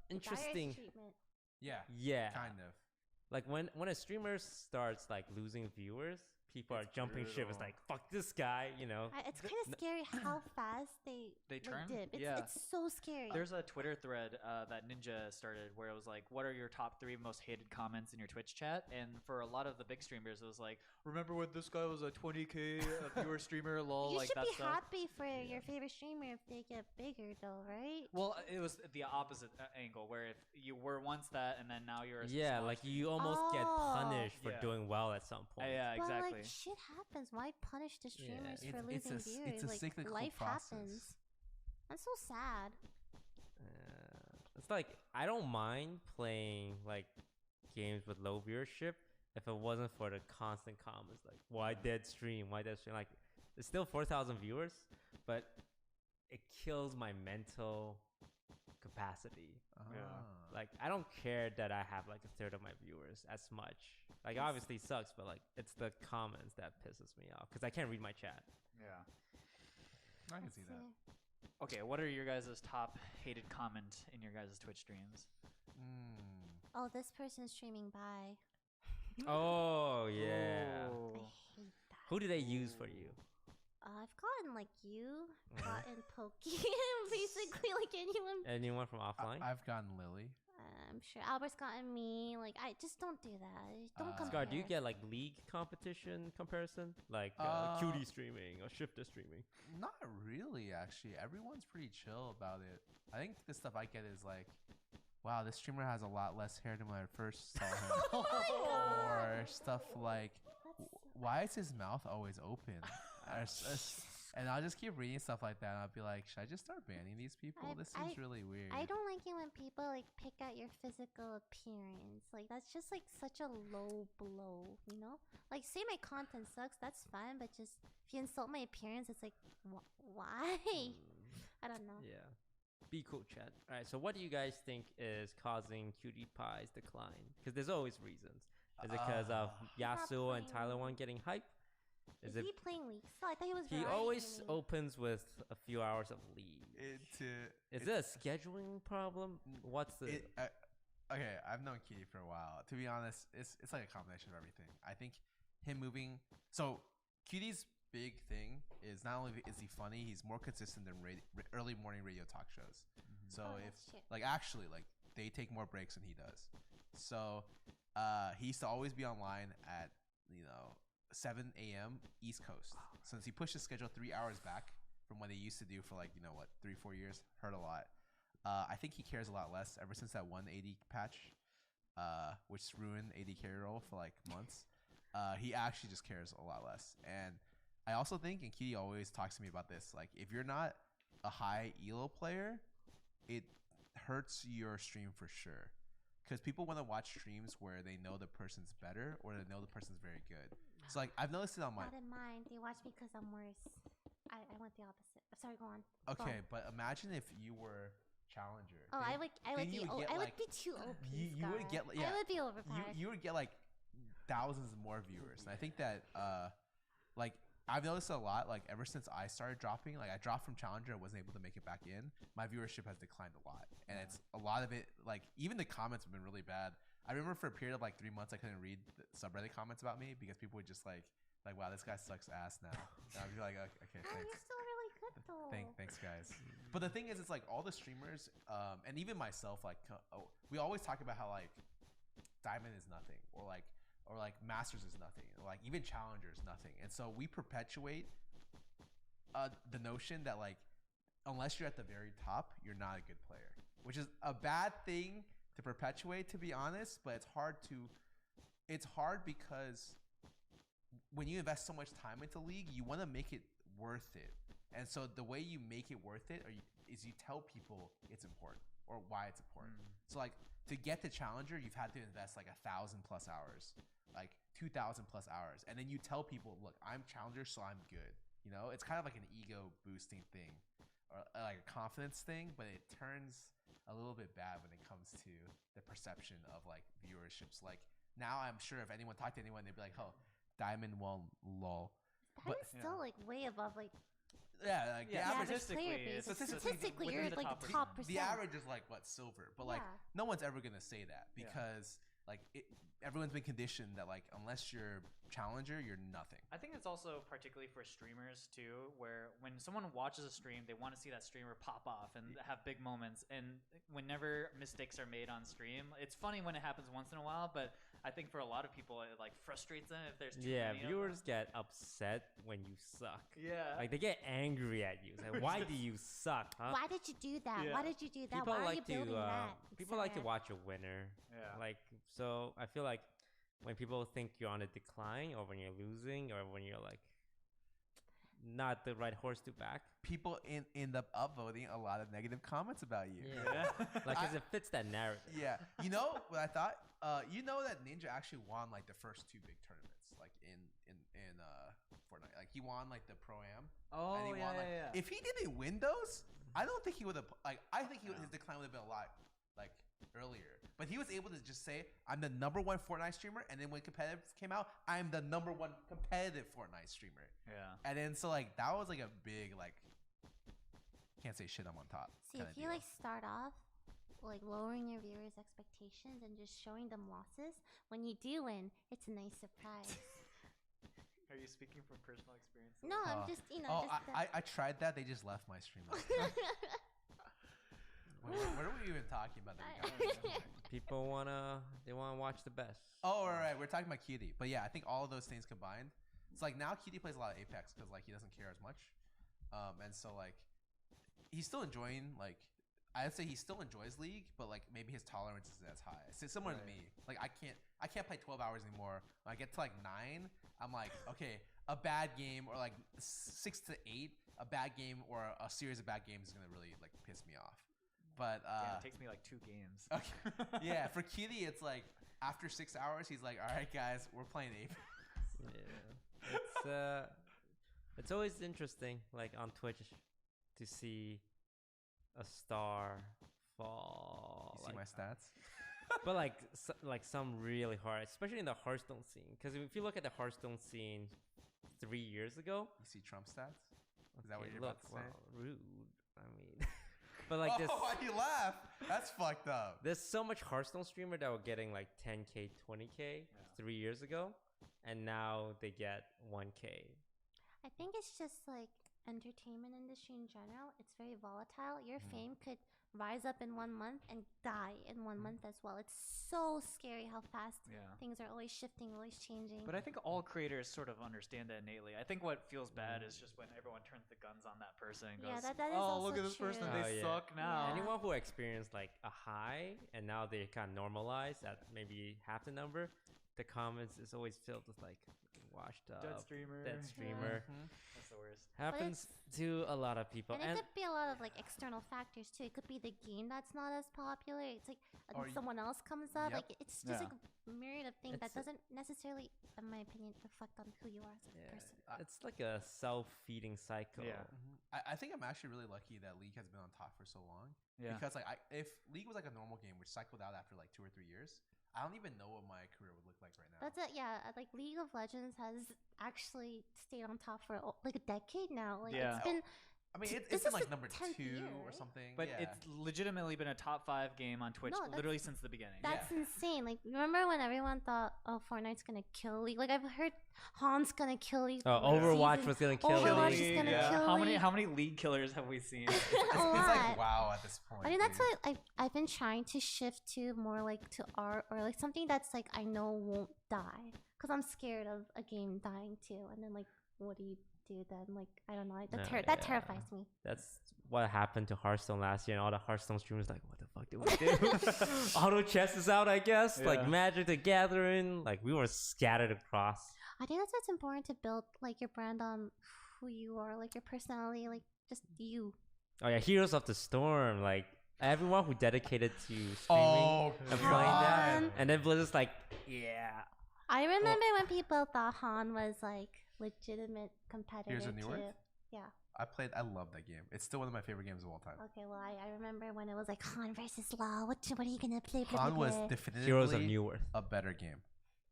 interesting. Biased treatment. Yeah, kind of. like when a streamer starts like losing viewers, people are jumping ship. It's like, fuck this guy, It's kind of scary how fast they turn? dip. Yeah. It's so scary. There's a Twitter thread that Ninja started where it was like, what are your top 3 most hated comments in your Twitch chat? And for a lot of the big streamers, it was like, remember when this guy was a 20K viewer streamer, lol, you like should that be stuff. happy for your favorite streamer if they get bigger, though, right? Well, it was the opposite angle where if you were once that and then now you're a yeah, small like you almost get Oh. punished for Yeah. doing well at some point. yeah, But exactly. like shit happens. Why punish the streamers for It's losing a viewers? it's a like cyclical life process. happens. That's so sad. It's like I don't mind playing like games with low viewership if it wasn't for the constant comments like why dead stream, like it's still 4,000 viewers, but it kills my mental capacity. Like I don't care that I have like a third of my viewers as much. Like obviously it sucks, but like it's the comments that pisses me off because I can't read my chat. Yeah. I can see that. Okay, what are your guys' top hated comment in your guys' Twitch streams? Oh, this person's streaming by. Oh yeah. I hate that. Who do they use for you? I've gotten like you, Mhm. gotten Pokey, basically like anyone. Anyone from offline? I've gotten Lily. I'm sure Albert's gotten me. Like I just don't do that. Don't compare. Scar, do you get like league competition comparison? Like cutie streaming or shifter streaming? Not really, actually. Everyone's pretty chill about it. I think the stuff I get is like, wow, this streamer has a lot less hair than when I first saw him. Oh my God. Or stuff like, why is his mouth always open? And I'll just keep reading stuff like that. And I'll be like, should I just start banning these people? This seems really weird. I don't like it when people like pick at your physical appearance. Like that's just like such a low blow, you know? Like say my content sucks, that's fine, but just if you insult my appearance, it's like why? I don't know. Yeah. Be cool, chat. All right. So, what do you guys think is causing Cutie Pie's decline? Because there's always reasons. Is it because of Yasuo and Tyler One getting hype? Is he playing League? So I thought he was. He variety always streaming. opens with a few hours of lead. Is it a scheduling problem? What's the? Okay, I've known Cutie for a while. To be honest, it's like a combination of everything. I think him moving. So Cutie's big thing is not only is he funny, he's more consistent than early morning radio talk shows. So that's true. actually they take more breaks than he does. So he used to always be online at 7 a.m. East Coast. Since he pushed his schedule 3 hours back from what he used to do for 3-4 years, hurt a lot. I think he cares a lot less ever since that 180 patch, which ruined AD carry role for months. He actually just cares a lot less. And I also think, and Cutie always talks to me about this, if you're not a high elo player, it hurts your stream for sure. Because people want to watch streams where they know the person's better or they know the person's very good. So like I've noticed it on my. Not in mine. They watch me because I'm worse. I went the opposite. Sorry, go on. Okay, but imagine if you were challenger. Oh, I would be too OP. You would get I would be overpowered. You would get like thousands more viewers, and I think that like I've noticed a lot. Like ever since I started dropping, like I dropped from challenger, I wasn't able to make it back in. My viewership has declined a lot, and it's a lot of it. Like even the comments have been really bad. I remember for a period of like 3 months, I couldn't read the subreddit comments about me because people would just like wow, this guy sucks ass now. And I'd be like, okay, Oh, thanks. you're still really good though. Thanks, guys. But the thing is, it's like all the streamers, and even myself, like we always talk about how like diamond is nothing, or like masters is nothing, or like even challenger is nothing, and so we perpetuate the notion that like unless you're at the very top, you're not a good player, which is a bad thing to perpetuate, to be honest. But it's hard because when you invest so much time into league, you want to make it worth it. And so the way you make it worth it is you tell people it's important or why it's important. So like to get to challenger, you've had to invest like 1,000+ hours, like 2,000+ hours. And then you tell people, look, I'm challenger, so I'm good. You know, it's kind of like an ego boosting thing or like a confidence thing, but it turns a little bit bad when it comes to the perception of like viewerships. Like now I'm sure if anyone talked to anyone, they'd be like, oh, Diamond won, lol. That is still like way above like the average. Statistically, you're like the top percent. The average is like what, silver, but like no one's ever gonna say that because like everyone's been conditioned that like unless you're challenger, you're nothing. I think it's also particularly for streamers too, where when someone watches a stream, they want to see that streamer pop off and have big moments. And whenever mistakes are made on stream, it's funny when it happens once in a while, but I think for a lot of people, it like frustrates them if there's too many viewers get upset when you suck. Yeah, like they get angry at you. It's like, why do you suck? Huh? Why did you do that? Yeah. Why did you do that? People Why are you building that? People like to watch a winner. Yeah, like so. I feel like when people think you're on a decline, or when you're losing, or when you're like not the right horse to back, people end up upvoting a lot of negative comments about you. Yeah, like because it fits that narrative. Yeah, you know what I thought? You know that Ninja actually won like the first 2 big tournaments, like in Fortnite. Like he won like the Pro Am. Oh, and he won, like, if he didn't win those, I don't think he would have. Like I think his decline would have been a lot like earlier. But he was able to just say, I'm the #1 Fortnite streamer, and then when competitive came out, I'm the #1 competitive Fortnite streamer. Yeah. And then so like that was like a big like can't say shit, I'm on top. See, if you like start off like lowering your viewers' expectations and just showing them losses, when you do win, it's a nice surprise. Are you speaking from personal experience? No, I'm just I tried that. They just left my stream. What are we even talking about? People wanna watch the best. Oh, right. We're talking about Cutie, but yeah, I think all of those things combined. It's like now Cutie plays a lot of Apex because like he doesn't care as much, and so like he's still enjoying like I'd say he still enjoys League, but like maybe his tolerance isn't as high. It's similar to me. Like I can't play 12 hours anymore. When I get to like 9, I'm like, okay, a bad game or like 6 to 8, a bad game or a series of bad games is gonna really like piss me off. But it takes me like 2 games. Okay. Yeah, for Cutie, it's like after 6 hours, he's like, all right, guys, we're playing Apex. Yeah, it's always interesting, like on Twitch, to see a star fall. You see my stats? But like some really hard, especially in the Hearthstone scene. Because if you look at the Hearthstone scene 3 years ago, you see Trump stats. Is that what you're about to say? Rude. I mean, but like this. Oh, why you laugh? That's fucked up. There's so much Hearthstone streamer that were getting like 10K, 20K 3 years ago, and now they get 1K. I think it's just like entertainment industry in general. It's very volatile. Your fame could rise up in 1 month and die in 1 month as well. It's so scary how fast things are always shifting, always changing. But I think all creators sort of understand that innately. I think what feels bad is just when everyone turns the guns on that person and goes, that is oh, also look at this person, true. they suck now. Anyone who experienced like a high and now they kind of normalize at maybe half the number, the comments is always filled with like, washed up, Dead streamer. dead streamer. That's the worst. Happens to a lot of people. And it could be a lot of like external factors too. It could be the game that's not as popular. It's like Or someone else comes up. Yep. Like it's just Yeah. like a myriad of things that It's a- doesn't necessarily, in my opinion, reflect on who you are as a Yeah, person. it's like a self-feeding cycle. Yeah. I think I'm actually really lucky that League has been on top for so long. Yeah. Because like if League was like a normal game which cycled out after like 2 or 3 years, I don't even know what my career would look like right now. That's it. Yeah, like League of Legends has actually stayed on top for like a decade now. Like Yeah. it's been. I mean, This it's been is like the number 10th 2 year, or right? something. But yeah. it's legitimately been a top 5 game on Twitch No, that's- literally since the beginning. That's insane. Like, remember when everyone thought, "Oh, Fortnite's gonna kill League"? Like, I've heard Han's gonna kill League. Oh, for a Overwatch season. was gonna kill Overwatch League. is gonna kill How many League. how many league killers have we seen? It's it's like wow at this point. I think that's dude. what I've been trying to shift to more like to art or like something that's like I know won't die because I'm scared of a game dying too. And then like, what do you do then? Like, I don't know. That No, that yeah. terrifies me. That's what happened to Hearthstone last year, and all the Hearthstone streamers like, what the fuck did we do? Auto chess is out, I guess. Like Yeah. Magic the Gathering, like we were scattered across. I think that's what's important to build like your brand on who you are, like your personality, like just you. Oh yeah, Heroes of the Storm, like everyone who dedicated to streaming Oh, and playing that, God. and then Blizzard's like, yeah. I remember when people thought Han was like legitimate competitor Here's a New too. Earth? Yeah. I love that game. It's still one of my favorite games of all time. Okay. Well, I remember when it was like Han versus Law. What are you gonna play? Blah, Han blah, was blah. definitively Heroes of New Earth. a better game.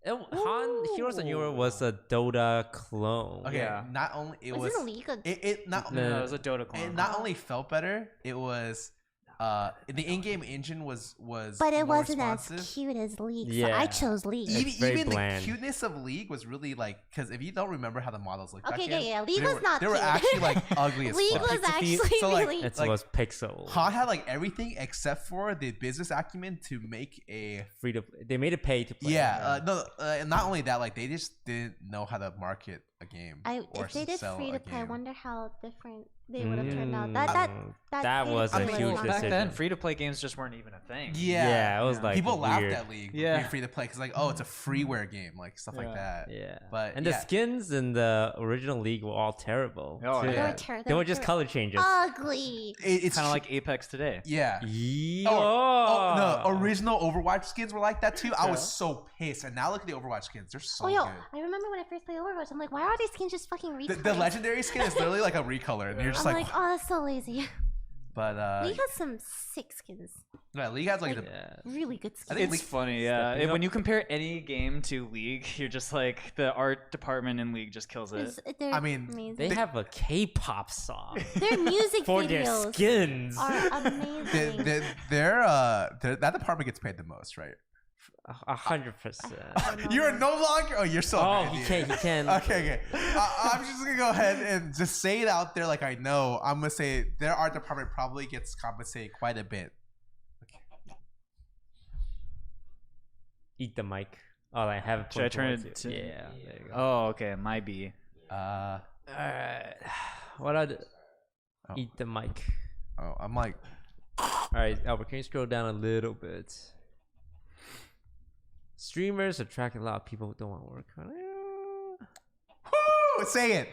Han Heroes of New Earth was a Dota clone. Okay, Yeah. not only it was Wasn't League a it not No, it was a Dota clone. it not only felt better, it was the in-game engine was but it more wasn't responsive. as cute as League. So Yeah. I chose League. It's very Even the bland. cuteness of League was really like because if you don't remember how the models looked, Okay, back yeah, then, League they was were, not They were cute. actually like ugly as League fuck. was So, actually so, like, really. It Like, was pixel. Han had like everything except for the business acumen to make a Free to they made it pay to play. and not only that, like they just didn't know how to market a game. or If they did sell free a to play, I game. wonder how different they would have turned out. That That game was a was huge fun. back then, decision. free to play games just weren't even a thing. Yeah, it was like people laughed weird. at League. Yeah. Free to play because like, oh, it's a freeware game, like stuff like Yeah. that. Yeah, But, and yeah. the skins in the original League were all terrible. Oh, too. yeah. They were just color changes. ugly. It's Kind of tr- like Apex today. yeah. Yeah. Oh, no, original Overwatch skins were like that too. I was so pissed. And now look at the Overwatch skins; they're so Oh, yo, good. I remember when I first played Overwatch. I'm like, why are these skins just fucking The recolored? legendary skin is literally like a recolor, and you're just I'm like, like, oh, that's so lazy. but League has some sick skins. yeah, League has like the Yeah. Really good I skins. think It's funny, yeah. Stepping When up. you compare any game to League, you're just like the art department in League just kills it. They're I mean, amazing. They have a K-pop song Their music for their videos skins. are amazing. that department gets paid the most, right? 100%. You're no longer. Oh, you're so. Oh, bad, he dude. can't. He can't. Okay. I'm just gonna go ahead and just say it out there, like I know. I'm gonna say their art department probably gets compensated quite a bit. Eat the mic. Oh, I have it. Should I pointed turn towards it you. to- Yeah. There you go. Oh, okay, my B. Alright. What are the... Oh. Eat the mic. Oh, I'm like, Alright, Albert, can you scroll down a little bit? Streamers attract a lot of people who don't want to work. whoo, say it.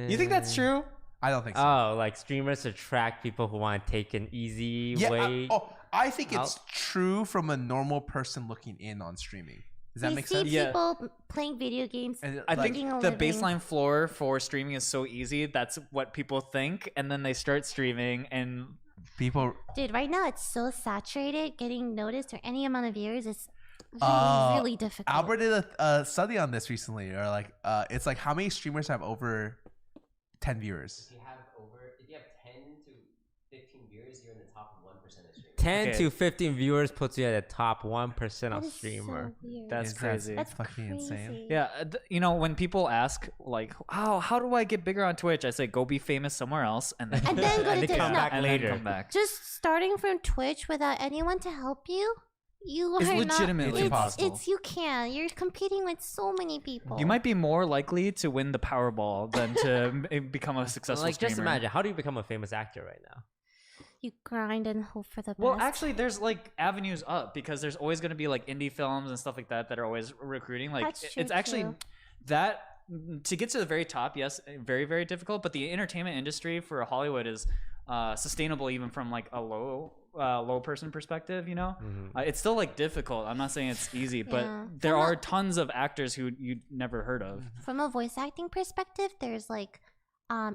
You think that's true? I don't think so. Oh, like streamers attract people who want to take an easy way. I think it's out. true from a normal person looking in on streaming. Does that We make see sense? Yeah. people playing video games. And, I like, think making a the living. baseline floor for streaming is so easy. That's what people think, and then they start streaming, and people. Dude, right now it's so saturated. Getting noticed or any amount of viewers is really, really difficult. Albert did a study on this recently, or like, it's like how many streamers have over 10 viewers? If you have 10 to 15 viewers, you're in the top 1% of streamers. 10 Okay. to 15 viewers puts you at the top 1% That of is streamer. So weird. That's Is that- crazy. That's fucking insane. crazy. Yeah, when people ask like, how do I get bigger on Twitch? I say go be famous somewhere else, and then And then go And to they Twitch. come No, back and then later. come back. just starting from Twitch without anyone to help you, you It's are legitimately not, impossible. It's you can. You're competing with so many people. You might be more likely to win the Powerball than to become a successful Like, streamer. just imagine, how do you become a famous actor right now? You grind and hope for the best. Well, actually, there's like avenues up because there's always going to be like indie films and stuff like that that are always recruiting. Like That's true, it's actually too. that to get to the very top. Yes, very very difficult. But the entertainment industry for Hollywood is sustainable even from like a low person perspective. You know, it's still like difficult. I'm not saying it's easy, but Yeah. there are tons of actors who you never heard of. From a voice acting perspective, there's like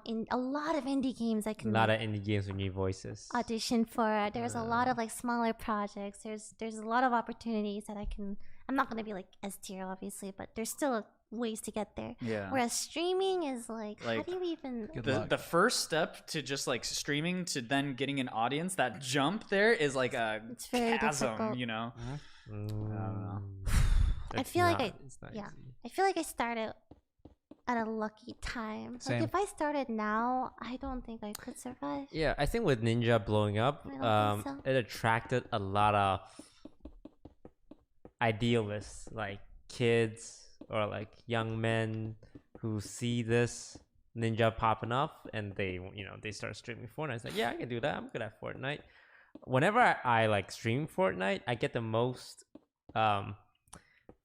in a lot of indie games I A can lot of indie games with new voices. audition for. There's a lot of like smaller projects. There's a lot of opportunities that I'm not gonna be like S tier obviously, but there's still ways to get there. Yeah. Whereas streaming is like how Like, do you even Good luck. The first step to just like streaming to then getting an audience, that jump there is like a It's very chasm, difficult. you know? I It's feel like it's not yeah. easy. I feel like I started at a lucky time. Same. Like if I started now, I don't think I could survive. Yeah, I think with Ninja blowing up, I don't think so. it attracted a lot of idealists, like kids or like young men who see this Ninja popping up and they start streaming Fortnite. It's like, yeah, I can do that. I'm good at Fortnite. Whenever I like stream Fortnite, I get the most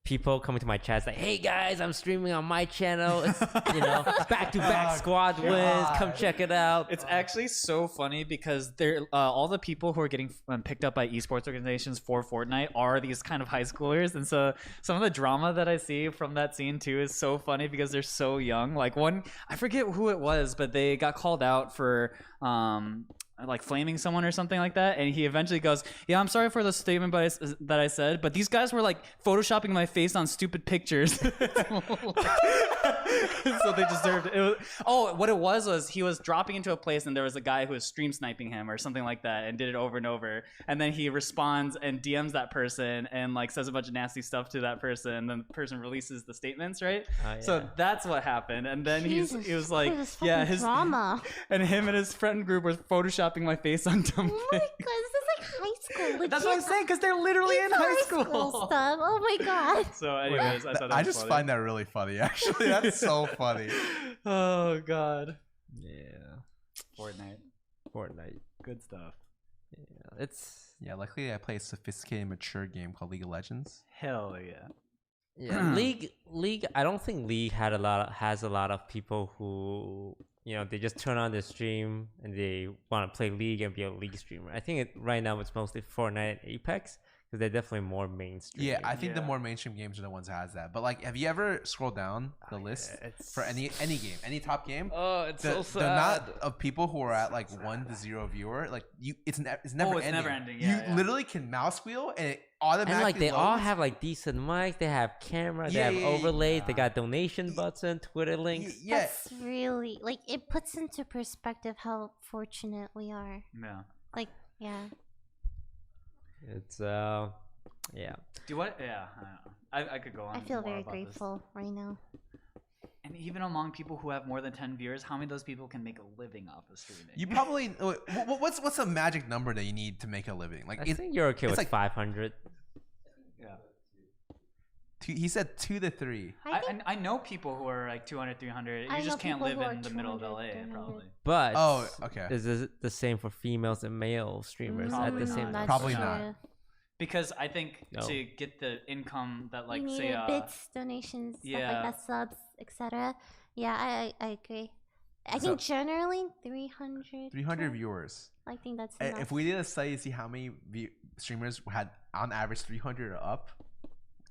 people coming to my chat like, hey guys, I'm streaming on my channel. It's, back-to-back squad wins. Come check it out. It's actually so funny because they're all the people who are getting picked up by esports organizations for Fortnite are these kind of high schoolers, and so some of the drama that I see from that scene too is so funny because they're so young. Like one, I forget who it was, but they got called out for like flaming someone or something like that, and he eventually goes, yeah, I'm sorry for the statement that I said, but these guys were like photoshopping my face on stupid pictures. So they deserved it. What it was he was dropping into a place and there was a guy who was stream sniping him or something like that and did it over and over, and then he responds and DMs that person and like says a bunch of nasty stuff to that person, and then the person releases the statements, right? So that's what happened, and then he was like, yeah, his drama. and him and his friend group was photoshopping my face on dumb Oh my god, this is like high school. Legit. That's what I'm saying, because they're literally in high school. Stuff. Oh my god. So anyways, I thought that I was just funny. find that really funny. Actually, that's so funny. Oh god. Yeah, Fortnite. Good stuff. yeah, it's Luckily I play a sophisticated, mature game called League of Legends. Hell yeah. yeah. League. I don't think League has a lot of people who they just turn on their stream and they want to play League and be a League streamer. I think right now it's mostly Fortnite and Apex because they're definitely more mainstream. Yeah, I think the Yeah. more mainstream games are the ones that has that. But like, have you ever scrolled down the list for any game, any top game? Oh, it's The amount of people who are at like 1 to 0 viewer, like it's never ending. never ending, You yeah. literally can mouse wheel and it automatically. and like they all loads. have like decent mics, they have camera, Yeah, they have yeah, yeah. overlays, they got donation button, Twitter links. Yeah, That's really like it puts into perspective how fortunate we are. Yeah. Like, yeah. It's yeah. Do what? Yeah. I don't know. I could go on. I feel more very about this. grateful right now. And even among people who have more than 10 viewers, how many of those people can make a living off of streaming? you probably. What's a magic number that you need to make a living? Like I think you're okay it's with like- 500. Yeah. he said 2 to 3. I know people who are like 200, 300. I You just know can't people live who are in the middle of 200, LA, 300. probably. But Oh, okay. is this the same for females and male streamers at Probably the same not. time? Probably not. true. Because I think No. to get the income that, like, You say, needed bits, donations, stuff yeah. like that, subs, etc. Yeah, I agree. I think generally 300. 300 viewers. I think that's And enough. if we did a study to see how many streamers had on average 300 or up,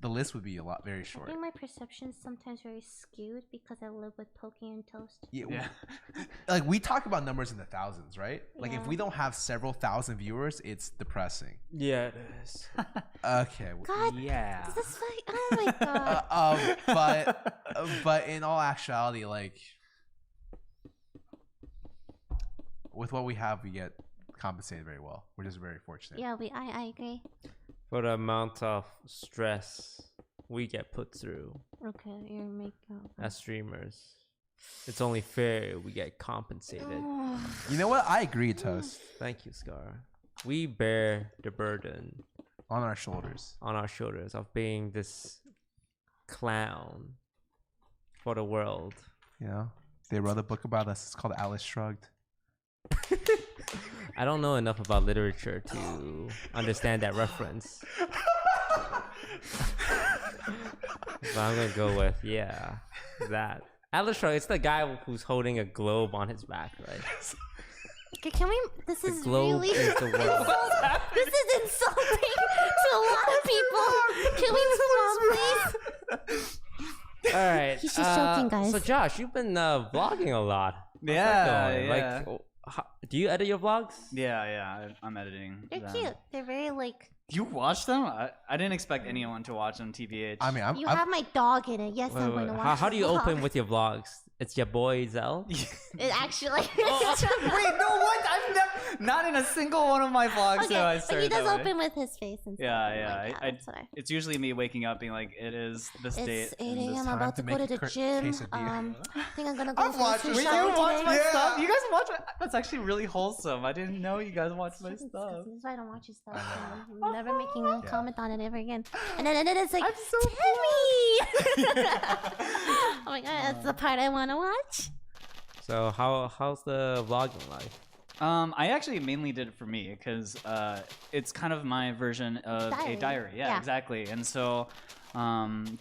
the list would be very I short. think my perception is sometimes very skewed because I live with poking and toast. yeah. Like we talk about numbers in the thousands, right? Like if Yeah. we don't have several thousand viewers, it's depressing. Yeah, it is. Okay. God, Yeah. this is like, oh my god. But in all actuality, like with what we have, we get compensated very well. We're just very fortunate. Yeah, I agree. For the amount of stress we get put through Okay, you're making. as streamers, it's only fair we get compensated. You know what? I agree, Toast. Thank you, Scar. We bear the burden On our shoulders. on our shoulders of being this clown for the world. You know, they wrote a book about us. It's called Alice Shrugged. I don't know enough about literature to understand that reference. But I'm gonna go with that. Atlas Shrugged. It's the guy who's holding a globe on his back, right? Okay, can we? This The is globe really. is the word. This is insulting to a lot of people. Can we move on, please? All right. He's just joking, guys. So Josh, you've been vlogging a lot. How's that going? Yeah. Like, do you edit your vlogs? Yeah. I'm editing. They're them. cute. They're very like. You watch them? I didn't expect anyone to watch them. TBH. I mean, You have my dog in it. Yes, I'm going to watch. How do you the open vlog. with your vlogs? It's your boy Zell. It actually. Wait, no, what? I've never, not in a single one of my vlogs. Okay, have I but he started does that way. open with his face and stuff. Yeah. Like, that's what It's usually me waking up being like, it is this date. It's 8 and this a.m. I'm time about to to go make to a the gym. quesadilla. I think I'm gonna go I've watched grocery it. Wait, shopping you watch today. my Yeah. stuff? You guys watch my... That's actually really wholesome. I didn't know you guys watch my This is stuff. why I don't watch your stuff. I'm never making a comment on it ever again. And then it's like, I'm so Timmy! Oh my god, that's the part I want to watch. So how's the vlogging life? I actually mainly did it for me because it's kind of my version of a Diary. diary. Yeah, Yeah. exactly. And so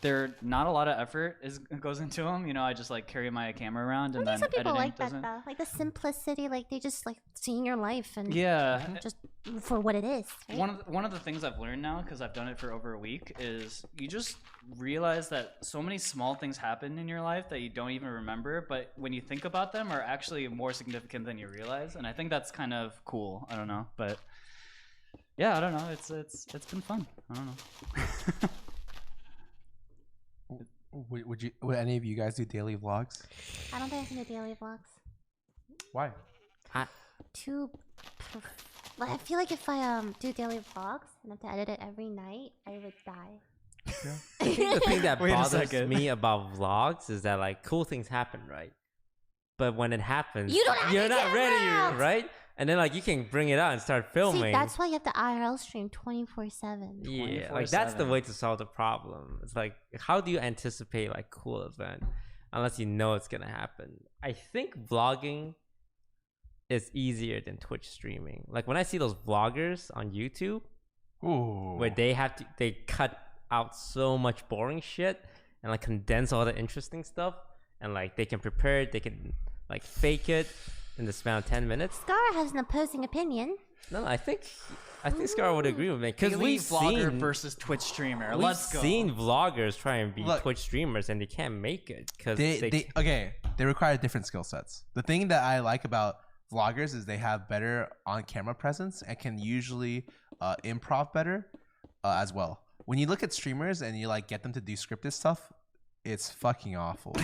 there not a lot of effort goes into them. You know, I just like carry my camera around and I think then some people editing like that doesn't. though. Like the simplicity, like they just like seeing your life and Yeah. just for what it is. Right? One of the things I've learned now, because I've done it for over a week, is you just realize that so many small things happen in your life that you don't even remember, but when you think about them, are actually more significant than you realize. And I think that's kind of cool. I don't know, but yeah, I don't know. It's been fun. I don't know. Would any of you guys do daily vlogs? I don't think I can do daily vlogs. Why? Like, I feel like if I do daily vlogs and have to edit it every night, I would die. I think the thing that Wait a bothers second. me about vlogs is that like cool things happen, right? But when it happens, You don't have you're the not ready, camera! right? And then like you can bring it out and start filming. See, that's why you have to IRL stream 24/7. Yeah, like that's the 24/7. way to solve the problem. It's like, how do you anticipate like cool event unless you know it's gonna happen? I think vlogging is easier than Twitch streaming. Like when I see those vloggers on YouTube Ooh. where they cut out so much boring shit and like condense all the interesting stuff, and like they can prepare it, they can like fake it in the span of 10 minutes. Scar has an opposing opinion. No, I think Scar would agree with me because Daily we've vlogger seen versus Twitch streamer. We've Let's go. seen vloggers try and be Look, Twitch streamers and they can't make it because They require different skill sets. The thing that I like about vloggers is they have better on-camera presence and can usually improv better as well. When you look at streamers and you like get them to do scripted stuff, it's fucking awful.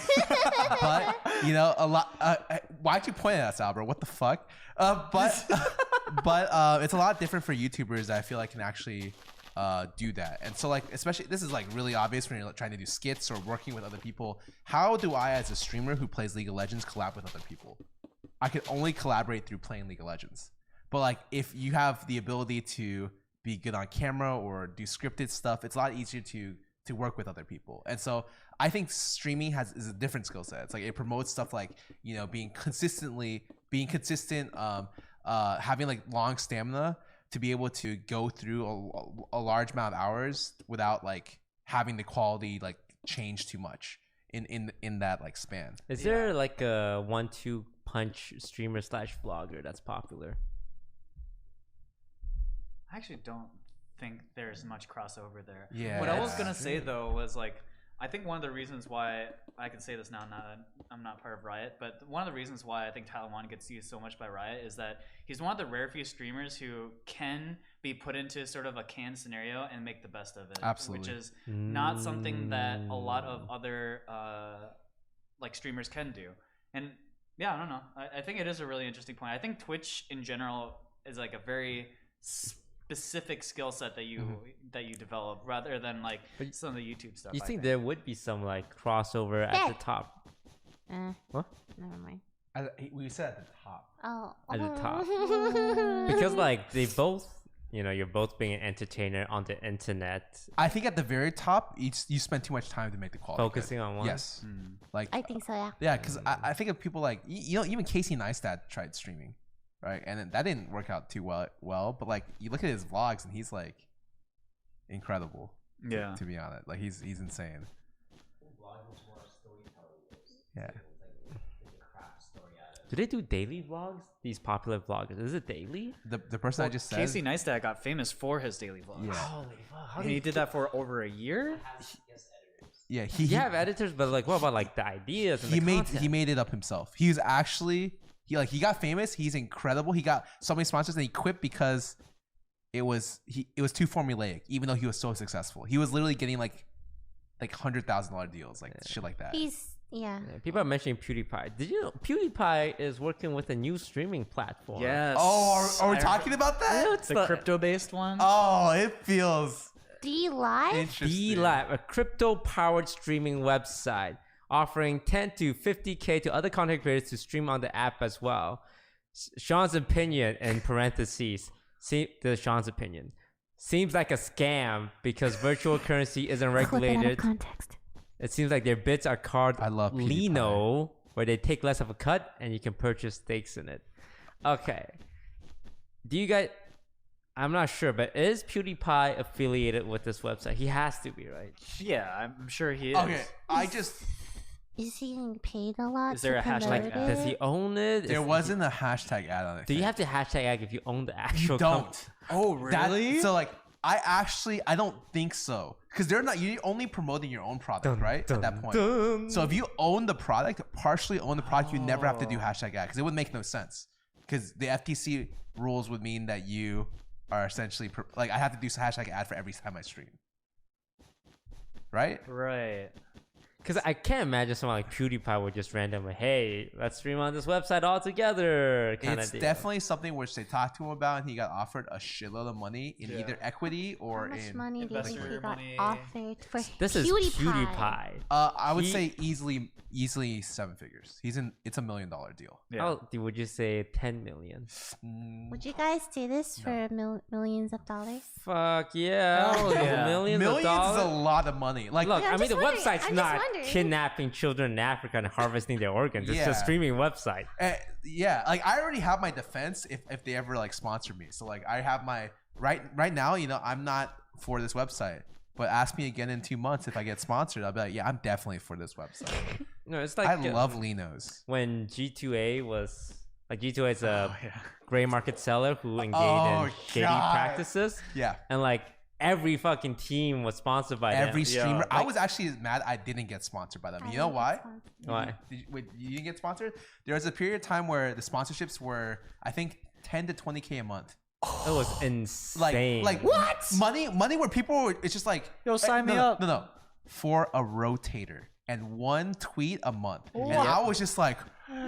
But you know, a lot. Why'd you point at us, Albert? What the fuck? But it's a lot different for YouTubers that I feel like can actually do that. And so like, especially this is like really obvious when you're like, trying to do skits or working with other people. How do I, as a streamer who plays League of Legends, collab with other people? I can only collaborate through playing League of Legends. But like, if you have the ability to be good on camera or do scripted stuff, it's a lot easier to work with other people. And so I think streaming is a different skill set. It's like it promotes stuff like, you know, being consistent, having like long stamina to be able to go through a large amount of hours without like having the quality like change too much in that like span. Is there like a 1-2 punch streamer / vlogger that's popular? I actually don't think there's much crossover there. Yeah. What I was that's gonna say true. though was like, I think one of the reasons why I can say this now, I'm not part of Riot, but one of the reasons why I think Taiwan gets used so much by Riot is that he's one of the rare few streamers who can be put into sort of a canned scenario and make the best of it. Absolutely. Which is not something that a lot of other like streamers can do. And yeah, I don't know. I think it is a really interesting point. I think Twitch in general is like a very specific skill set that you develop rather than like some of the YouTube stuff. You I think there would be some like crossover at Yeah. the top? What? Never mind. We said at the top. Oh. At the top. Because like they both, you know, you're both being an entertainer on the internet, I think at the very top, you spend too much time to make the quality. focusing good. on one. Yes. Like I think so, yeah. yeah, because I think of people like you know, even Casey Neistat tried streaming. right? And then that didn't work out too well. But like you look at his vlogs and he's like incredible. Yeah. To be honest, like he's insane. Yeah. Do they do daily vlogs? These popular vloggers, is it daily? The person I just said. Casey Neistat got famous for his daily vlogs. Yeah. Holy fuck! How And he did that for over a year. Yeah, You have editors, but like, what about like the ideas? And he the made content? he made it up himself. He was actually he got famous. He's incredible. He got so many sponsors and he quit because it was too formulaic. Even though he was so successful, he was literally getting like $100,000 deals, like shit like that. Yeah. Yeah, people are mentioning PewDiePie. Did you know PewDiePie is working with a new streaming platform? Yes. Oh, are we talking about I know that? it's The crypto-based one. Oh, it feels D-Live? interesting. D-Live, a crypto-powered streaming website offering 10 to 50K to other content creators to stream on the app as well. Sean's opinion, in parentheses, Sean's opinion, seems like a scam because virtual currency isn't Clip it out of regulated. context. It seems like their bits are called I love PewDiePie. Lino, where they take less of a cut and you can purchase stakes in it. Okay. Do you guys... I'm not sure, but is PewDiePie affiliated with this website? He has to be, right? Yeah, I'm sure he is. Okay, I just Is he getting paid a lot? Is there to a hashtag promote ad? Does he it? own it? there wasn't a hashtag ad on it. Do you have to hashtag ad if you own the actual You don't. Oh, really? So like I don't think so because they're not. You're only promoting your own product, right? At that point. So if you own the product, partially own the product, you never have to do hashtag ad because it would make no sense. Because the FTC rules would mean that you are essentially like I have to do hashtag ad for every time I stream, right? Right. Because I can't imagine someone like PewDiePie would just randomly, hey, let's stream on this website all together. It's definitely something which they talked to him about, and he got offered a shitload of money in either equity or How much in. money do you think investor he got money. offered for This is PewDiePie. I would He- say easily 7 figures. It's $1 million deal. Yeah. How would you say 10 million? Would you guys do this for millions of dollars? Fuck yeah. Hell yeah. Millions of Millions dollars. is a lot of money. Like, Look, Yeah, I I'm mean, the just wondering- website's I'm just not wondering. kidnapping children in Africa and harvesting their organs. It's Yeah. just a streaming website. yeah, like I already have my defense if they ever like sponsor me. So like I have my right now, you know, I'm not for this website. But ask me again in 2 months if I get sponsored. I'll be like, yeah, I'm definitely for this website. No, it's like I love Linos. when G2A was like G2A is a Oh, yeah. gray market seller who engaged Oh, in shady God. practices, Yeah. and like every fucking team was sponsored by Every them. streamer. I like- was actually mad I didn't get sponsored by them. I You know think why? it's fun. Why? Wait, you didn't get sponsored? There was a period of time where the sponsorships were, I think, 10 to 20K a month. It was insane. Like what? Money where people were, it's just like, Yo, sign me no, up. No, for a rotator and 1 tweet a month. And I was just like,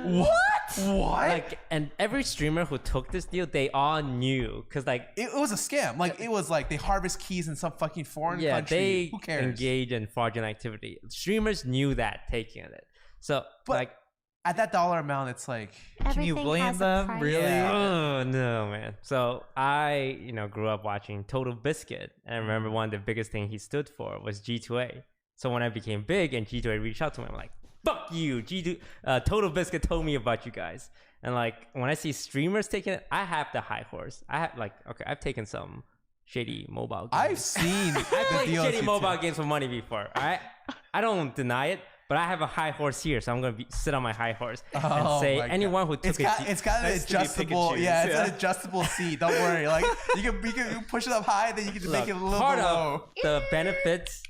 what? like, and every streamer who took this deal, they all knew, cause like, It was a scam. Like it was like they harvest keys in some fucking foreign yeah, country. they Who cares? engage in fraudulent activity. Streamers knew that taking it. So But like, at that dollar amount, it's like, Can you Everything blame has a them? price. Really? Yeah. oh no, man. So I, grew up watching Total Biscuit, and I remember one of the biggest thing he stood for was G2A. So when I became big and G2A reached out to me, I'm like, fuck you, Total Biscuit told me about you guys. And like when I see streamers taking it, I have the high horse. I have I've taken some shady mobile games. I've seen I've the played deals. shitty mobile games for money before. I don't deny it, but I have a high horse here, so I'm gonna sit on my high horse and Oh say my God. anyone who took It's got an Nice to be pick and adjustable, choose, yeah, it's yeah. an adjustable seat. Don't worry, like you can push it up high, then you can make it a little part bit of low. the benefits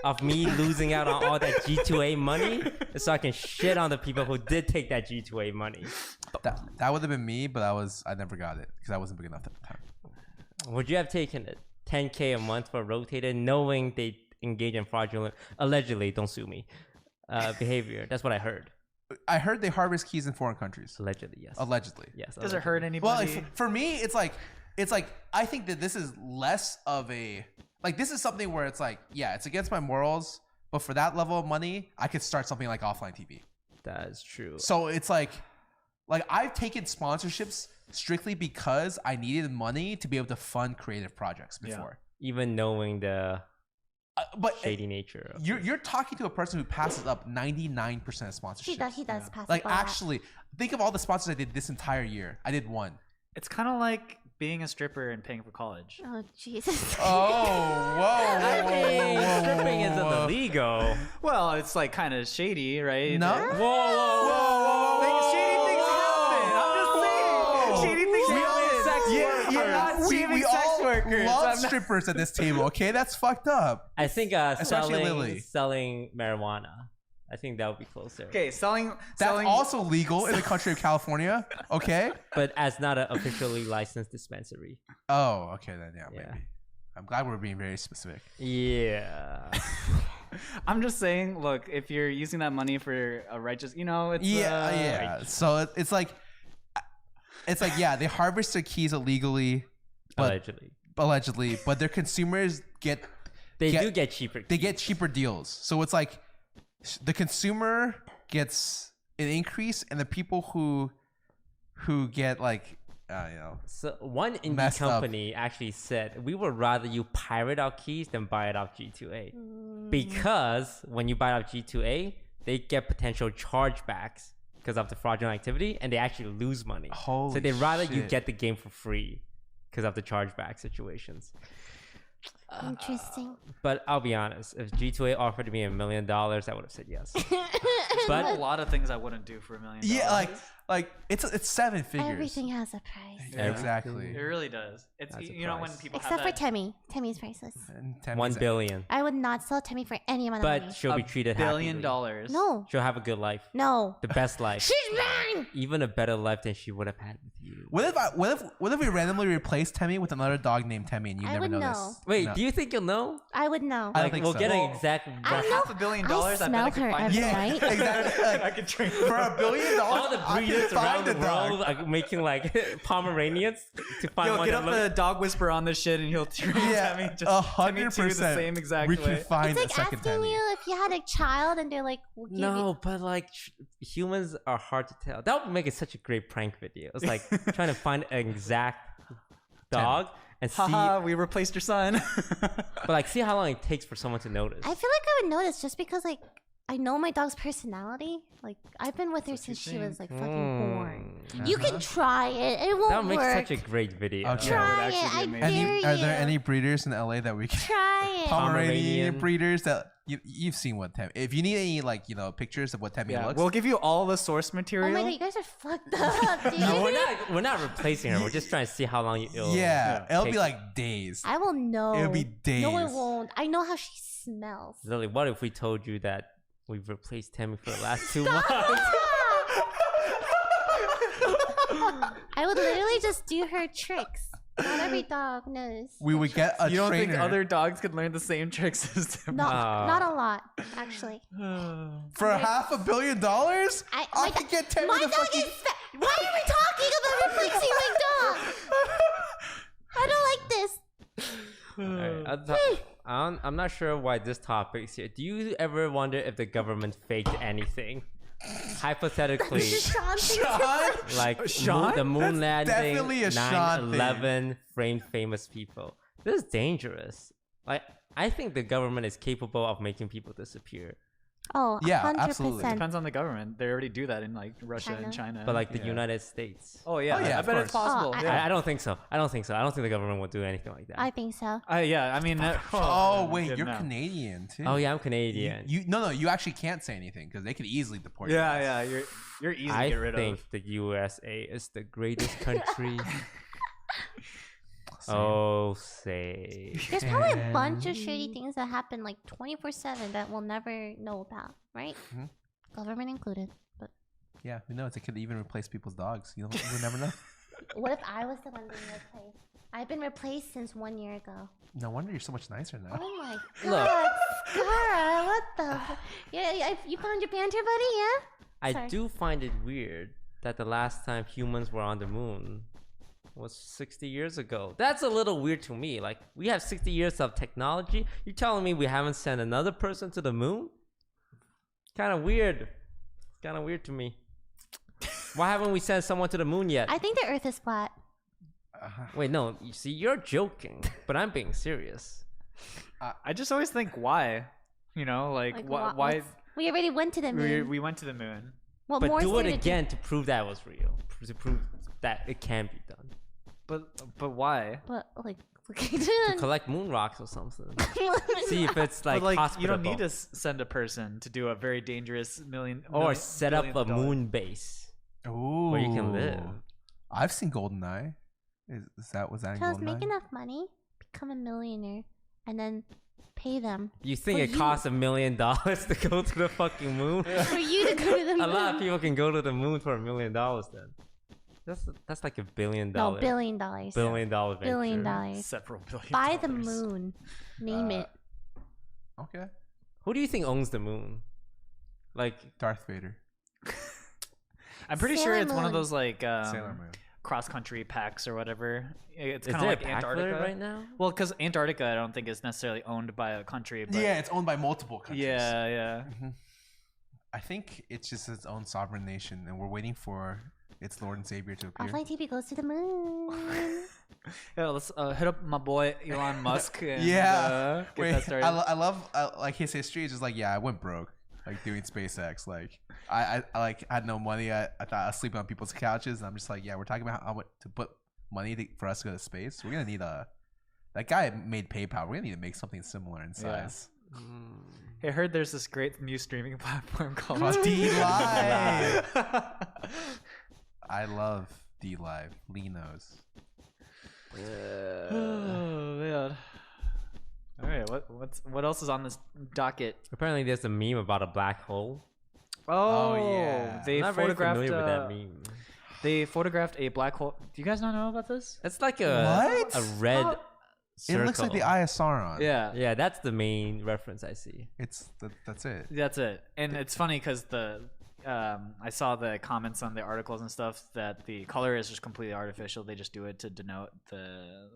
of me losing out on all that G2A money is so I can shit on the people who did take that G2A money. That would have been me, but I never got it because I wasn't big enough at the time. Would you have taken it 10K a month for rotated, knowing they engage in fraudulent, allegedly, don't sue me, behavior? That's what I heard. I heard they harvest keys in foreign countries. Allegedly, yes. Allegedly. Yes. Does it allegedly. hurt Well, anybody? for me, it's like I think that this is less of a like this is something where it's like, yeah, it's against my morals, but for that level of money, I could start something like offline TV. That is true. So it's like I've taken sponsorships strictly because I needed money to be able to fund creative projects before. Even knowing the But shady nature. Of you're talking to a person who passes up 99% of sponsorship. He does pass. Like up a lot. actually, think of all the sponsors I did this entire year. I did one. It's kind of like being a stripper and paying for college. Oh Jesus. I mean, stripping isn't illegal. Well, it's like kind of shady, right? No. Shady things happen. I'm just saying. Shady things happen. You're not We sex all workers. love I'm not- strippers at this table. Okay, that's fucked up. I think Especially Lily. selling marijuana. I think that would be closer. Okay, selling. That's also legal in the country of California. Okay. But as not an officially licensed dispensary. Oh, okay then. Yeah, Yeah. maybe. I'm glad we're being very specific. Yeah. I'm just saying. Look, if you're using that money for a righteous, it's Yeah. So it's like, yeah, they harvest their keys illegally, but, allegedly, but their consumers get cheaper. they get cheaper deals. So it's like the consumer gets an increase, and the people who get like So one indie messed up. company actually said we would rather you pirate our keys than buy it off G2A because when you buy it off G2A, they get potential chargebacks because of the fraudulent activity, and they actually lose money. Holy so they'd rather you shit. get the game for free because of the chargeback situations. Interesting. But I'll be honest, if G2A offered me $1 million, I would have said yes. But a But lot of things I wouldn't do for $1 million. Yeah, like it's 7 figures. Everything has a price. Yeah, exactly. It really does. It's That's a when price. people Except for have that, Temmie. Temmie's priceless. And Tammy's 1 billion. I would not sell Temmie for any amount of money. But she'll be treated $1 billion. happily. No. She'll have a good life. No. The best life. She's mine. Even a better life than she would have had with you. What if we randomly replace Temmie with another dog named Temmie and you I never would know know. this? Wait, No. do you think you'll know? I would know. I don't Like, think we'll so. get an Well, exact. I know. half $1 billion. I I bet I smell could her find every it. night. exactly. Like, I could train for $1 billion, All the I can breeders around find the a dog. world are making like Pomeranians to find Yo, one get that up a looks. dog whisperer on this shit, and he'll train Yeah, Tammy just Tammy too 100%. the same exact We way. can find It's a like second asking Temmie. you if you had a child and they're like, we'll give you. No, but like humans are hard to tell. That would make it such a great prank video. It's like trying to find an exact dog and see, Haha, we replaced your son. but like see how long it takes for someone to notice. I feel like I would notice just because like I know my dog's personality. Like I've been with her That's what since you she was think. like fucking born. Mm. You can try it. It won't That would make work. such a great video. Okay. Try actually it. I be amazing. dare Are there you. any breeders in LA that we can Try it. Pomeranian Pomeranian. breeders that you've seen what Temmie? If you need any pictures of what Temmie Yeah, looks, we'll give you all the source Oh material. my god, you guys are fucked up, dude. No, we're not replacing her. We're just trying to see how long it'll. it'll take. be like days. I will know. It'll be days. No, it won't. I know how she smells. Lily, what if we told you that we've replaced Tammy for the last 2 months? I would literally just do her tricks. Not every dog knows. We the would get a You don't trainer think other dogs could learn the same tricks as them? No, Ah. not a lot, actually. for $500 million. I could get Temmie My the dog fucking. is fat. Why are we talking about replacing my dog? I don't like this. Alright, I'm not sure why this topic's here. Do you ever wonder if the government faked anything? Hypothetically, Sean thinks Sean? like Sean? the moon That's landing, definitely a Sean thing. 9/11, framed famous people. This is dangerous. Like, I think the government is capable of making people disappear. Oh, Yeah, 100%. absolutely. Depends on the government. They already do that in like Russia and China. But like the Yeah. United States, oh yeah, Oh, yeah, I of bet it's course. possible. Oh, yeah. I don't think so. I don't think the government will do anything like that. I think so. Yeah, I mean. Oh wait, good you're now. Canadian too. Oh yeah, I'm Canadian. No, you actually can't say anything because they could easily deport you. Yeah, you're easy to I get rid think of. the USA is the greatest country. Same. Oh, say. There's probably a bunch of shady things that happen like 24/7 that we'll never know about, right? Mhm. Government included. But Yeah, who knows? It could even replace people's dogs. You never know. what if I was the one being replaced? I've been replaced since 1 year ago. No wonder you're so much nicer now. Oh my Look. god, Scara, what the? Yeah, you found your banter buddy, yeah? I Sorry. do find it weird that the last time humans were on the moon was 60 years ago. That's a little weird to me. Like, we have 60 years of technology. You're telling me we haven't sent another person to the moon? Kind of weird. It's kind of weird to me. Why haven't we sent someone to the moon yet? I think the Earth is flat. Wait, no. You see, you're joking, but I'm being serious. I just always think why. You know, like why? We already went to the moon. We went to the moon. What But more do is it there to again to prove that was real. To prove that it can be done. But why? But like, To collect moon rocks or something. See if it's like, But, you hospitable. don't need to send a person to do a very dangerous Or set up a $1 billion moon base Ooh. where you can live. I've seen GoldenEye. Was that in Charles, make GoldenEye? enough money, become a millionaire, and then pay them You think For it you. costs $1 million to go to the fucking moon? for you to go to the moon. A lot of people can go to the moon for $1 million then. That's like $1 billion. No, $1 billion. $1 billion venture. $1 billion. Several billion. Buy the dollars. moon. Name it. Okay. Who do you think owns the moon? Like, Darth Vader. I'm pretty sure Sailor it's one of Moon. those like Sailor Moon. cross country packs or whatever. It's is kind there of a like pack for it Antarctica right now? Well, because Antarctica, I don't think is necessarily owned by a country. But Yeah, it's owned by multiple countries. yeah. I think it's just its own sovereign nation, and we're waiting for its Lord and Savior to appear. Offline TV goes to the moon. Yeah, let's hit up my boy Elon Musk. And, Yeah. get Wait, that started. I love like his history. It's just like, yeah, I went broke, like doing SpaceX. Like I like had no money. I thought I was sleeping on people's couches, and I'm just like, yeah, we're talking about how much to put money for us to go to space. We're gonna need that guy made PayPal. We're gonna need to make something similar in size. I heard there's this great new streaming platform called Called D Live. Live. I love D Live. Lee knows. Oh man. All right, what else is on this docket? Apparently, there's a meme about a black hole. Oh, yeah. They I'm not very photographed. familiar with that meme. They photographed a black hole. Do you guys not know about this? It's like a red circle. It looks like the Eye of Sauron. Yeah, Yeah, that's the main reference I see. That's it. that's it. And it's funny because I saw the comments on the articles and stuff that the color is just completely artificial. They just do it to denote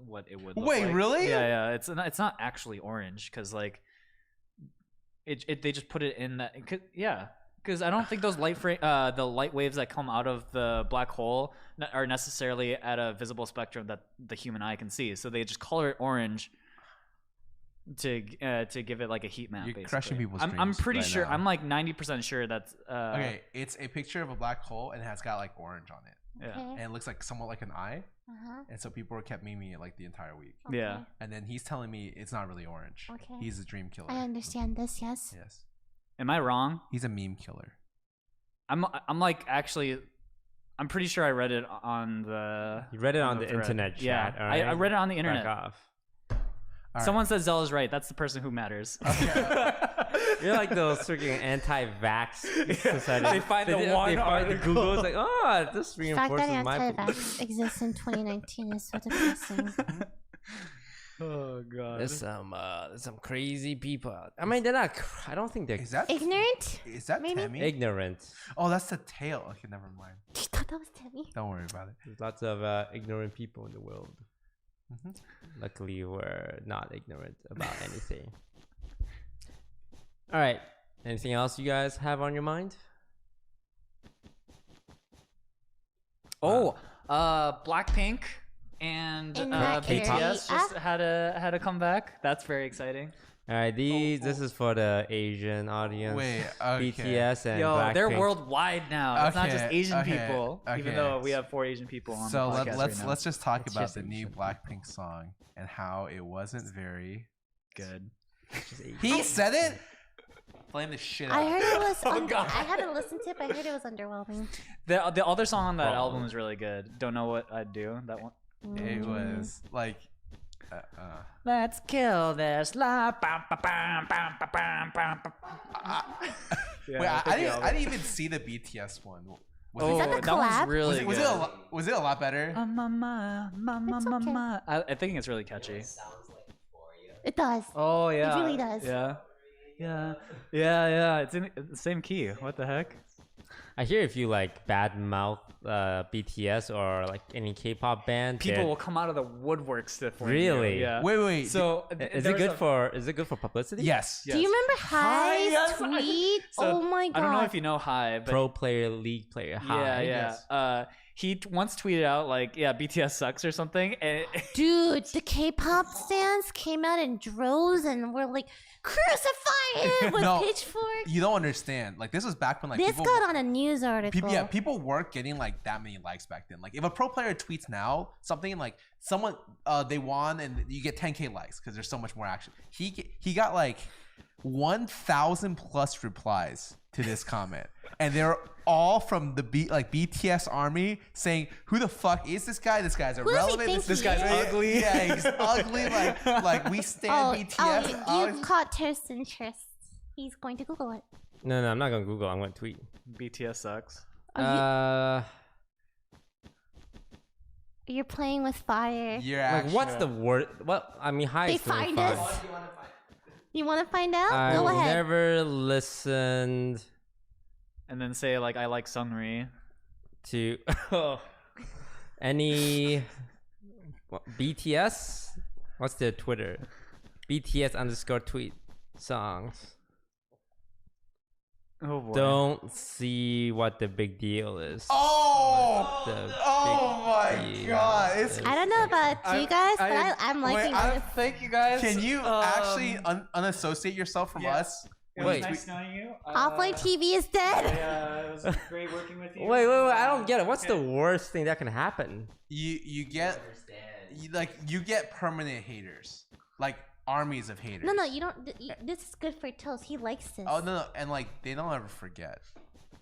what it would look Wait, like. really? Yeah. It's not actually orange because like they just put it in that. Because I don't think those the light waves that come out of the black hole are necessarily at a visible spectrum that the human eye can see. So they just color it orange to give it like a heat map. You're basically. crushing people's I'm dreams pretty right sure. now. I'm like 90% sure that's Okay, it's a picture of a black hole and it has got like orange on it, Yeah. Okay. and it looks like somewhat like an eye. Uh-huh. And so people were kept memeing it like the entire week. Yeah. Okay. And then he's telling me it's not really orange. Okay. He's a dream killer. I understand this, yes. Yes, Am I wrong? he's a meme killer. I'm like actually, I'm pretty sure I read it on the. You read it on the thread. internet Yeah, chat. All right? I read it on the Back internet. off. All right. Someone says Zella's right. That's the person who matters. You're like those freaking anti-vax society. They find the one They find the article. Google. It's like, oh, this The fact that reinforces my. anti-vax exists in 2019 is so depressing. Oh god. There's some crazy people. I mean, they're not. I don't think they're Is that Ignorant? is that Maybe? Tammy? ignorant. Oh, that's the tail. Okay, never mind. You thought that was Tammy? Don't worry about it. There's lots of ignorant people in the world. Mhm. Luckily, we're not ignorant about anything. All right. Anything else you guys have on your mind? Oh, Blackpink and In that BTS area. just had a comeback. That's very exciting. All right. This is for the Asian audience. Wait, okay. BTS and Yo, they're Blackpink. worldwide now. It's not just Okay, Asian okay, people. Even okay. though we have 4 Asian people on So the podcast let's right now. let's just talk It's about just the new Asian. Blackpink song and how it wasn't very. good. Just Asian. He said it. Blame the shit out. I heard it was. Oh, God. I hadn't listened to it, but I heard it was underwhelming. The other song on that Oh. album is really good. Don't know what I'd do. That one. It Mm. was like. Let's kill this love. Bam, ba, bam, bam, ba, bam, bam, ba. Yeah, Wait, I I think didn't. the I didn't even see the BTS one. Was Oh, Is that the that one's collab? really was good. it was it a lot better? It's okay. I think it's really catchy. It does. Oh yeah, really does. Yeah. It's in the same key. What the heck? I hear if you like badmouth BTS or like any K-pop band, People they're- will come out of the woodworks to for Really? You. Yeah. Wait. So Is there it was good for publicity? Yes. Yes. Do you remember Hi, Hi's yes, tweet? So, Oh my god. I don't know if you know Hi, but Pro player, league player. High. yeah. yes. he once tweeted out like, "Yeah, BTS sucks" or something. And Dude, the K-pop stands came out in droves and were like, crucify him with No, pitchforks. You don't understand. Like this was back when like This people, got on a news article. people weren't getting like that many likes back then. Like if a pro player tweets now something like someone they won and you get 10K likes because there's so much more action. He got like 1,000 plus replies to this comment, and they're all from the BTS army saying, "Who the fuck is this guy? This guy's irrelevant. This guy's ugly. Yeah, he's ugly. Like we stand BTS." You caught Kirsten's interest. He's going to Google it. No, I'm not gonna Google. I'm gonna tweet. BTS sucks. You're playing with fire. Yeah. Like, what's the word? What I mean, hi. They is doing find fine. us. You want to find out? I Go ahead. never listened And then say like, "I like Sungri." to any BTS. What's their Twitter? BTS_tweet songs. Oh boy. Don't see what the big deal is. Oh! The Oh big my deal god! It's is- I don't know about you guys, but I'm liking this. Thank you guys. Can you actually unassociate yourself from yeah. us? It Wait. was nice knowing you. Offline TV is dead. Yeah, it was great working with you. Wait! I don't get it. What's the worst thing that can happen? You get you get permanent haters, like armies of haters. No, you don't. This is good for Toast. He likes this. Oh no, and like they don't ever forget.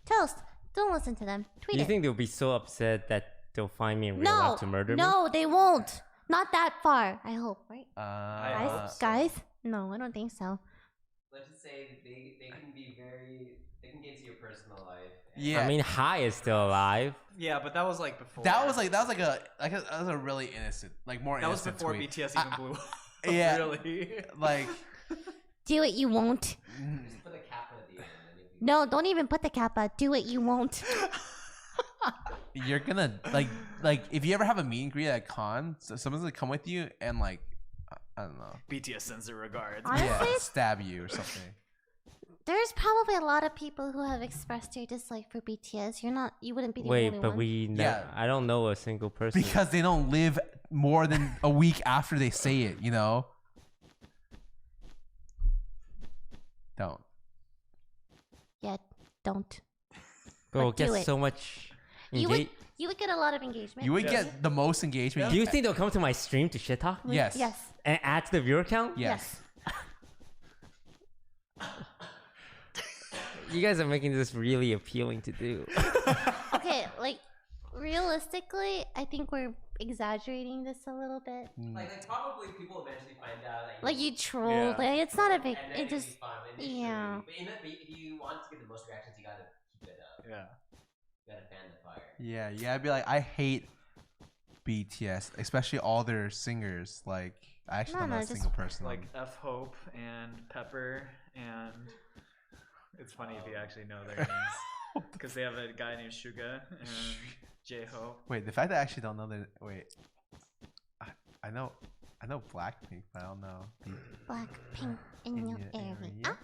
Toast, don't listen to them. Tweet Do you it. think they'll be so upset that they'll find me in real No, life to murder me? no, they won't. Not that far. I hope, right? hope so. Guys? No, I don't think so. Let's just say they can be they can get into your personal life. Yeah, I mean, Hi is still alive. Yeah, but that was like before. that was a really innocent, like more that was innocent before tweet. BTS even blew up. Yeah. Really. Like Do it, you won't. Just put a cap at the end. And it'll be No, don't even put the kappa. Do it, you won't. you're gonna like if you ever have a meet and greet at a con, so someone's gonna come with you and like I don't know, BTS sends their regards. Honestly, stab you or something. there's probably a lot of people who have expressed their dislike for BTS. You wouldn't be the Wait, only but one. Yeah. I don't know a single person. Because they don't live more than a week after they say it, you know? Don't. Yeah, don't. Bro, but do get it. so much You engagement. would get a lot of engagement. You would Yes. get the most engagement. Do you think they'll come to my stream to shit talk me? Yes. Yes. And add to the viewer count? Yes. You guys are making this really appealing to do. Okay, like realistically, I think we're exaggerating this a little bit. like probably people eventually find out that Like you trolled. Yeah. Like, it's not a big. and then It it'll just. be fun initially. yeah. But if you want to get the most reactions, you gotta keep it up. Yeah. You gotta fan the fire. Yeah, you gotta be like, I hate BTS, especially all their singers. Like, I actually don't know a just- single person. Like F Hope and Pepper and it's funny if you actually know their names because they have a guy named Suga and J Hope. Wait, the fact that I actually don't know that. Wait. I know Blackpink, but I don't know. Blackpink in your area.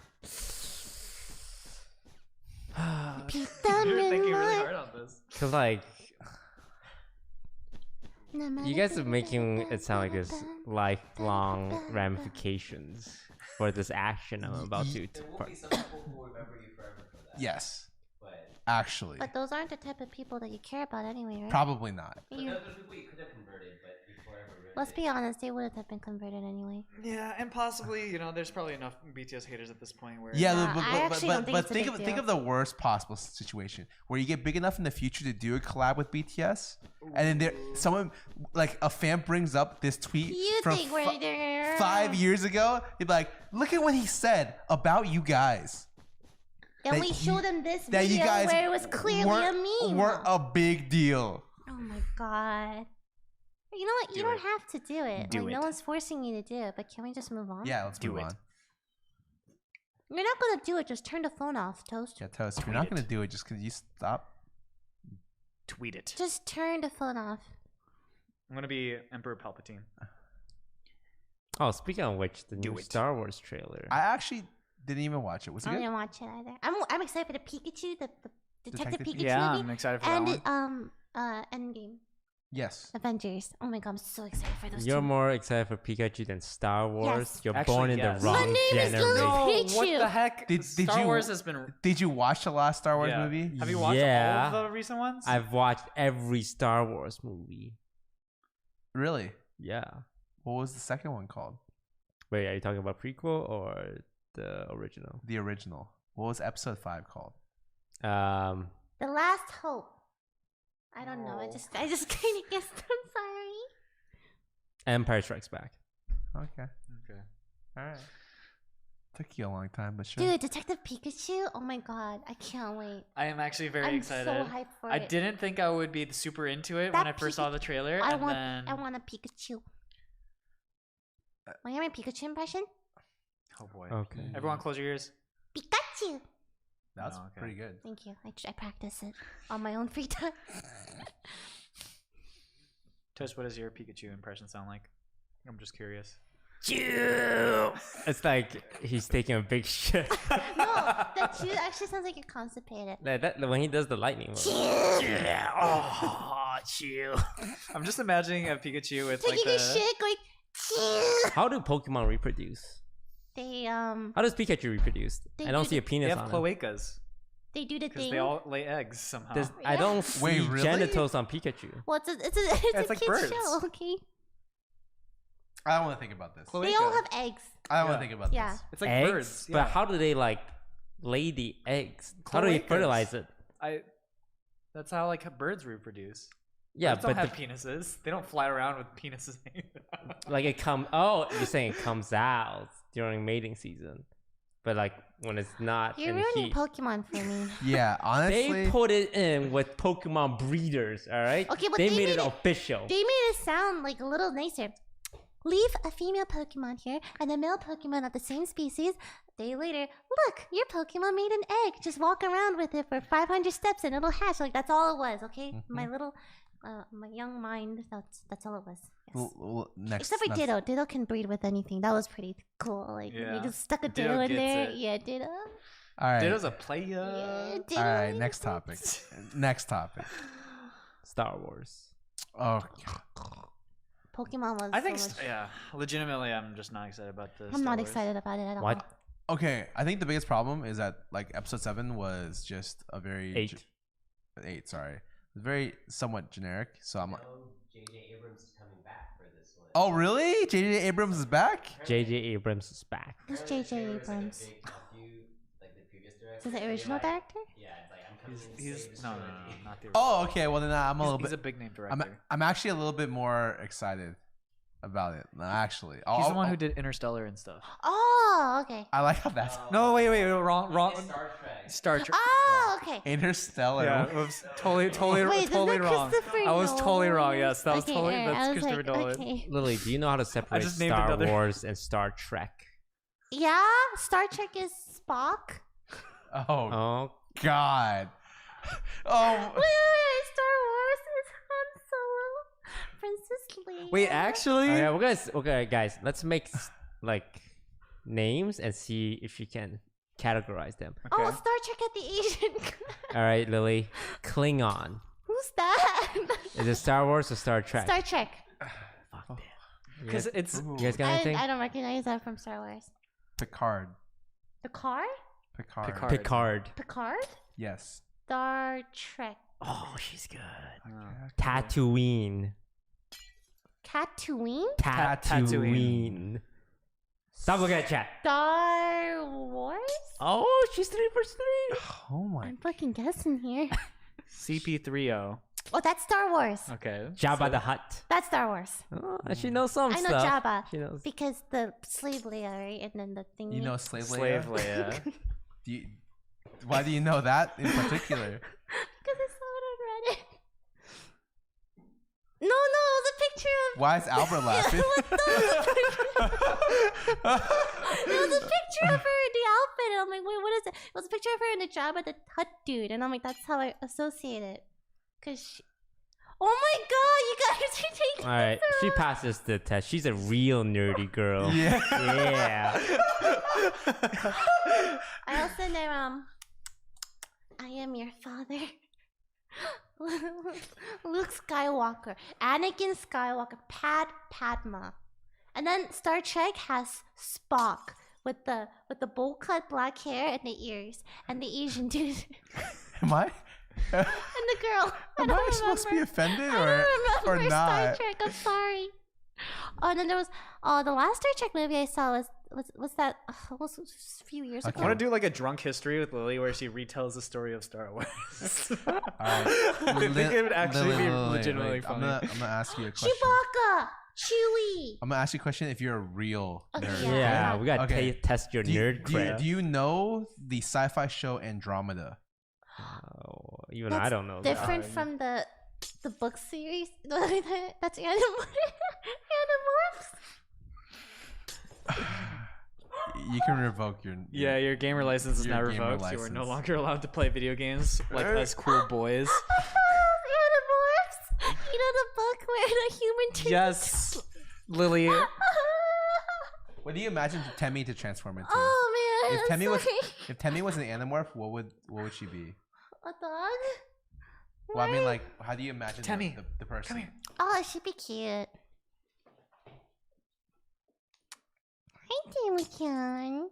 Repeat You're them in thinking really my- hard on this. Cause like you guys are making it sound like there's lifelong ramifications for this action I'm about to. There will be some people who will remember you forever for that. Yes, But actually. But those aren't the type of people that you care about anyway, right? Probably not. You- those are people you could have converted, but you forever ruined let's it. be honest, they would have been converted anyway. Yeah, and possibly, there's probably enough BTS haters at this point where Yeah, Yeah, I actually don't think but it's a think big of think deal. of the worst possible situation where you get big enough in the future to do a collab with BTS, and then someone like a fan brings up this tweet You from think we're there? 5 years ago. They'd be like, "Look at what he said about you guys." Then that we you- showed them this That you video guys where it was clearly a meme. weren't a big deal. Oh my god. You know what? You Do don't it. have to do it. Do like, no it. one's forcing you to do it, but can we just move on? Yeah, let's Do move it. on. You're not gonna do it, just turn the phone off, Toast. Yeah, Toast, if you're Tweet not it. gonna do it just because you stop. tweet it. Just turn the phone off. I'm gonna be Emperor Palpatine. Oh, speaking of which, the Do new it. Star Wars trailer. I actually didn't even watch it. Was it I good? didn't watch it either. I'm excited for the Pikachu, the Detective Detective Pikachu Yeah, movie. I'm excited for And that one. Endgame. Yes. Avengers. Oh my god, I'm so excited for those You're two. more excited for Pikachu than Star Wars. Yes. You're Actually, born in yes. the wrong My name is generation. Lily. Hate what you. the heck? Did Star you- Wars has been. Did you watch the last Star Wars Yeah. movie? Have you watched Yeah. all of the recent ones? I've watched every Star Wars movie. Really? Yeah. What was the second one called? Wait, are you talking about prequel or the original? The original. What was episode 5 called? The Last Hope. I don't know. I Oh. just kind of guessed. I'm sorry. Empire Strikes Back. Okay. Okay. All right. Took you a long time, but sure. Dude, Detective Pikachu. Oh my god, I can't wait. I am actually very I'm excited. so hyped for I it. didn't think I would be super into it That when I first saw the trailer. I and want. then... I want a Pikachu. Want to hear my Pikachu impression? Oh boy. Okay. Everyone close your ears. Pikachu. That's Oh, okay. pretty good. Thank you. I practice it on my own free time. Toast, what does your Pikachu impression sound like? I'm just curious. It's like he's taking a big shit. No, that chew actually sounds like you're constipated. When he does the lightning. Mode. Oh, chew. I'm just imagining a Pikachu with Taking like a the... shit, going. Chew. How do Pokemon reproduce? They How does Pikachu reproduce? They I don't do see a the- They penis have on him. cloacas they do the because thing. they all lay eggs somehow. I don't see Wait, really? genitals on Pikachu. Well, it's a It's like kid's birds. show, okay? I don't want to think about this. Cloaca. They all have eggs. I don't want Yeah. to think about Yeah. this. It's like Eggs? birds. But how do they like lay the eggs? How do they Cloacas. fertilize it? That's how like birds reproduce. Yeah, Birds don't but have penises. They don't fly around with penises. like it comes. Oh, you're saying it comes out during mating season, but like when it's not You're in ruining heat. Pokemon for me. Yeah, honestly. They put it in with Pokemon breeders. All right. Okay, but they they made it made it- official. They made it sound like a little nicer. Leave a female Pokemon here and a male Pokemon of the same species. A day later, look, your Pokemon made an egg. Just walk around with it for 500 steps and it'll hatch. Like that's all it was, okay? My little, my young mind. That's all it was. Yes. Next. Except for next- Ditto. Ditto can breed with anything. That was pretty cool. Like Yeah. you just stuck a Ditto Ditto in gets there. it. Yeah, Ditto. All right. Ditto's a player. Yeah, Ditto. All right. Next topic. Next topic. Star Wars. Oh, Pokemon was. I think, so much- yeah, legitimately, I'm just not excited about this. I'm not excited about it at all. What? okay. I think the biggest problem is that like episode 7 was just a very 8. 8. Sorry, very somewhat generic. So I'm like, J.J. Abrams is coming back for this one. oh really? J.J. Abrams is back? J.J. Abrams is back. Who's Apparently J.J. there was, like, a Abrams? big nephew, like the previous director. Is it the they, original like- director? Yeah, it's like I'm coming to He's save this no, trilogy. not the. Oh, okay. Well then I'm a little He's bit. a big name director. I'm actually a little bit more excited about it. Actually, He's the one who did Interstellar and stuff. Oh, okay. I like how that's No, wait, wrong. He did Star Trek. Star Trek. Oh, okay. Interstellar. Yeah, it was totally Wait, totally isn't that wrong. Christopher I was totally wrong. Nolan? Yes, that was Okay, totally. alright, That's I was Christopher like, Nolan. okay. Lily, do you know how to separate just named Star another- Wars and Star Trek? Yeah, Star Trek is Spock. Oh Oh, God. Wait, Oh. Star Wars is Han Solo, Princess Leia. Wait, actually, okay, guys. Let's make like names and see if you can categorize them. Oh, Okay. Star Trek at the Asian. All right, Lily. Klingon. Who's that? Is it Star Wars or Star Trek? Star Trek. You because guys, it's you guys got anything? I don't recognize that from Star Wars. Picard. Picard? Picard. Picard. Picard. Picard? Yes. Star Trek. Oh, she's good. Oh. Tatooine. Tatooine? Tatooine. Stop looking at chat. Star Wars? Oh, she's 3 for 3. Oh my. I'm fucking guessing here. CP30. Oh, that's Star Wars. Okay. Jabba the Hutt. That's Star Wars. Oh, she knows some I know stuff. Jabba. She knows. Because the slave Leia, right? And then the thing. You know Slave Leia? Slave Leia. Do you, why do you know that in particular? Because I saw it on Reddit. No, it was a picture of. Why is Albert laughing? It was a picture of her in the outfit. And I'm like, wait, what is it? It was a picture of her in the Jabba the Hutt dude. And I'm like, that's how I associate it. Because she. Oh my god, you guys are taking All right, this she wrong. passes the test. She's a real nerdy girl. Yeah. Yeah. I also know, I am your father. Luke Skywalker, Anakin Skywalker, Padma, and then Star Trek has Spock with the bowl cut black hair and the ears, and the Asian dude, Am I? and the girl. Am I supposed to be offended I don't remember or Star not? Trek. I'm sorry. Oh, and then there was the last Star Trek movie I saw was that was a few years Okay. ago. I want to do like a drunk history with Lily where she retells the story of Star Wars. Alright. I think it would actually be legitimately I'm funny. gonna ask you a question. Chewbacca, Chewie. I'm gonna ask you a question if you're a real Okay, nerd. Yeah. Yeah, we gotta Okay. test your nerd cred. do you know the sci-fi show Andromeda? Oh, even That's I don't know. Different that. from the book series. That's Animorphs. You can revoke your Yeah, your gamer license is Your now gamer revoked. You are no license. longer allowed to play video games like us cool boys. Animorphs. You know the book where the human turns Yes, Lily. What do you imagine Temmie to transform into? Oh man, If I'm Temmie was sorry. if Temmie was an Animorph, what would she be? A dog. Well, I mean, like, how do you imagine Temmie, the person? come here. Oh, she'd be cute. Hi, Damon.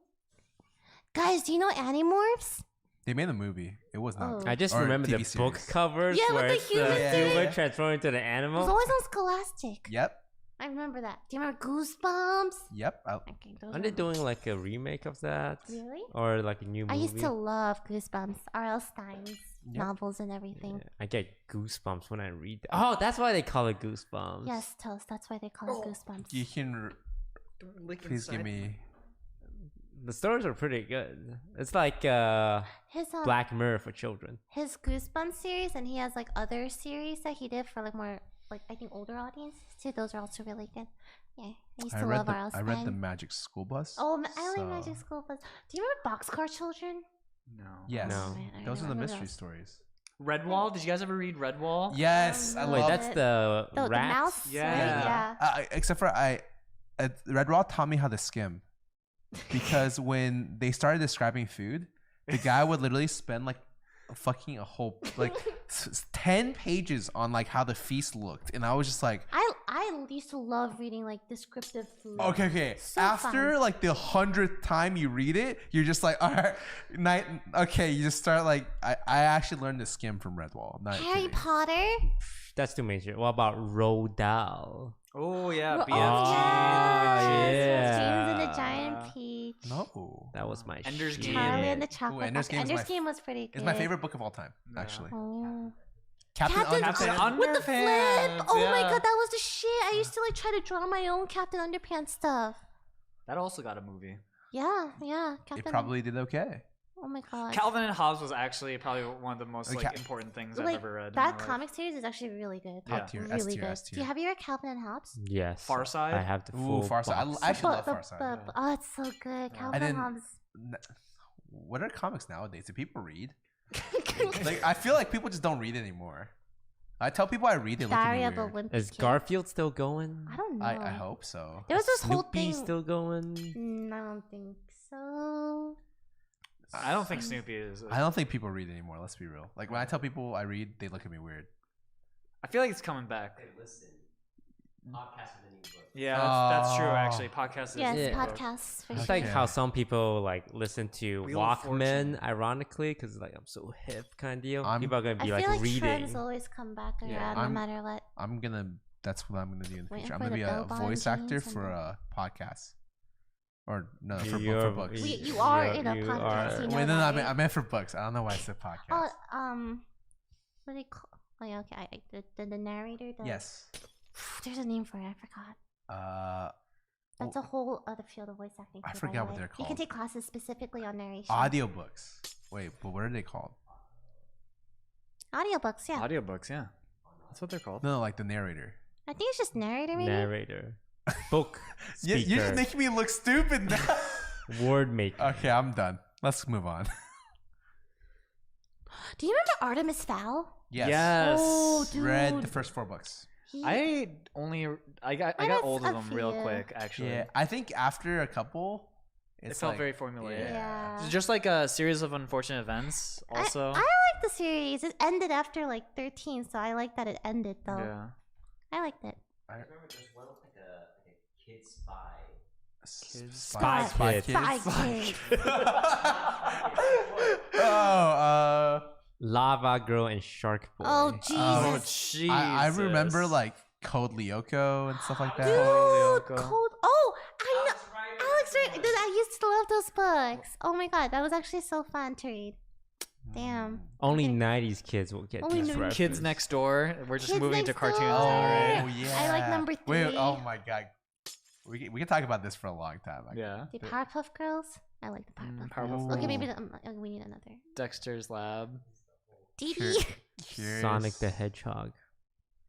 Guys, do you know Animorphs? They made a movie. It was not. Oh. I just Or remember the TV book series. covers Yeah, with where the it's human the thing. human Yeah. transformed into the It was animal. always on Scholastic. Yep. I remember that. Do you remember Goosebumps? Yep. Okay, those Aren't they doing like a remake of that? Really? Or like a new movie? I used to love Goosebumps, R.L. Stein's Yep. novels and everything. Yeah, I get goosebumps when I read that. Oh, that's why they call it goosebumps. Yes, Toast. That's why they call it Goosebumps. You can please give me. The stories are pretty good. It's like His Black Mirror for children. his Goosebumps series, and he has like other series that he did for like more like I think older audiences too. Those are also really good. Yeah, I used to love R.L. I Stein. read the Magic School Bus. Oh, I like so- Magic School Bus. Do you remember Boxcar Children? No. Yes. No. man, I Those are the remember mystery those. stories. Redwall. Did you guys ever read Redwall? Yes, I Oh, Wait, love. that's the The rat. mouse, Yeah. right? Yeah. Except for Red Raw taught me how to skim, because when they started describing food, the guy would literally spend like fucking a whole like 10 pages on like how the feast looked, and I was just like, I used to love reading like descriptive food. okay. So After fun. like the 100th time you read it, you're just like, all right, night. Okay, you just start like I actually learned to skim from Redwall. Not Harry kidding. Potter. That's too major. What about Roald Dahl? Oh yeah, Oh, BFG. yes. James and the yeah. Giant Peach. No, That was my Ender's shit. Game. Charlie and the Chocolate Ender's Factory. Game is Ender's my Game was pretty good. it's my favorite book of all time, actually. Oh. Captain Captain Underpants. With the flip. Underpants, Oh my yeah. god, that was the shit. I used to like try to draw my own Captain Underpants stuff. That also got a movie. Yeah. It Captain. probably did okay. Oh my god. Calvin and Hobbes was actually probably one of the most like Okay. important things I've Like, ever read. in that my life. comic series is actually really good. Yeah. Top tier, Really S tier, good. S Do you tier. you read Calvin and Hobbes? Yes. Far Side? I have the Ooh, full Far Side. box. I actually love But- Far Side. Oh, it's so good. Calvin And and then- Hobbes. What are comics nowadays? Do people read? Like, I feel like people just don't read anymore. I tell people I read, they look at Diary me of a weird. Wimpy Is Kid. Garfield still going? I don't know. I hope so. There was this whole Snoopy thing. still going? I don't think so. I don't think Snoopy is. I don't think people read anymore. Let's be real. Like when I tell people I read, they look at me weird. I feel like it's coming back. Hey, listen. Podcast is the new book. Yeah, that's true. Oh. Actually, podcast is. Yes, Yeah. podcasts. For It's sure. like Okay. how some people like listen to Wheel of Fortune. Walkman, ironically, because like I'm so hip kind of deal. I'm- People are gonna I be feel like like reading. trends always come back around Yeah. no I'm- matter what. I'm gonna. That's what I'm gonna do in the Waiting future. I'm for gonna the be a bell-bottom voice actor jeans and for the- a podcast. Or no, for You're- books. You are in a you podcast, are- you know Wait, no, that, I meant, right? I meant for books. I don't know why I said podcast. What do they call? Oh yeah, okay. The narrator. Yes. There's a name for it. I forgot. That's a whole other field of voice acting. I too, by forgot the what way. they're You can called. take classes specifically on narration. Audiobooks. Wait, but what are they called? Audiobooks, yeah. Audiobooks, yeah. That's what they're called. No, like the narrator. I think it's just narrator, maybe. Narrator, book You're speaker, just making me look stupid now. word maker. Okay, I'm done. Let's move on. Do you remember Artemis Fowl? Yes. Yes. Oh, dude. Read the first 4 books. I got I got old of a them real few. quick actually. Yeah, I think after a couple, It it's felt like, very formulaic. Yeah. Yeah. It's just like a series of unfortunate events. Also, I like the series. It ended after like 13, so I like that it ended though. Yeah. I liked it. I remember there's one with like a kid spy. Spy Kids. Kids. Spy Kids. Oh, Lava Girl and Shark Boy. Oh Oh, Jesus. Jesus. I remember like Code Lyoko and stuff like that. Dude, Lyoko. cold. Oh, I know. Alex, right? Dude, I used to love those books. Oh my god, that was actually so fun to read. Damn. Only Okay. 90s kids will get Only these 90s. references. Kids Next Door. We're just Kids moving to Next cartoons Door. now, right? Oh yeah. I like number Wait, 3. oh my god. We can talk about this for a long time. Like, Yeah. The Powerpuff Girls. I like the Powerpuff Powerpuff Girls. Okay, Girls. maybe we need another. Dexter's Lab. DD. Curious. Sonic the Hedgehog.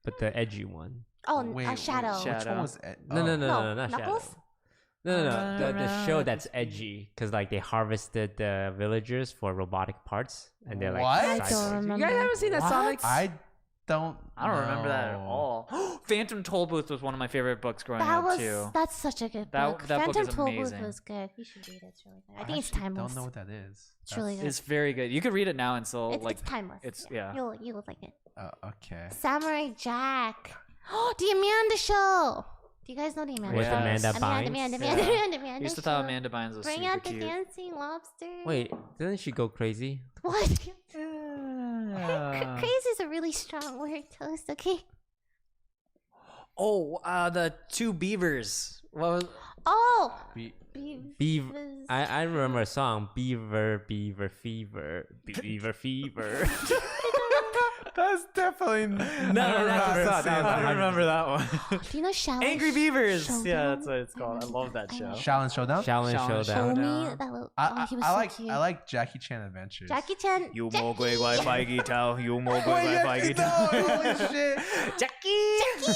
But the edgy one. Oh, Wait, Shadow. Shadow. Which one was it? No, Oh. no, not Knuckles? Shadow. No. The show that's edgy because like they harvested the villagers for robotic parts and they're like. What? I cyborgs. don't You remember. guys haven't seen that What? Sonic? I don't remember that at know. all. Phantom Tollbooth was one of my favorite books growing That up was too. that's such a good That- book. that book Phantom is Tollbooth amazing. was good. You should read it. It's really good. I I think it's actually timeless. don't know what that is. It's really good. It's very good. You could read it now and still It's timeless. it's yeah. You'll like it. Okay. Samurai Jack. Oh, the Amanda Show. Do you guys know the Amanda With Show? Amanda Bynes. Yeah. Used to thought Show. Amanda Bynes was Bring super out the cute. dancing lobster. Wait, didn't she go crazy? What? Yeah. Crazy is a really strong word. Toast, okay? Oh, the two beavers. What was Oh. Be- Beaver. I remember a song. Beaver Fever. Beaver Fever. That's definitely no, that's the song. I don't remember that one. Do you know Shaolin? Angry Beavers. Showdown? Yeah, that's what it's called. I love that show. Shaolin Showdown. Shaolin Shaolin Showdown. Homie, that little, oh, he was I so like cute. I like Jackie Chan Adventures. Jackie Chan. You Jackie. mo gui guai fai gi tao. You mo gui Wait, guai fai Jackie, gi no, tao. holy shit. Jackie.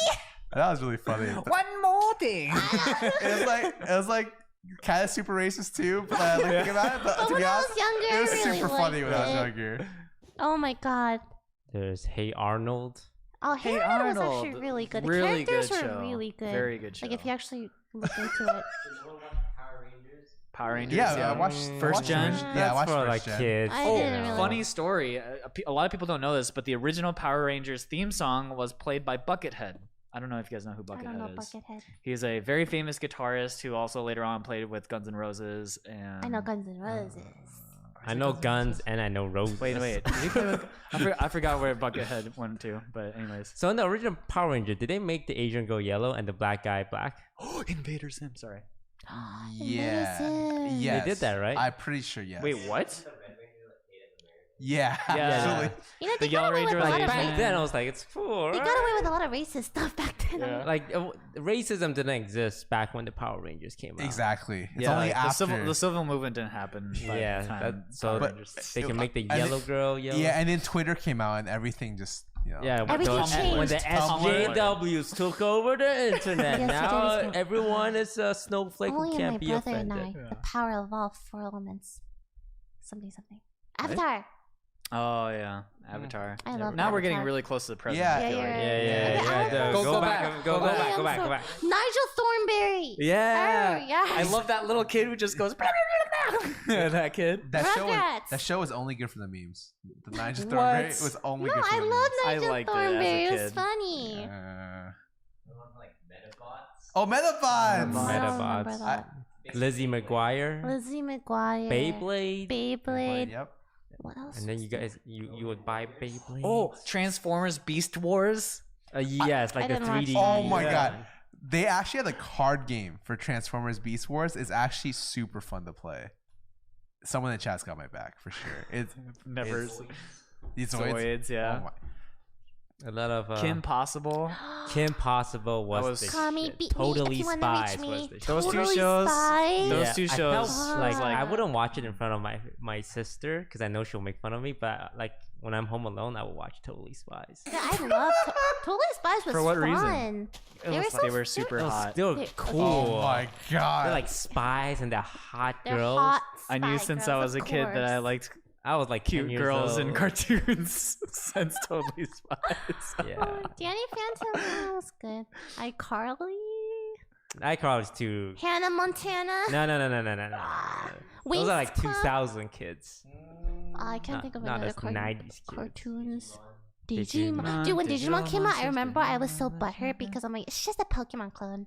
That was really funny. One more thing. It was like kind of super racist too, but like thinking about it. But But to when be I honest, was younger, it was I really super funny when I was liked it. younger. Oh my god. There's Hey Arnold. Oh, Hey Hey Arnold was Arnold. actually really good. The Really characters good were show. really good. Very good show. Like if you actually look into it. There's one about Power Rangers. Power Rangers. Yeah, I watched First watched gen? first- Yeah, I That's watched for first like gen. kids. I Oh, didn't really- funny story. A lot of people don't know this, but the original Power Rangers theme song was played by Buckethead. I don't know if you guys know who I don't know Buckethead is. Buckethead. He's a very famous guitarist who also later on played with Guns N' Roses. And I know Guns N' Roses. I know Guns and I know Roses. Wait. Did he play with? I forgot where Buckethead went to. But anyways. So in the original Power Ranger, did they make the Asian go yellow and the black guy black? Oh, Invader Zim. Sorry. Yeah. Amazing. Yes. They did that, right? I'm pretty sure. Yes. Wait, what? The Red Ranger like Native American. Yeah. Yeah. Absolutely. You know, The they got Yellow away with Ranger a lot was of Back Asian. then, I was like, it's cool. They got away with a lot of racist stuff back then. Yeah. Like racism didn't exist back when the Power Rangers came out. Exactly. It's Yeah, only like, after. the civil movement didn't happen. By Yeah, the time that- so Power But- Rangers- They can make the And yellow it- girl yellow. Yeah, and then Twitter came out and everything just Yeah, Everything when the changed. SJWs took over the internet, Yes, now it is. everyone is a snowflake who Only my can't be brother and offended. I. The power of all 4 elements. Something. Avatar. Oh yeah, Avatar. I love Now we're getting Avatar. really close to the present. Yeah. I feel Yeah, like. you're Yeah. Go back, back. go Go back, back. go back, go back. Nigel Thornberry. Yeah. Oh, yes. I love that little kid who just goes. That kid. Rugrats. That show was only good for the memes. The Nigel What? Thornberry was only No, good for I the love I Nigel liked it as a Thornberry. It was kid. funny. memes. The one like Metabots. Oh, Metabots! I don't remember Metabots. that. Lizzie McGuire, Lizzie McGuire. Beyblade, Beyblade. Yep. What else? and then was you guys you would buy Beyblade. Oh, Transformers Beast Wars. Yes, like I the didn't watch 3D. that. Oh my Yeah. god. They actually had a card game for Transformers Beast Wars. It's actually super fun to play. Someone in the chat's got my back for sure. It's Never. these Zoids, yeah. Oh my. A lot of Kim Possible. Kim Possible was, was- the Call me, shit. beat me Totally if you wanna reach Spies me. was the shit. Those two Totally shows- Spies. those two I shows felt was like like- I wouldn't watch it in front of my sister because I know she'll make fun of me. But like when I'm home alone, I will watch Totally Spies. Yeah, I love Totally Spies was For what fun. reason? They were so They were super It was hot. still They're cool. Oh my god. They're like spies and they're hot They're girls. hot I knew spy since I girls, was a of kid that I course. liked I was like 10 cute years girls in old. cartoons since Totally Spies. Yeah. Oh, Danny Phantom was good. iCarly. iCarly was too. Hannah Montana. No. Those are like Winx Club? 2000 kids. I can't think of not another as 90s kids. cartoons. Digimon. Digimon. Dude, when Digimon came out, I remember I was so Digimon. butthurt because I'm like, it's just a Pokemon clone.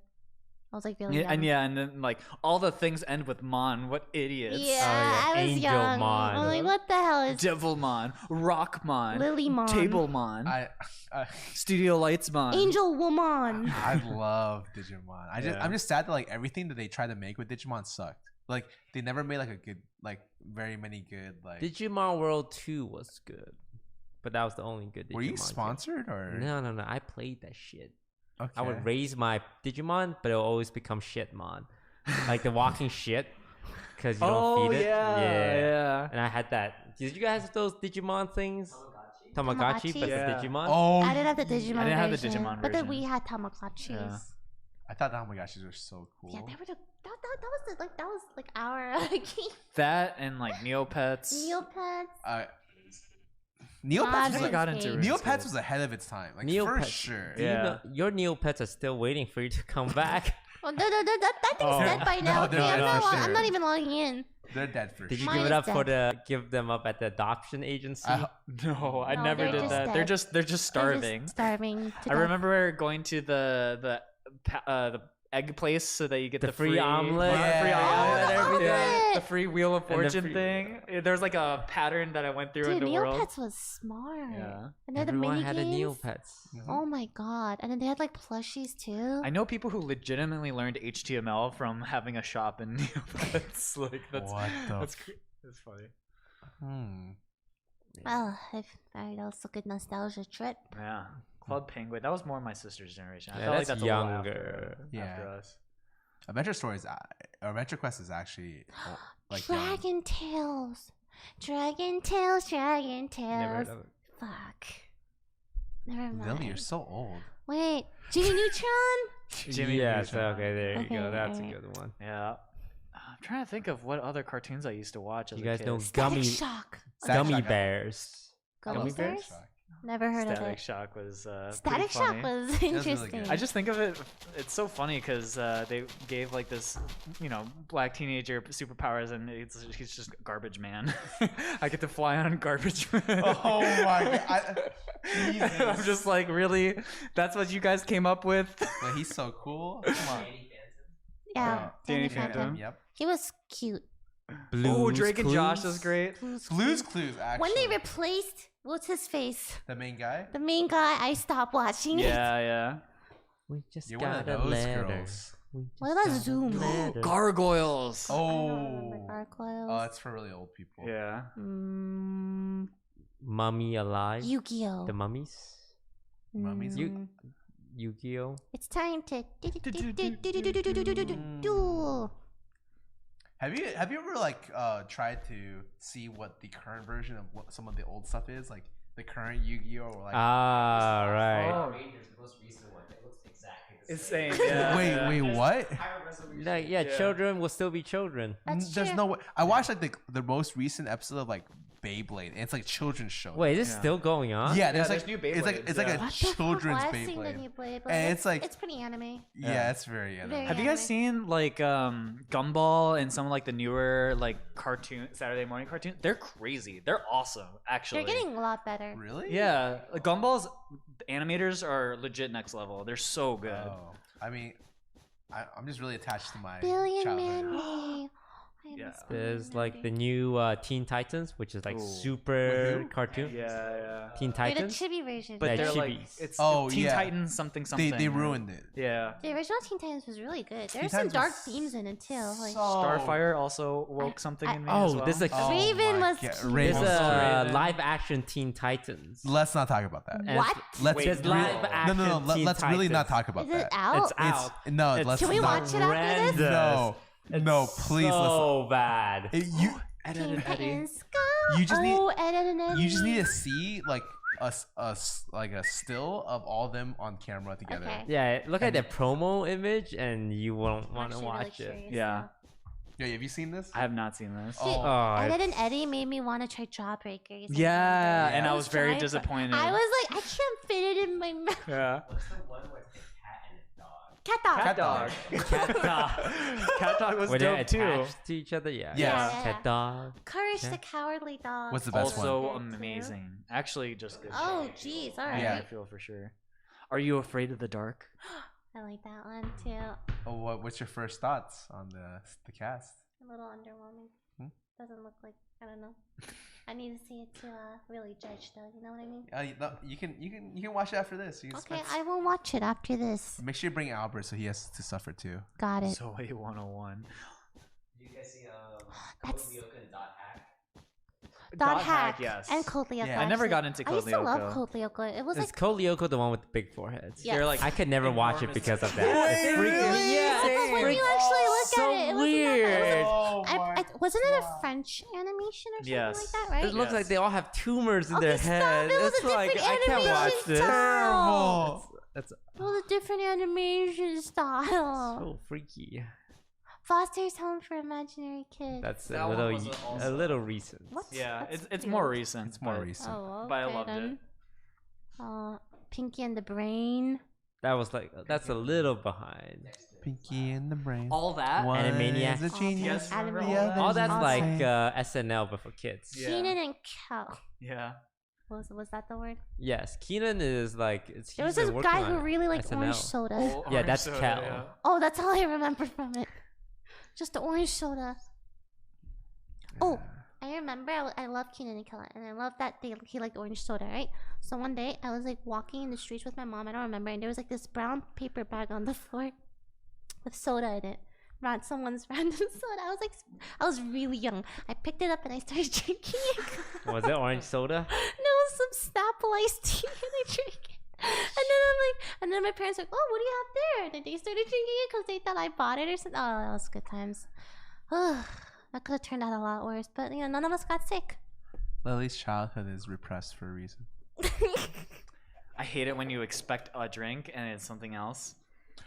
I was like really Yeah, young. and then like all the things end with Mon. What idiots! Yeah, yeah, I was Angelmon. young. I'm like, what the hell is Devilmon, Rockmon, Lilymon, Tablemon, I Studio Lightsmon. Angel Woman? I love Digimon. Yeah. I'm just sad that like everything that they tried to make with Digimon sucked. Like they never made like a good very many good like. Digimon World 2 was good, but that was the only good Digimon. Were you game. sponsored or? No. I played that shit. Okay. I would raise my Digimon, but it'll always become Shitmon. Like the walking shit. Because you don't feed it. yeah. And I had that. Did you guys have those Digimon things? Tamagotchi, but Yeah. the Digimon? Oh, I didn't have the Digimon I didn't have the version, Digimon but then version. we had Tamagotchis. Yeah. I thought the Tamagotchis were so cool. Yeah, they were that was like our game. That and like Neopets. Neopets. Neopets God, was I like, got into it. Neopets was ahead of its time. Like for Neopets. sure. Do you Yeah. know, your Neopets are still waiting for you to come back. Well, that thing's Oh. dead by now. No, Okay, they're I'm sure. not even logging in. They're dead for Did you sure. Mine give it is up for give them up at the adoption agency? No, I No, never they're did just that. dead. They're just They're just starving. starving to I death. remember going to the egg place so that you get The free omelet? free Yeah. omelet, Oh, the everything. omelet! The free Wheel of And the Fortune free- thing. There's like a pattern that I went through Dude, in the world. Neopets was smart. Yeah. And then the Everyone mini had a games. Neopets. Oh my god! And then they had like plushies too. I know people who legitimately learned HTML from having a shop in Neopets. Like that's What the that's funny. Well, that was a good nostalgia trip. Yeah. Club Penguin. That was more my sister's generation. I Yeah, felt like that's that's a little younger. after us. Adventure Stories, Adventure Quest is actually like young. Dragon Tales. Dragon Tales. Dragon Never heard Tales. of it. Fuck. Never mind. Lily, you're so old. Wait, Jimmy Neutron? Jimmy Yes, Neutron. okay, there you Okay, go. That's a alright. good one. Yeah. I'm trying to think of what other cartoons I used to watch as You a guys kid. know Static Gummy Shock. Gummy Shock. Bears. Gummy Gummy Bears? Bears? Never heard of Static it. Shock was Static pretty funny. Shock was really interesting. good. I just think of it. It's so funny because they gave like this, black teenager superpowers, and he's just garbage man. I get to fly on garbage man. Oh my god. I'm just like, really? That's what you guys came up with? But he's so cool. Come on. yeah, Danny Danny Phantom. Phantom. Yep. He was cute. Oh, Blue's Drake and Josh Clues? was great. Blue's Clues, actually. When they replaced what's his face, the main guy. the main guy, I stopped watching it. Yeah. We just You're one got of a those letter. girls. We What just about got a Zoom? letter. Gargoyles. I don't remember Oh. Gargoyles. Oh, it's for really old people. Yeah. Mummy Alive. Yu-Gi-Oh. The mummies. Mummies? You- Yu-Gi-Oh. It's time to Have you ever like tried to see what the current version of what some of the old stuff is, like the current Yu-Gi-Oh or like? Ah, right. Oh. Rangers, the most recent one. It looks exactly the It's same. same. Yeah. Wait, what? Higher resolution. Like, yeah, Yeah. children will still be children. That's There's true. no way. I watched like the most recent episode of like Beyblade, and it's like children's show. Wait, is this Yeah. still going on? yeah, there's there's like new it's like Beyblades, like yeah. a What the fuck? children's Well, I've seen the Beyblade. new Beyblade. And it's like- it's pretty anime. Yeah, it's very. Very Have you guys anime. seen like Gumball and some of like the newer like cartoon Saturday morning cartoons? They're crazy. They're awesome, actually. They're getting a lot better. Really? Yeah, like Gumball's animators are legit next level. They're so good. Oh, I mean, I'm just really attached to my Billion childhood. Mandy. I Yeah. miss There's Billion like the Mandy. new Teen Titans, which is like Ooh. super With who? cartoon. Yeah. Teen Wait, the Titans. chibi version. But Yeah, they're like chibis. it's Oh, Teen yeah. Titans something. They right? ruined it. Yeah. The original Teen Titans was really good. There Teen were some Titans dark was themes in it too. Like Starfire also woke something in me. as Oh, well. there's like Oh Raven my was God, cute. Raven there's was a great. live action Teen Titans. Let's not talk about that. And What? Let's Wait, there's really? live action. no. Teen Let's really not Titans. talk about Is it that. out? It's out. No, It's let's Can we not. watch it after this? No, no, please. So bad. You Ed, Teen Ed, and Eddie. Titans go. You just need- Oh, Ed, Ed, and Eddie. you just need to see like a still of all of them on camera together. Okay. Yeah, look at the promo image and you won't I'm want to actually really watch it. curious Yeah. now. Yeah, have you seen this? I have not seen this. Oh. Dude, Oh, Ed, Ed, it's- and Eddie made me want to try Jawbreakers. Yeah, and I I was very trying, but disappointed. I was like, I can't fit it in my mouth. Yeah. What's the one where it's a cat and a dog? Cat dog. Cat dog. Cat dog. Cat dog was Were they dope too. attached to each other? Yeah. Yeah. Cat dog. Courage Yeah. the Cowardly Dog. What's the best one? Also Good, too. amazing. Actually, just good. Oh, jeez. All right. Yeah. I feel for sure. Are you afraid of the dark? I like that one too. Oh, what's your first thoughts on the cast? A little underwhelming. Hmm? Doesn't look like, I don't know. I need to see it to really judge though. You know what I mean? You can watch it after this. You can Okay, spend- I will watch it after this. Make sure you bring Albert so he has to suffer too. Got it. So 101. Do you guys see That's- Code Lyoko and Dot Hack? Dot Hack yes. and Code Lyoko. Yeah. I never actually. got into I Code used to love Lyoko. Code Lyoko. It was Is like Code Lyoko the one with the big foreheads? Yeah. They're like I could never watch it enormous. because of that. It's freaking Really? yeah. because when you actually look so at it, it weird. wasn't it a French animation or something Yes. like that, right? It looks Yes. like they all have tumors in their Okay, stop. head. It was It's a like different I can't watch animation this. style. That's It was a different animation style. so freaky. Foster's Home for Imaginary Kids. That's That a one little was a also- little recent. What? Yeah, That's it's weird. more recent. It's more but- recent. Oh, okay But I loved it. then. Pinky and the Brain. That was like that's a little behind. Pinky in the brain. All that. One Animaniacs. is a genius. Yes, remember Animaniacs. all that? All that's Awesome. like SNL but for kids. Yeah. Keenan and Kel. Yeah. Was that the word? Yes, Keenan is like There was he's this been working guy who on really liked SNL. orange soda. Oh, Yeah, orange that's soda, Kel. yeah. Oh, that's all I remember from it. Just the orange soda. Oh, I remember I love Keenan and Kel, and I love that he liked orange soda, right? So one day I was like walking in the streets with my mom, I don't remember, and there was like this brown paper bag on the floor with soda in it. Someone's random soda. I was really young. I picked it up and I started drinking it. Was it orange soda? No, it was some Snapple iced tea, and I drank it. And then my parents were like, "Oh, what do you have there?" And then they started drinking it because they thought I bought it or something. Oh, that was good times. That could have turned out a lot worse, but none of us got sick. Lily's childhood is repressed for a reason. I hate it when you expect a drink and it's something else.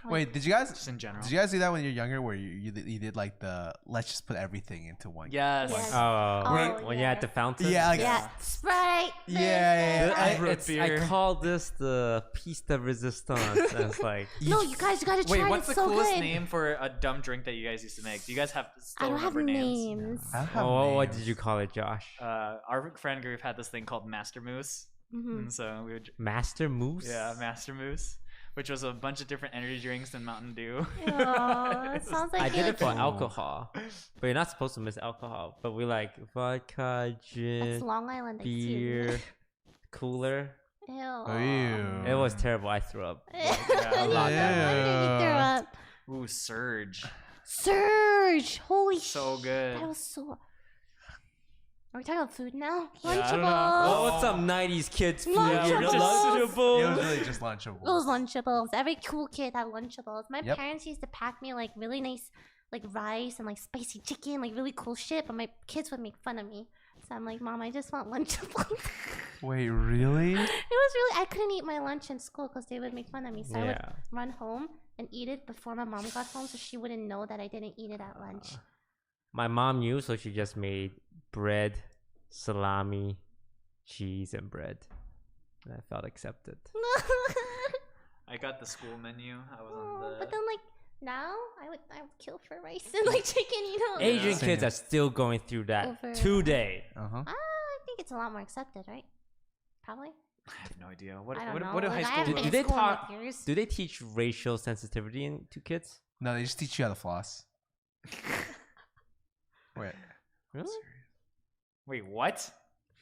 Wait, Just in general. did you guys do that when you were younger, where you did like the let's just put everything into one? Yes. Yes. Oh, Oh, when you had the fountain. Yeah, like Yeah, Sprite. Yeah. I call this the piece de resistance. And it's like No, you guys gotta try Wait, it. what's It's the so coolest good. name for a dumb drink that you guys used to make? Do you guys have still I don't have remember names. I don't have oh, what names. did you call it, Josh? Our friend group had this thing called Master Moose. Mhm. And so we would Master Moose. Yeah, Master Moose, which was a bunch of different energy drinks and Mountain Dew. Aw, it sounds like I did it for Ooh. alcohol, but you're not supposed to miss alcohol. But we like vodka, That's gin, Long Island iced tea, beer, isn't it? cooler. Ew. Ew. It was terrible. I threw up. No a lot. wonder you threw up. Ooh, Surge. Surge! Holy So sh- good. That was so. Are we talking about food now? Yeah, I don't know. Lunchables. Oh, what's up, '90s kids? Food? Lunchables. It was really just Lunchables. Those Lunchables. Every cool kid had Lunchables. My Yep. parents used to pack me like really nice, like rice and like spicy chicken, like really cool shit. But my kids would make fun of me. So I'm like, Mom, I just want Lunchables. Wait, really? It was really, I couldn't eat my lunch in school because they would make fun of me. So I would Yeah. run home and eat it before my mom got home so she wouldn't know that I didn't eat it at lunch. My mom knew, so she just made bread, salami, cheese, and bread. And I felt accepted. I got the school menu. I was on Oh, the. but then like now I would kill for rice and like chicken, you know. Asian Same. kids are still going through that Over- today. Uh-huh. I think it's a lot more accepted, right? Probably. I have no idea. What, I don't know. what do Like, high I haven't school been do to they school in, talk- like, years. Do they teach racial sensitivity to kids? No, they just teach you how to floss. Wait, Really? Wait, what?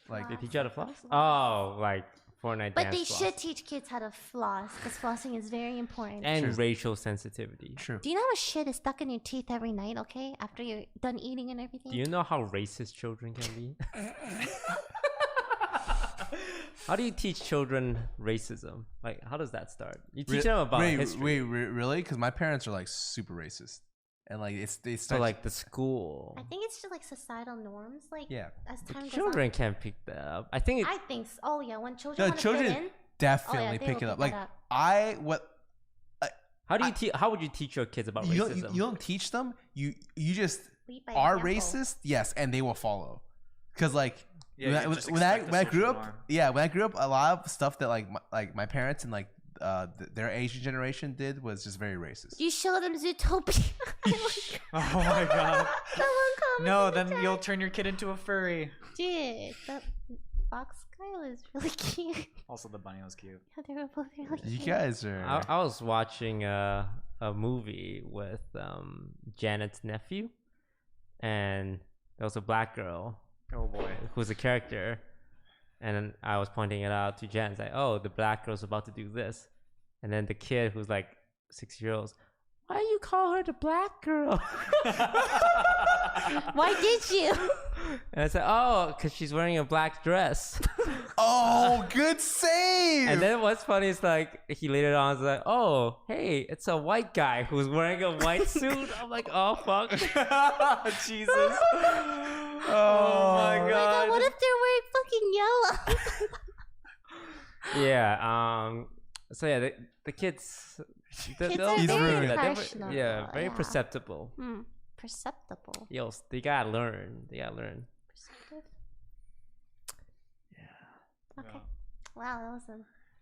like They teach you how to floss? Oh, like Fortnite But dance they floss. should teach kids how to floss because flossing is very important. And True. racial sensitivity. true. Do you know how much shit is stuck in your teeth every night, okay? After you're done eating and everything? Do you know how racist children can be? How do you teach children racism? Like, how does that start? You teach them about history. Really? Because my parents are like super racist, and like they So, start like, the school. I think it's just like societal norms. Like yeah. as The time goes children can't pick that up. I think on. I think so. Oh yeah, when children No, want to children fit in, definitely they pick will it up. pick Like that up. how do you how would you teach your kids about you racism? don't, you don't teach them. You just Lead by are example. racist, yes, and they will follow. Because like Yeah, you just when I expect the when I grew social up, norm. yeah, when I grew up, a lot of stuff that like my parents and like their Asian generation did was just very racist. You show them Zootopia. Oh my god. Someone comment No, in the then chat. you'll turn your kid into a furry. Dude, that Fox Kyle is really cute. Also, the bunny was cute. Yeah, they were both really You cute. guys are. I was watching a movie with Janet's nephew, and there was a black girl Oh boy. who's a character, and then I was pointing it out to Jen. It's like, oh, the black girl's about to do this, and then the kid who's like 6 years old, why do you call her the black girl? Why did you? And I said, oh, because she's wearing a black dress. Oh, good save! And then what's funny is like he later on was like, oh, hey, it's a white guy who's wearing a white suit. I'm like, oh fuck. Jesus. Oh my Oh my god, god. what if they're wearing fucking yellow? Yeah. So yeah, the kids. Kids they'll- are He's they'll very do that. They're impressionable, yeah, very yeah. perceptible. Perceptible. Yo, they gotta learn. They gotta learn. Perceptive. Yeah. Okay. Wow, that was a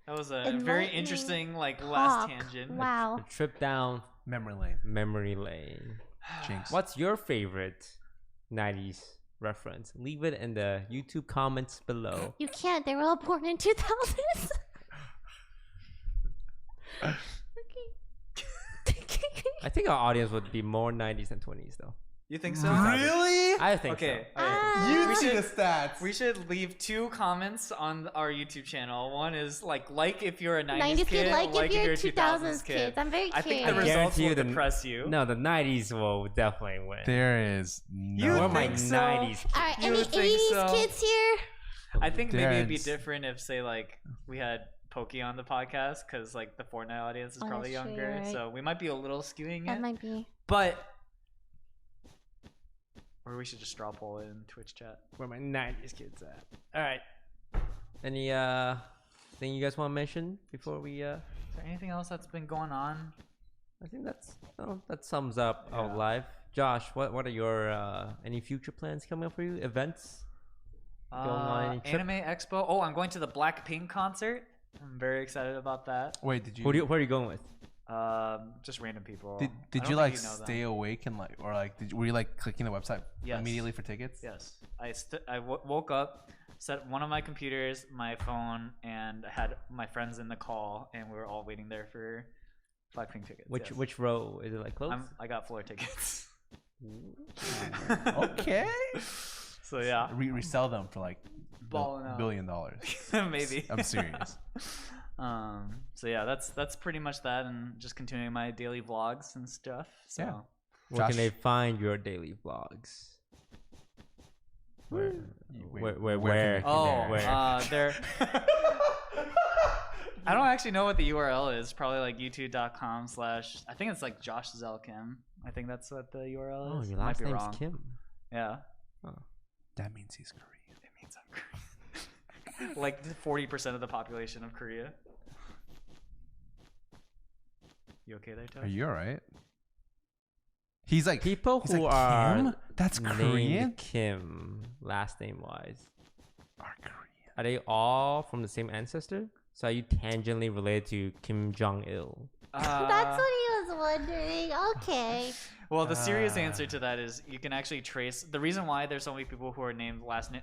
That was a very enlightening interesting last talk. tangent. Wow. A trip down Memory lane. memory lane. Jinx. What's your favorite 90s reference? Leave it in the YouTube comments below. You can't. They were all born in 2000s. I think our audience would be more 90s than 20s though. You think so? Really? I think Okay. so. You We see should- the stats. We should leave 2 comments on our YouTube channel. One is like if you're a 90s, 90s kid, like if you're a 2000s kids. I'm very I think curious. the results guarantee will you the- depress you. No, the 90s will definitely win. There is You no. We're my think so? 90s. All right, You any would think 80s so? kids here? I think maybe it'd be There's- different if, say, we had Pokey on the podcast, because the Fortnite audience is Oh, probably that's true, younger, you're right. so we might be a little skewing That it. might be. But or we should just straw poll it in Twitch chat. Where my 90s kids at? All right. Any thing you guys want to mention before we Is there anything else that's been going on? I think that sums up our Yeah. live. Josh, what are your any future plans coming up for you? Events? Going on any trip? Anime Expo. Oh, I'm going to the Blackpink concert. I'm very excited about that. Wait, did you? Who are you going with? Just random people. Did I you don't like think you know them. stay awake and were you clicking the website Yes. immediately for tickets? Yes, I woke up, set one of my computers, my phone, and had my friends in the call, and we were all waiting there for Blackpink tickets. yes. Which row is it close? I got floor tickets. Okay. So yeah, Resell them for balling out. $1 billion. Maybe. I'm serious. So yeah, that's pretty much that, and just continuing my daily vlogs and stuff. So Yeah. Where can Josh? they find your daily vlogs? Where? Where? Where can Oh, Where? there. I don't actually know what the URL is. Probably youtube.com/ I think it's Josh Zelkim. I think that's what the URL Oh, is. your Might last be name's wrong. Kim. Yeah. That means he's Korean. It means I'm Korean. 40% of the population of Korea. You okay there, Tosh? Are you alright? He's People he's who like, are Kim? That's named Korean. Kim, last name wise, Are Korean. are they all from the same ancestor? So are you tangentially related to Kim Jong Il? That's what he was wondering. Okay. Well, the serious answer to that is you can actually trace the reason why there's so many people who are named last name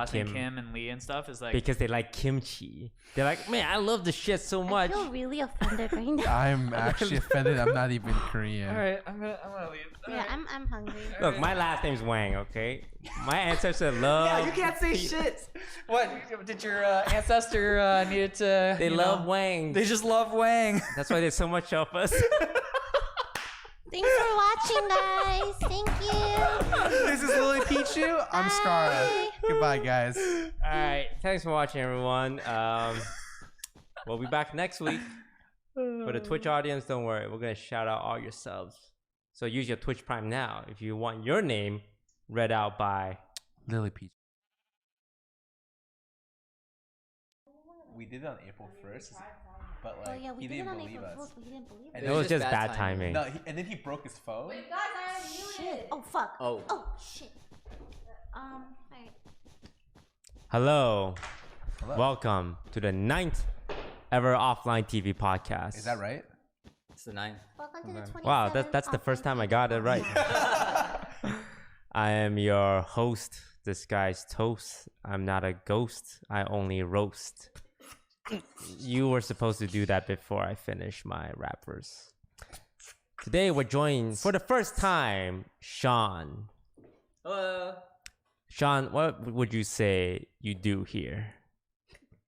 Kim. Kim and Lee and stuff is Because they like kimchi. They're like, man, I love this shit so I much. feel really offended right now. I'm actually offended. I'm not even Korean. all right, I'm gonna leave. Yeah, I'm hungry. Look, my last name's Wang, okay? My ancestor love. Yeah, you can't say shit. What did your ancestor needed to? They love Wang. They just love Wang. That's why there's so much of us. Thanks for watching, guys. Thank you. This is Lily Pichu. I'm Skara. Bye. Goodbye, guys. All right, thanks for watching, everyone. We'll be back next week. For the Twitch audience, don't worry. We're gonna shout out all your subs. So use your Twitch Prime now if you want your name read out by Lily Peach. We did it on April 1st, but Oh yeah, we he did it didn't on believe April us. Fool's, but he didn't believe And it. It was just bad timing. No, and then he broke his phone. Guys, I am Shit. Oh fuck. Oh. Oh shit. Alright. Hello. Hello. Welcome to the 9th ever offline TV podcast. Is that right? It's the 9th. Welcome to the 27th Wow, that's the first time I got it right. I am your host, disguised toast. I'm not a ghost. I only roast. You were supposed to do that before I finish my rap verse. Today we're joined for the first time, Sean. Hello. Sean, what would you say you do here?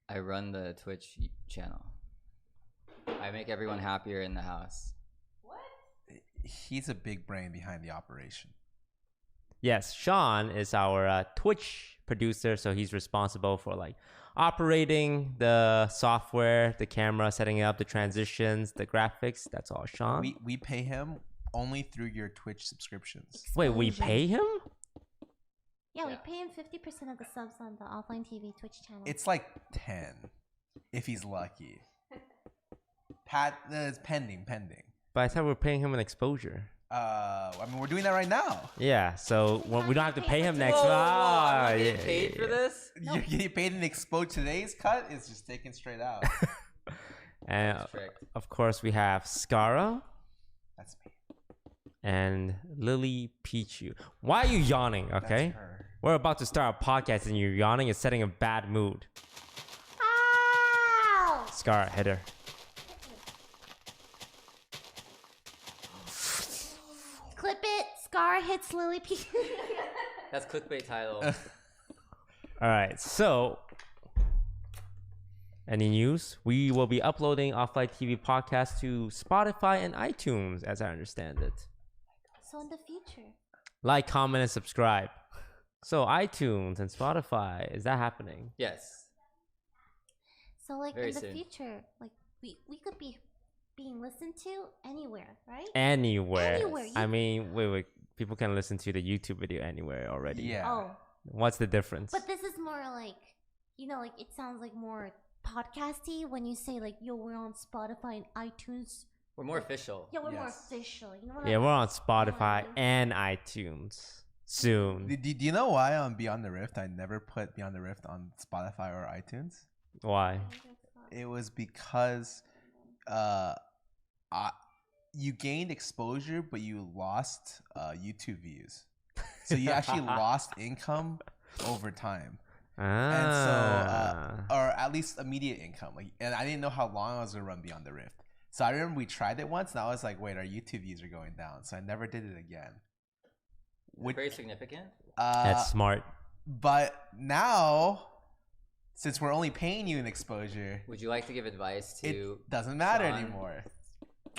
I run the Twitch channel. I make everyone happier in the house. He's a big brain behind the operation. Yes, Sean is our Twitch producer, so he's responsible for like operating the software, the camera, setting up the transitions, the graphics. That's all Sean. We pay him only through your Twitch subscriptions. Wait, we pay him? Yeah, we Yeah. pay him 50% of the subs on the offline TV Twitch channel. It's like 10, if he's lucky. It's pending. But I thought we were paying him an exposure. I mean, we're doing that right now. Yeah, so we don't have to pay him next. Whoa, Ah, I'm not getting yeah, paid for this? You're getting paid an expo. Today's cut is just taken straight out. And That's tricked. of course we have Scara That's me. and Lily Pichu. Why are you yawning? Okay, That's her. we're about to start a podcast and you're yawning. It's setting a bad mood. Ow! Scara, hit her. Clip it. Scar hits Lily P. That's clickbait title. All right, so any news? We will be uploading Offline TV podcast to Spotify and iTunes, as I understand it. So in the future. Like, comment, and subscribe. So iTunes and Spotify, is that happening? Yes. So like Very in the soon. future, like we could be being listened to anywhere, right? Anywhere. Anywhere, I you- mean, wait. People can listen to the YouTube video anywhere already. Yeah. Oh, What's the difference? but this is more like, like it sounds like more podcasty when you say like, yo, we're on Spotify and iTunes. We're more official. Yeah, we're more Yes. official. You know what Yeah, I we're on Spotify Oh. and iTunes soon. Do you know why on Beyond the Rift I never put Beyond the Rift on Spotify or iTunes? Why? It was because you gained exposure, but you lost YouTube views. So you actually lost income over time, and so or at least immediate income. Like, and I didn't know how long I was gonna run Beyond the Rift. So I remember we tried it once, and I was like, "Wait, our YouTube views are going down." So I never did it again. Very significant. That's smart. But now, since we're only paying you an exposure, Would you like to give advice to? it doesn't matter Sean? anymore.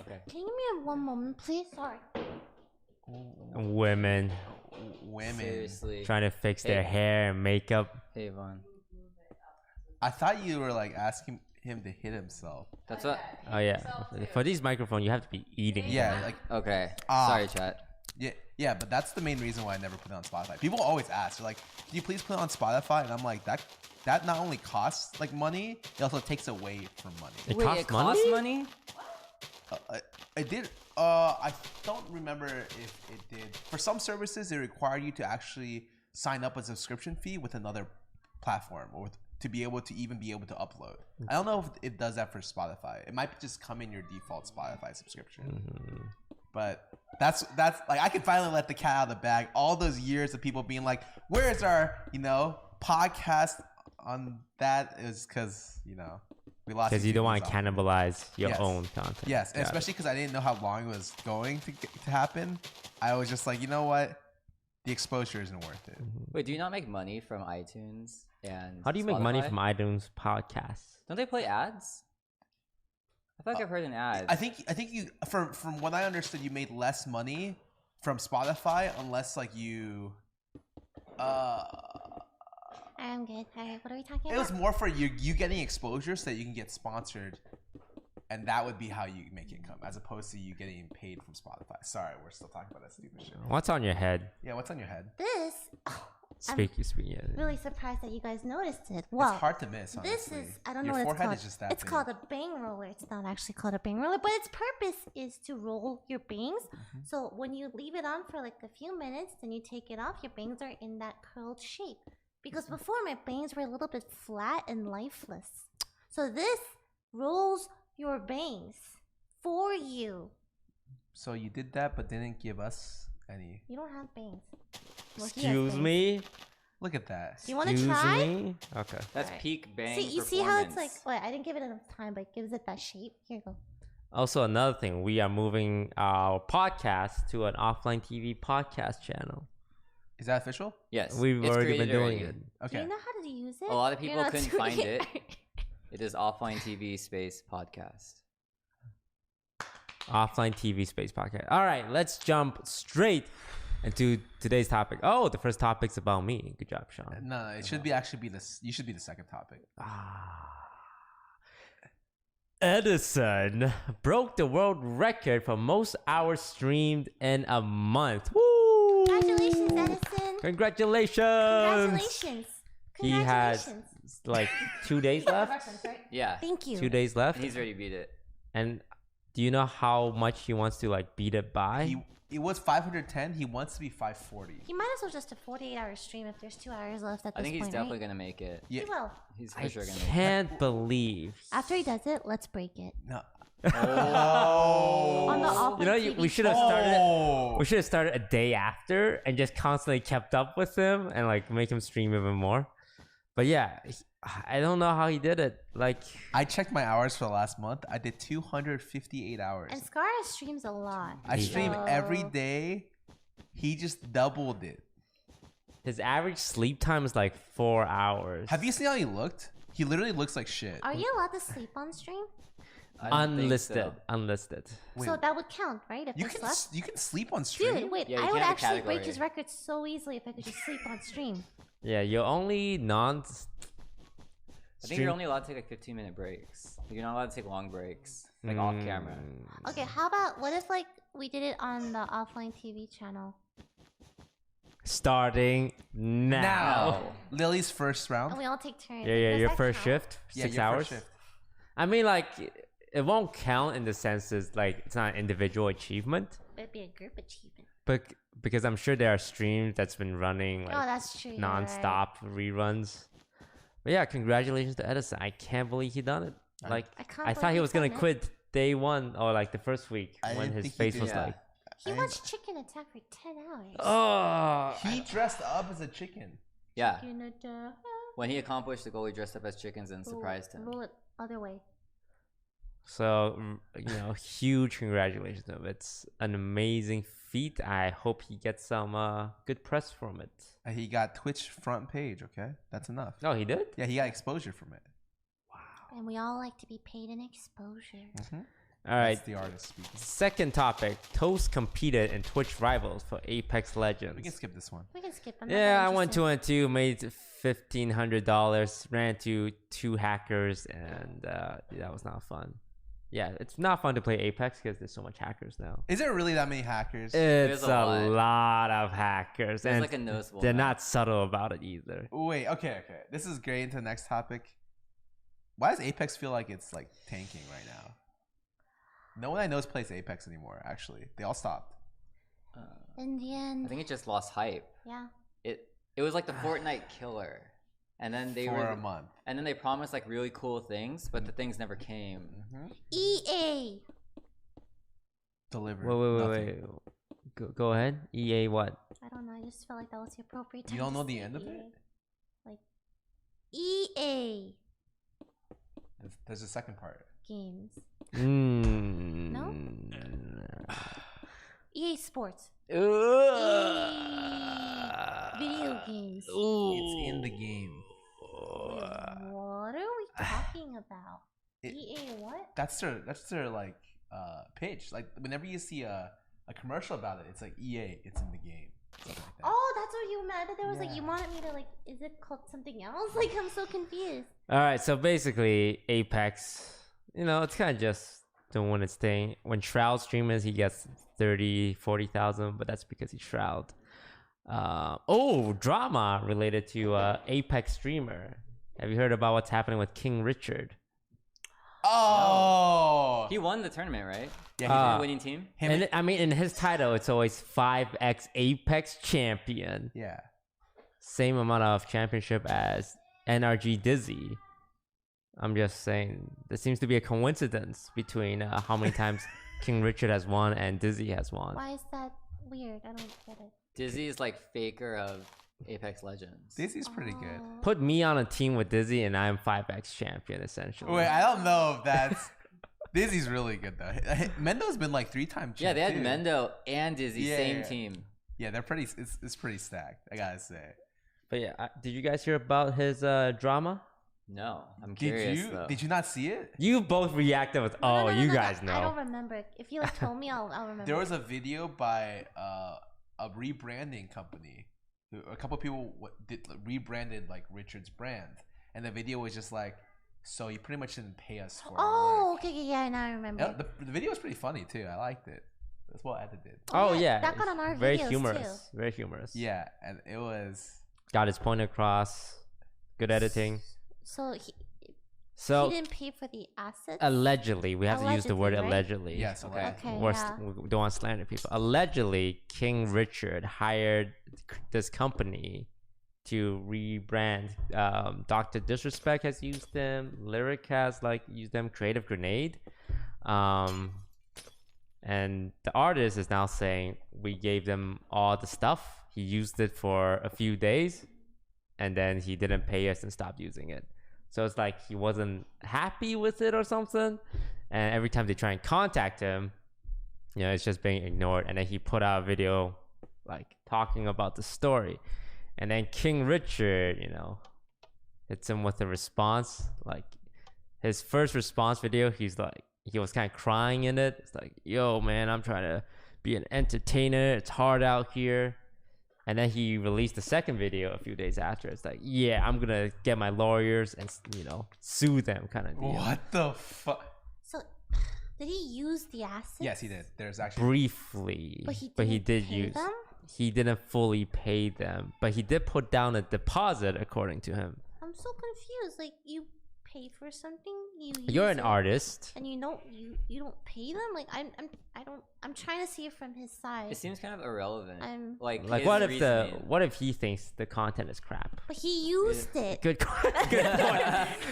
Okay. Can you give me one moment, please? Sorry. Women Women. Seriously. trying to fix their Hey. hair and makeup. Hey, Vaughn. I thought you were like asking him to hit himself. That's what. Oh yeah. For these microphones, you have to be eating. Yeah, like Okay. Ah. Sorry, chat. yeah, but that's the main reason why I never put it on Spotify. People always ask, they're like, "Can you please put it on Spotify?" And I'm like, that not only costs like money, it also takes away from money. It Wait, costs it costs money? money? I did. I don't remember if it did. For some services, they require you to actually sign up a subscription fee with another platform or to be able to upload. I don't know if it does that for Spotify. It might just come in your default Spotify subscription. But that's like I can finally let the cat out of the bag. All those years of people being like, "Where's our podcast on that?" Is because we lost. Because you don't want to viewers off. cannibalize your Yes. own content. Yes, and Got it. especially because I didn't know how long it was going to happen. I was just like, you know what, the exposure isn't worth it. Wait, do you not make money from iTunes and? How do you make money Spotify? from iTunes podcasts? Don't they play ads? I feel like I've heard an ad. I think you from what I understood, you made less money from Spotify unless like you. I'm good. Alright, what are we talking It was about? more for you getting exposure so that you can get sponsored, and that would be how you make income, as opposed to you getting paid from Spotify. Sorry, we're still talking about that stupid shit. What's on your head? Yeah, what's on your head? This. Speak. Yeah. Really surprised that you guys noticed it. Well, It's hard to miss. Honestly. this is I don't Your know what it's forehead called. is just that It's big. called a bang roller. It's not actually called a bang roller, but its purpose is to roll your bangs. So when you leave it on for like a few minutes, then you take it off, your bangs are in that curled shape. Because before my bangs were a little bit flat and lifeless. So this rolls your bangs for you. So you did that, but didn't give us any. You don't have bangs. Well, he has Excuse bangs. me. Look at that. Do you want to Excuse try? me. Okay. That's Alright. peak bang See, you performance. see how it's like? Wait, I didn't give it enough time, but it gives it that shape. Here you go. Also, another thing, we are moving our podcast to an offline TV podcast channel. Is that official? Yes, We've it's already been created doing already. it. Do Okay. you know how to use it? A lot of You're people not couldn't doing find it. It is offline TV space podcast. Offline TV space podcast. All right, let's jump straight into today's topic. Oh, the first topic's about me. Good job, Sean. No, it should be actually be this. You should be the second topic. Edison broke the world record for most hours streamed in a month. Woo! Congratulations, Edison. Congratulations! Congratulations. He has Congratulations. like 2 days left. Yeah, Thank you. 2 days left. he's already beat it. And do you know how much he wants to like beat it by? It was 510. He wants to be 540. He might as well just a 48-hour stream if there's 2 hours left at this I think he's point, definitely right? gonna make it. Yeah. He will. He's for I sure gonna make it. can't believe. After he does it, let's break it. No. Oh. On the offline You know, TV we should have started. Oh. We should have started a day after and just constantly kept up with him and like make him stream even more. But yeah, I don't know how he did it. Like, I checked my hours for the last month. I did 258 hours. And Scar streams a lot. I stream so- every day. He just doubled it. his average sleep time is like 4 hours. Have you seen how he looked? He literally looks like shit. Are you allowed to sleep on stream? I don't think Unlisted. so. Unlisted. Wait, So that would count, right? If you it's can left? you can sleep on stream. Dude, wait, Yeah, you I would can't have a actually break category. his record so easily if I could just sleep on stream. Yeah, you're only non. I think you're only allowed to take like 15-minute breaks. You're not allowed to take long breaks, like off camera. Okay, how about what if like we did it on the offline TV channel? Starting now. Now, Lily's first round. And we all take turns. Yeah, Like, yeah, does your that first count? shift, Yeah, 6 your hours. first shift. I mean, like, it won't count in the sense it's like it's not an individual achievement, It'd be a group achievement. but because I'm sure there are streams that's been running like Oh, that's true. you're right. non-stop reruns. But yeah, congratulations to Edison. I can't believe he done it. Like, I can't I thought believe he was gonna done it. quit day one or like the first week I when didn't his think he face did. was Yeah. like, He I- watched Chicken Attack for 10 hours. oh. He dressed up as a chicken. Yeah, Chicken Attack. when he accomplished the goal, he dressed up as chickens and surprised him. Roll it other way. So, you know, huge congratulations to him. It's an amazing feat. I hope he gets some good press from it. He got Twitch front page. Okay, that's enough. Oh, he did? Yeah, he got exposure from it. And we all like to be paid in exposure. All right. That's the artist speaking. Second topic. Toast competed in Twitch Rivals for Apex Legends. We can skip this one. We can skip. I'm not Yeah, that I went interested. 2-2, made $1,500, ran to 2 hackers, and that was not fun. Yeah, it's not fun to play Apex because there's so much hackers now. Is there really that many hackers? It's a a lot. lot of hackers, There's and like a noticeable. they're amount. not subtle about it either. Wait, okay. This is great into the next topic. Why does Apex feel like it's like tanking right now? No one I know plays Apex anymore, actually. They all stopped. In the end, I think it just lost hype. yeah. It was like the Fortnite killer, and then they For were a month. and then they promised like really cool things, but the things never came. EA. Delivered. Wait. Go ahead. EA what? I don't know. I just felt like that was the appropriate time. You don't to know the say end of EA. it? Like EA There's a second part. games. No. EA Sports. Video games. It's in the game. What are we talking about? EA what? That's their like pitch. Like whenever you see a commercial about it, it's like EA. It's in the game. Something like that. Oh, that's what you meant. There was like you Yeah. wanted me to like. Is it called something else? Like I'm so confused. All right, so basically, Apex, you know, it's kind of just doing its thing. When Shroud streams, he gets 30, 40,000, but that's because he's Shroud. Drama related to Apex streamer. Have you heard about what's happening with King Richard? Oh. He won the tournament, right? Yeah, He's Uh, the winning team. And I mean, in his title, it's always 5x Apex champion. Yeah. Same amount of championship as NRG Dizzy. I'm just saying there seems to be a coincidence between how many times King Richard has won and Dizzy has won. Why is that weird? I don't get it. Dizzy is like Faker of Apex Legends. Dizzy's pretty good. Put me on a team with Dizzy and I'm 5x champion essentially. Wait, I don't know if that's. Dizzy's really good though. Mendo's been like 3-time champ. Yeah, they had too. Mendo and Dizzy, same team. Yeah, they're pretty. It's pretty stacked. I gotta say. But yeah, did you guys hear about his drama? No, I'm curious though. Did you not see it? You both reacted with, No, you guys I know. don't remember. If you like told me, I'll remember. There was a video by a rebranding company. A couple of people rebranded like Richard's brand, and the video was just like, so you pretty much didn't pay us for. Oh, okay, yeah, now I remember. Yeah, the video was pretty funny too. I liked it. That's what Ed did. Oh yeah, that got on our very videos, humorous. too. Very humorous. Yeah, and it was. Got his point across. Good editing. So he didn't pay for the assets. Allegedly, we have to use the word Allegedly, right? allegedly. Yes, Okay. Okay, We don't want to slander people. Allegedly, King Richard hired this company to rebrand. Dr. Disrespect has used them. Lyric has used them. Creative Grenade. And the artist is now saying we gave them all the stuff. He used it for a few days and then he didn't pay us and stopped using it. So it's like he wasn't happy with it or something. And every time they try and contact him, it's just being ignored. And then he put out a video talking about the story. And then King Richard, hits him with a response. His first response video, he was kind of crying in it. It's like, yo, man, I'm trying to be an entertainer. It's hard out here. And then he released the second video a few days after. It's like, yeah, I'm going to get my lawyers and, sue them kind of deal. What the fuck? So, did he use the assets? Yes, he did. There's actually. Briefly. But he did pay use them? He didn't fully pay them. But he did put down a deposit, according to him. I'm so confused. You pay for something, You're an use it, artist. and you don't pay them. I'm trying to see it from his side. It seems kind of irrelevant. I'm- Like Like his what if reasoning. what if he thinks the content is crap? But he used it. Good point.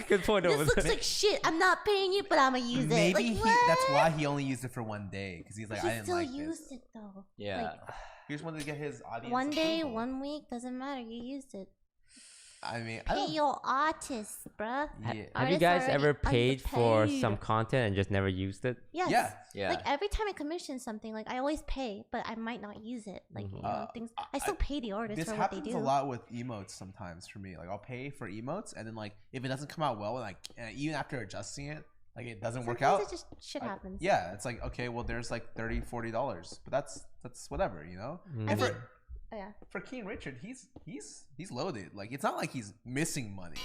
Good point over This looks there. like shit. I'm not paying you, but I'm gonna use it. Maybe What? that's why he only used it for one day because he's like, He I didn't still like used this. it though. Yeah. He just wanted to get his audience. One day, approval. 1 week, doesn't matter. You used it. I mean, I Pay don't. your artists, bruh. Yeah. Have you Artists guys are ever already paid for underpaid. some content and just never used it? Yes. Yeah. Yeah. Like every time I commission something, I always pay, but I might not use it. Things. I still pay the artists This for what they happens do. a lot with emotes sometimes for me. I'll pay for emotes, and then if it doesn't come out well, even after adjusting it, it doesn't work Sometimes out. it just shit happens. Yeah, it's like, okay, well, there's $30-$40, but that's whatever, Mm. And Oh, yeah. for King Richard, he's loaded. It's not like he's missing money.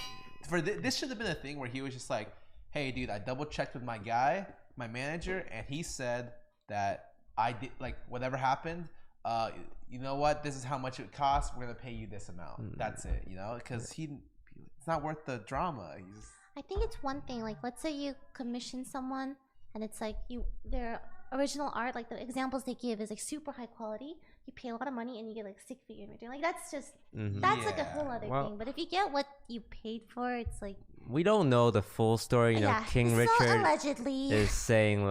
This should have been a thing where he was just like, hey, dude, I double checked with my guy, my manager, and he said that I did whatever happened. You know what? This is how much it costs. We're gonna pay you this amount. That's it. Because it's not worth the drama. I think it's one thing. Let's say you commission someone, and it's their original art. The examples they give is super high quality. You pay a lot of money and you get stick figure imagery. That's just that's a whole other thing. But if you get what you paid for, it's we don't know the full story. King so Richard allegedly is saying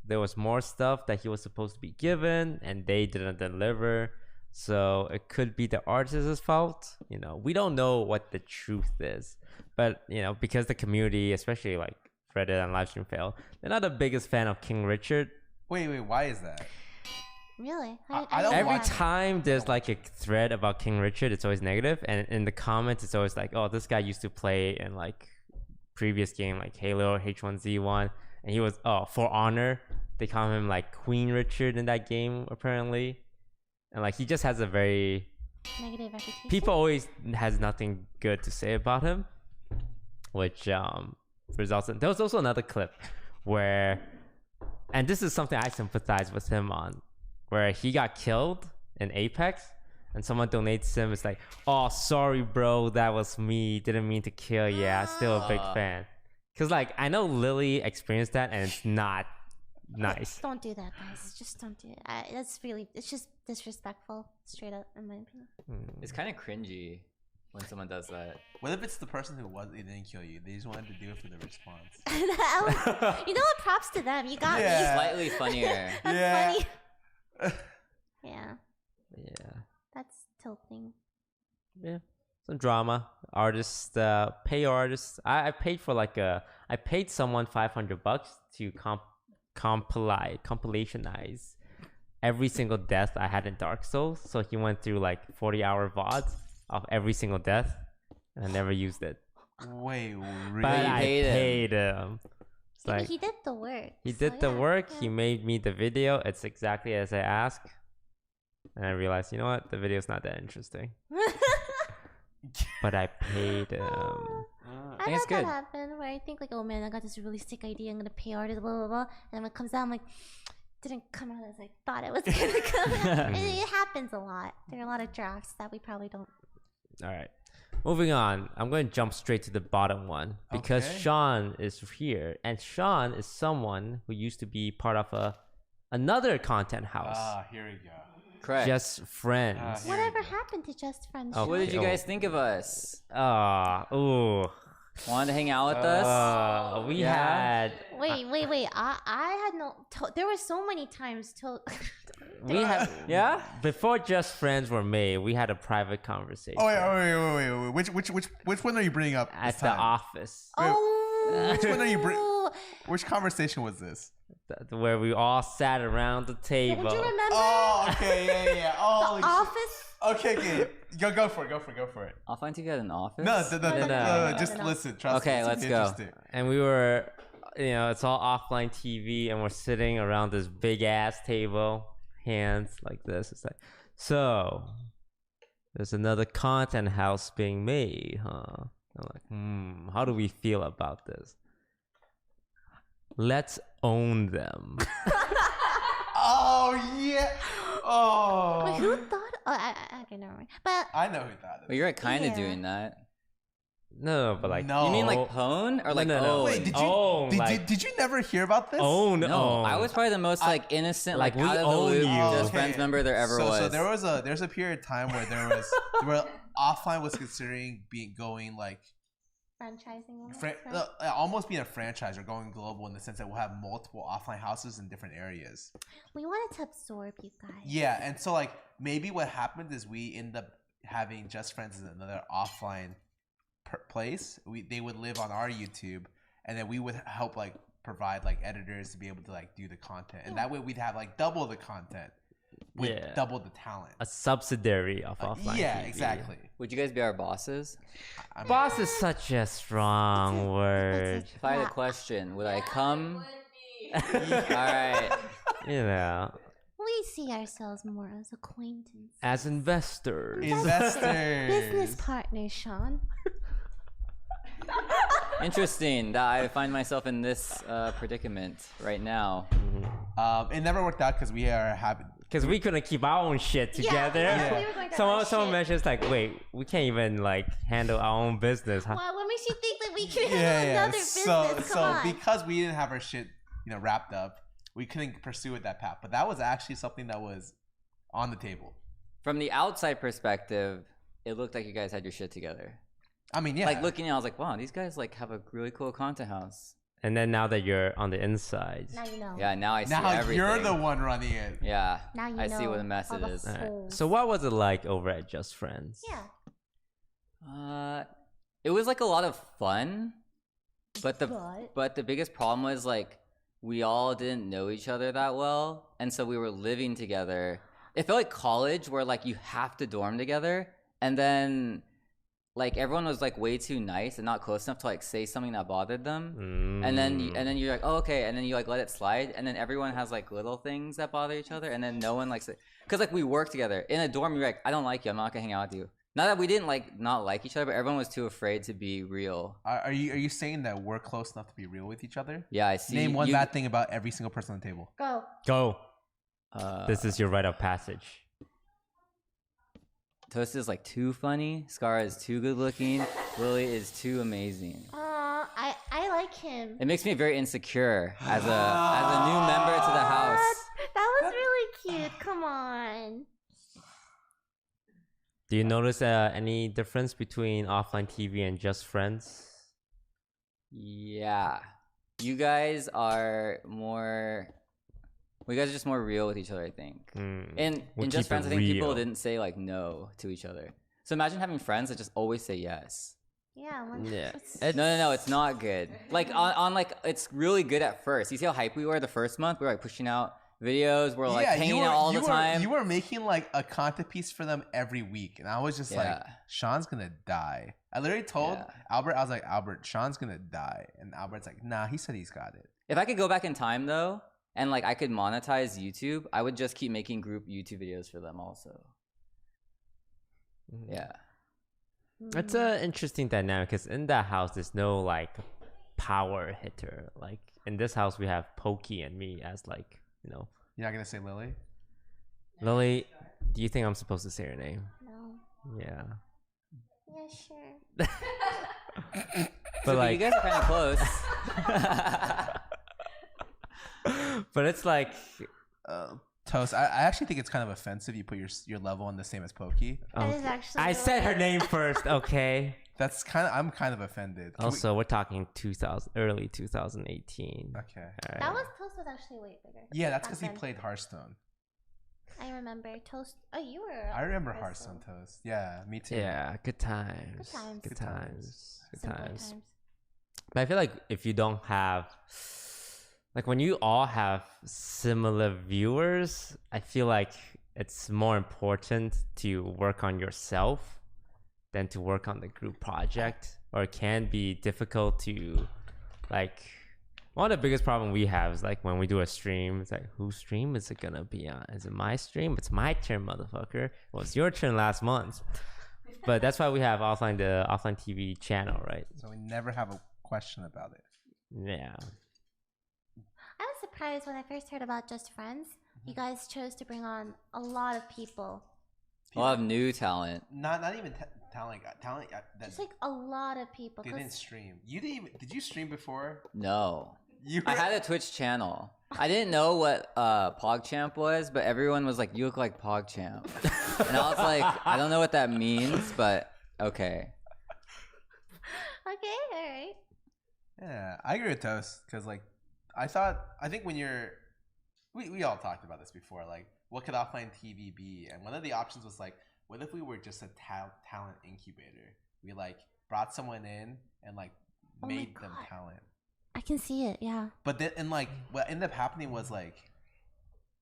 there was more stuff that he was supposed to be given and they didn't deliver. So it could be the artist's fault. We don't know what the truth is. But, because the community, especially Reddit and Livestream Fail, they're not the biggest fan of King Richard. Wait, why is that? really. I don't Every watch it. time there's a thread about King Richard, it's always negative, and in the comments it's always oh, this guy used to play in previous game Halo H1Z1, and he was For Honor. They call him Queen Richard in that game apparently, and he just has a very Negative reputation. people always has nothing good to say about him, which results in there was also another clip where, and this is something I sympathize with him on, where he got killed in Apex and someone donates him. It's oh, sorry, bro, that was me. Didn't mean to kill you. I'm still a big fan. Because, I know Lily experienced that and it's not nice. Don't do that, guys. Just don't do it. It's just disrespectful, straight up, in my opinion. It's kind of cringy when someone does that. What if it's the person who they didn't kill you? They just wanted to do it for the response. You know what? Props to them. You got me. Slightly funnier. That's funny. Yeah. Yeah. That's tilting. Yeah. Some drama. Artists, pay artists. I paid for I paid someone $500 to compilationize every single death I had in Dark Souls. So he went through 40-hour VODs of every single death, and I never used it. Wait, really? But I paid him. It's He did the work. He did the work. He made me the video. It's exactly as I asked. And I realized, you know what? The video's not that interesting. But I paid him. I think it's had that good. happen where I think oh man, I got this really sick idea. I'm gonna pay artists, blah blah blah. And when it comes out, I'm like, didn't come out as I thought it was gonna come out. It happens a lot. There are a lot of drafts that we probably don't. All right. Moving on. I'm going to jump straight to the bottom one because Okay. Sean is here, and Sean is someone who used to be part of another content house. Here we go. Correct. Just Friends. Here we Whatever go. happened to Just Friends? Oh, Sean? What did you guys think of us? Ooh. Wanted to hang out with us? We Yeah. had Wait. I had no. There were so many times till. we had Yeah? before Just Friends were made. We had a private conversation Oh wait. Which one are you bringing up? at this the time? office Oh. Which one are you Which conversation was this? where we all sat around the table. Don't you remember? Oh, okay, yeah. Oh, Office. Okay. Go for it. I'll find you at an office? No, No. just No. listen. Trust Okay, me. let's It's go. interesting. And we were, it's all offline TV, and we're sitting around this big ass table, hands like this. It's like, so there's another content house being made, huh? I'm like, how do we feel about this? Let's own them. Oh yeah. Oh. Wait, who thought? Okay, never mind. But I know who thought Well, it. you're kind of Yeah. doing that. No, but No. You mean like pwn or like no. own? Wait, Own, did you never hear about this? own. No, I was probably the most innocent, like, we out of the own loop, you. Just Okay. Friends member there ever was. So there's a period of time where where offline was considering going franchising almost, right? almost being a franchise or going global in the sense that we'll have multiple offline houses in different areas. We wanted to absorb you guys. Yeah, and so maybe what happened is we end up having Just Friends as another offline place. They would live on our YouTube, and then we would help provide editors to be able to do the content, and that way we'd have double the content with Yeah. double the talent. a subsidiary of offline Yeah, TV. exactly. Would you guys be our bosses? I mean, Boss is such a strong word. If I had a Yeah. question, would I come? Alright. We see ourselves more as acquaintances. As investors. investors. Business partners, Sean. Interesting that I find myself in this predicament right now. It never worked out because we are having. Because we couldn't keep our own shit together. Yeah, we were going through our Someone shit. mentions wait, we can't even handle our own business. Huh? Wow, what makes you think that we can handle another business? Come on. Because we didn't have our shit, wrapped up, we couldn't pursue it that path. But that was actually something that was on the table. From the outside perspective, it looked like you guys had your shit together. I mean, yeah. Like looking at it, I was like, wow, these guys have a really cool content house. And then now that you're on the inside. Now you know. Yeah, now I see now everything. you're the one running it. Yeah, Now you I know see what a mess all it the is. Alright. holes. So what was it like over at Just Friends? Yeah. It was a lot of fun, but But- but the biggest problem was we all didn't know each other that well, and so we were living together. It felt like college, where you have to dorm together, and then everyone was way too nice and not close enough to say something that bothered them, and then you're like, oh, okay, and then you let it slide, and then everyone has little things that bother each other, and then no one likes it because we work together in a dorm. You're like, I don't like you, I'm not gonna hang out with you. Not that we didn't not like each other, but everyone was too afraid to be real. Are you saying that we're close enough to be real with each other? Yeah, I see. Name one bad thing about every single person on the table. Go. Go. This Uh, is your rite of passage. Toast is too funny. Scar is too good looking. Lily is too amazing. I like him. It makes me very insecure as a new member to the house. That was really cute. Come on. Do you notice any difference between offline TV and just friends? Yeah. You guys are just more real with each other, I think. In Just Friends, I think people didn't say like no to each other. So imagine having friends that just always say yes. Yeah. No, it's not good. Like on like it's really good at first. You see how hype we were the first month? We were like pushing out videos. We're like hanging out all the time. You were making like a content piece for them every week, and I was just like, Sean's gonna die. I literally told Albert, I was like, Albert, Sean's gonna die, and Albert's like, nah, he said he's got it. If I could go back in time though, and like I could monetize YouTube, I would just keep making group YouTube videos for them also. Yeah. It's an interesting dynamic because in that house, there's no like power hitter. Like in this house, we have Pokey and me as like, you know. You're not gonna say Lily? Lily, do you think I'm supposed to say her name? No. Yeah. Yeah, sure. But like, you guys are kind of close. But it's like, Toast, I actually think it's kind of offensive you put your level on the same as Pokey. That is actually I said her name first, okay? I'm kind of offended. Also, we're talking early 2018. Okay. Right. That was Toast was actually way bigger. Yeah, that's because he played Hearthstone. I remember Toast. Oh, you were. I remember Hearthstone Toast. Yeah, me too. Yeah, good times. Good times. Good Simple times. But I feel like if you don't have, like when you all have similar viewers, I feel like it's more important to work on yourself than to work on the group project, or it can be difficult to, like, one of the biggest problem we have is like when we do a stream, it's like, whose stream is it gonna be on? Is it my stream? It's my turn, motherfucker. Well, it's your turn last month. But that's why we have the offline TV channel, right? So we never have a question about it. Yeah. I was surprised when I first heard about Just Friends. You guys chose to bring on a lot of people. A lot of new talent. Not even talent. Just like a lot of people. Didn't stream. Did you stream before? No. I had a Twitch channel. I didn't know what PogChamp was, but everyone was like, "You look like PogChamp," and I was like, "I don't know what that means, but okay." Okay, all right. Yeah, I agree with Toast because like I think when we all talked about this before, like what could offline TV be? And one of the options was like, what if we were just a talent incubator? We like brought someone in and like made them talent. I can see it, yeah. But then, and like, what ended up happening was like,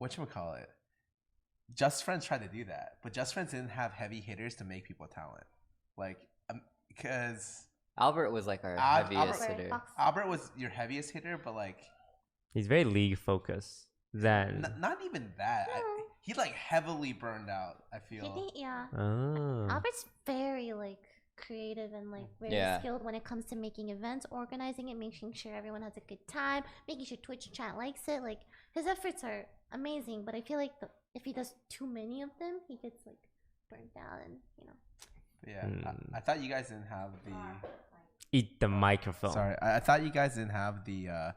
whatchamacallit? Just Friends tried to do that, but Just Friends didn't have heavy hitters to make people talent. Like, because Albert was like our heaviest hitter. Albert was your heaviest hitter, but like, he's very league focused. Not even that. No. He like heavily burned out. I feel. Yeah. Oh. Albert's very like creative and like very skilled when it comes to making events, organizing it, making sure everyone has a good time, making sure Twitch chat likes it. Like his efforts are amazing, but I feel like if he does too many of them, he gets like burnt out and Yeah, I thought you guys didn't have the. Eat the microphone. Sorry, I thought you guys didn't have the